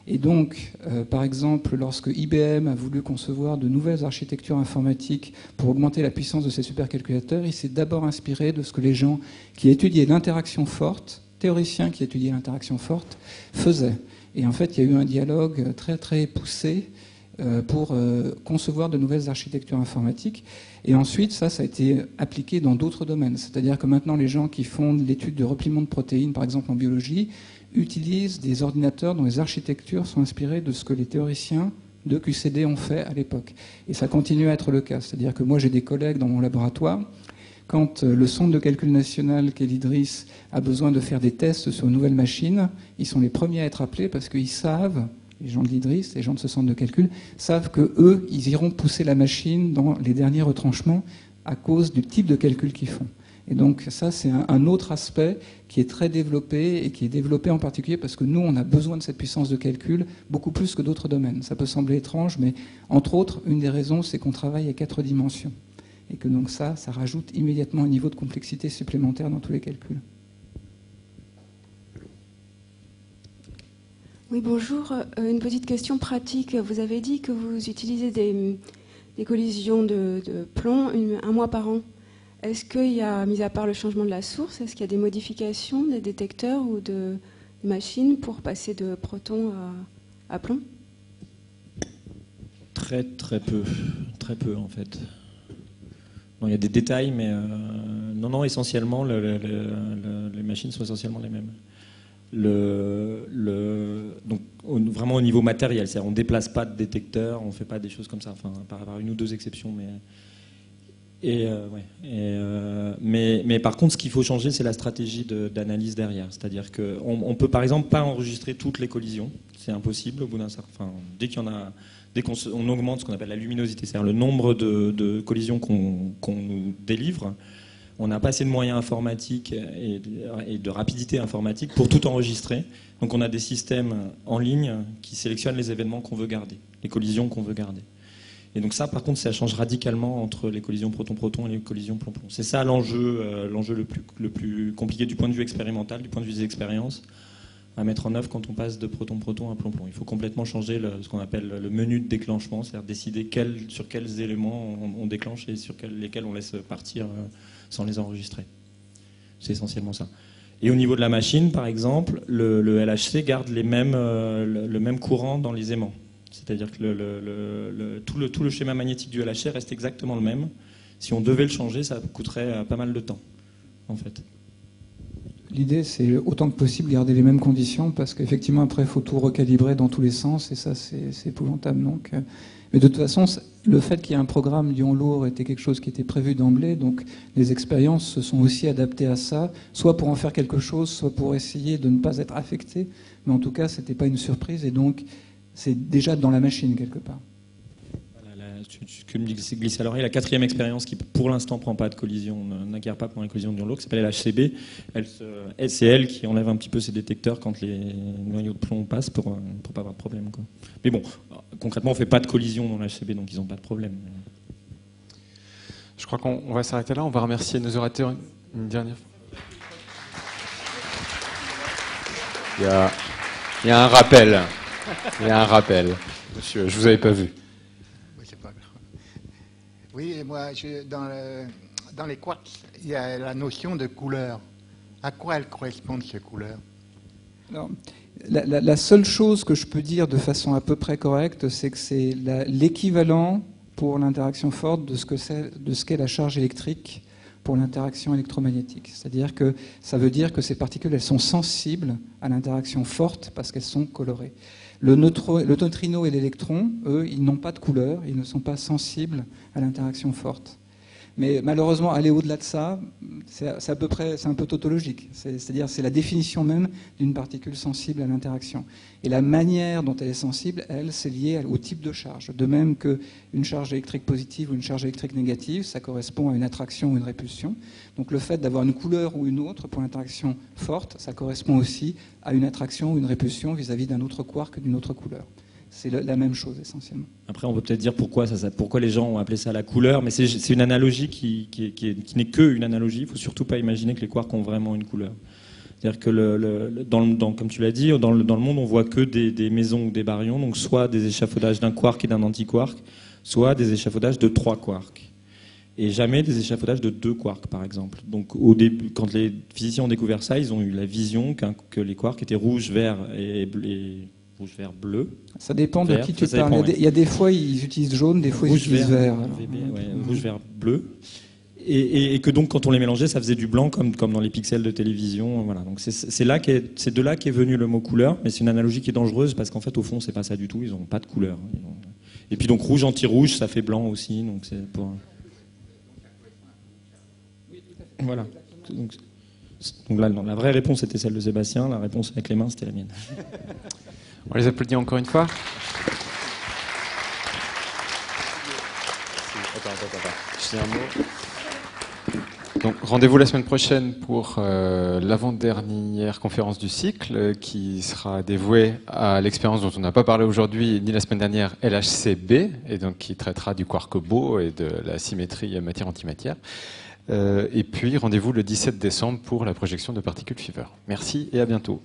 Et donc, par exemple, lorsque IBM a voulu concevoir de nouvelles architectures informatiques pour augmenter la puissance de ses supercalculateurs, il s'est d'abord inspiré de ce que les gens qui étudiaient l'interaction forte, théoriciens qui étudiaient l'interaction forte, faisaient. Et en fait, il y a eu un dialogue très très poussé pour concevoir de nouvelles architectures informatiques. Et ensuite, ça a été appliqué dans d'autres domaines. C'est-à-dire que maintenant, les gens qui font l'étude de repliement de protéines, par exemple en biologie, utilisent des ordinateurs dont les architectures sont inspirées de ce que les théoriciens de QCD ont fait à l'époque. Et ça continue à être le cas. C'est-à-dire que moi, j'ai des collègues dans mon laboratoire. Quand le Centre de calcul national, qu'est l'IDRIS, a besoin de faire des tests sur une nouvelle machine, ils sont les premiers à être appelés parce qu'ils savent, les gens de l'IDRIS, les gens de ce centre de calcul, savent qu'eux, ils iront pousser la machine dans les derniers retranchements à cause du type de calcul qu'ils font. Et donc ça, c'est un autre aspect qui est très développé et qui est développé en particulier parce que nous, on a besoin de cette puissance de calcul beaucoup plus que d'autres domaines. Ça peut sembler étrange, mais entre autres, une des raisons, c'est qu'on travaille à 4 dimensions. Et que donc ça rajoute immédiatement un niveau de complexité supplémentaire dans tous les calculs. Oui, bonjour. Une petite question pratique. Vous avez dit que vous utilisez des collisions de plomb 1 mois par an. Est-ce qu'il y a, mis à part le changement de la source, est-ce qu'il y a des modifications des détecteurs ou de machines pour passer de protons à plomb? Très peu en fait. Non, il y a des détails, mais non, essentiellement, les machines sont essentiellement les mêmes. Donc, vraiment au niveau matériel, c'est-à-dire on ne déplace pas de détecteur, on ne fait pas des choses comme ça, enfin, par une ou deux exceptions, mais par contre, ce qu'il faut changer, c'est la stratégie d'analyse derrière. C'est-à-dire qu'on ne peut par exemple pas enregistrer toutes les collisions, c'est impossible au bout d'un certain. Enfin, dès qu'on augmente ce qu'on appelle la luminosité, c'est-à-dire le nombre de collisions qu'on nous délivre, on n'a pas assez de moyens informatiques et de rapidité informatique pour tout enregistrer. Donc on a des systèmes en ligne qui sélectionnent les événements qu'on veut garder, les collisions qu'on veut garder. Et donc ça, par contre, ça change radicalement entre les collisions proton-proton et les collisions plomb-plomb. C'est ça l'enjeu le plus compliqué du point de vue expérimental, du point de vue des expériences, à mettre en œuvre quand on passe de proton-proton à plomb-plomb. Il faut complètement changer ce qu'on appelle le menu de déclenchement, c'est-à-dire décider sur quels éléments on déclenche et sur lesquels on laisse partir sans les enregistrer. C'est essentiellement ça. Et au niveau de la machine, par exemple, le LHC garde le même courant dans les aimants. C'est-à-dire que tout le schéma magnétique du LHC reste exactement le même. Si on devait le changer, ça coûterait pas mal de temps, en fait. L'idée, c'est autant que possible garder les mêmes conditions, parce qu'effectivement, après, il faut tout recalibrer dans tous les sens, et ça, c'est épouvantable. Donc, mais de toute façon, le fait qu'il y ait un programme Lyon-Lourdes était quelque chose qui était prévu d'emblée, donc les expériences se sont aussi adaptées à ça, soit pour en faire quelque chose, soit pour essayer de ne pas être affecté, mais en tout cas, c'était pas une surprise, et donc, c'est déjà dans la machine, quelque part. Ce que me glisse à l'oreille, la 4e expérience qui pour l'instant prend pas de collision, n'acquiert pas pour une collision de Lyon-Lourdes, qui s'appelle l'HCB. C'est elle qui enlève un petit peu ses détecteurs quand les noyaux de plomb passent pour pas avoir de problème, quoi. Mais bon, concrètement, on fait pas de collision dans l'HCB, donc ils n'ont pas de problème. Je crois qu'on va s'arrêter là. On va remercier nos orateurs une dernière fois. Il y a un rappel. Il y a un rappel. Monsieur, je vous avais pas vu. Oui, et moi, dans les quartz, il y a la notion de couleur. À quoi elles correspondent, ces couleurs? Alors, la seule chose que je peux dire de façon à peu près correcte, c'est que c'est l'équivalent pour l'interaction forte de ce qu'est la charge électrique pour l'interaction électromagnétique. C'est-à-dire que ça veut dire que ces particules, elles sont sensibles à l'interaction forte parce qu'elles sont colorées. Le neutrino et l'électron, eux, ils n'ont pas de couleur, ils ne sont pas sensibles à l'interaction forte. Mais malheureusement, aller au-delà de ça, c'est à peu près, c'est un peu tautologique. C'est-à-dire, c'est la définition même d'une particule sensible à l'interaction. Et la manière dont elle est sensible, elle, c'est lié au type de charge. De même qu'une charge électrique positive ou une charge électrique négative, ça correspond à une attraction ou une répulsion. Donc le fait d'avoir une couleur ou une autre pour l'interaction forte, ça correspond aussi à une attraction ou une répulsion vis-à-vis d'un autre quark d'une autre couleur. C'est la même chose essentiellement. Après, on peut peut-être dire pourquoi les gens ont appelé ça la couleur, mais c'est une analogie qui n'est qu'une analogie. Il ne faut surtout pas imaginer que les quarks ont vraiment une couleur. C'est-à-dire que, comme tu l'as dit, dans le monde, on voit que des mesons ou des baryons, donc soit des échafaudages d'un quark et d'un antiquark, soit des échafaudages de 3 quarks. Et jamais des échafaudages de 2 quarks, par exemple. Donc, au début, quand les physiciens ont découvert ça, ils ont eu la vision que les quarks étaient rouge, vert et rouge, vert, bleu. Ça dépend de qui tu parles. Il y a des fois, ils utilisent jaune, des fois, ils utilisent vert. Rouge, vert, bleu. Et que donc, quand on les mélangeait, ça faisait du blanc, comme dans les pixels de télévision. Voilà. Donc, c'est de là qu'est venu le mot couleur. Mais c'est une analogie qui est dangereuse parce qu'en fait, au fond, c'est pas ça du tout. Ils n'ont pas de couleur. Et puis, donc, rouge, anti-rouge, ça fait blanc aussi. Donc, c'est pour... Voilà. Donc là, non, la vraie réponse était celle de Sébastien. La réponse avec les mains, c'était la mienne. On les applaudit encore une fois. Donc, rendez-vous la semaine prochaine pour l'avant-dernière conférence du cycle qui sera dévouée à l'expérience dont on n'a pas parlé aujourd'hui ni la semaine dernière, LHCb, et donc qui traitera du quark beau et de la symétrie matière-antimatière. Et puis rendez-vous le 17 décembre pour la projection de Particle Fever. Merci et à bientôt.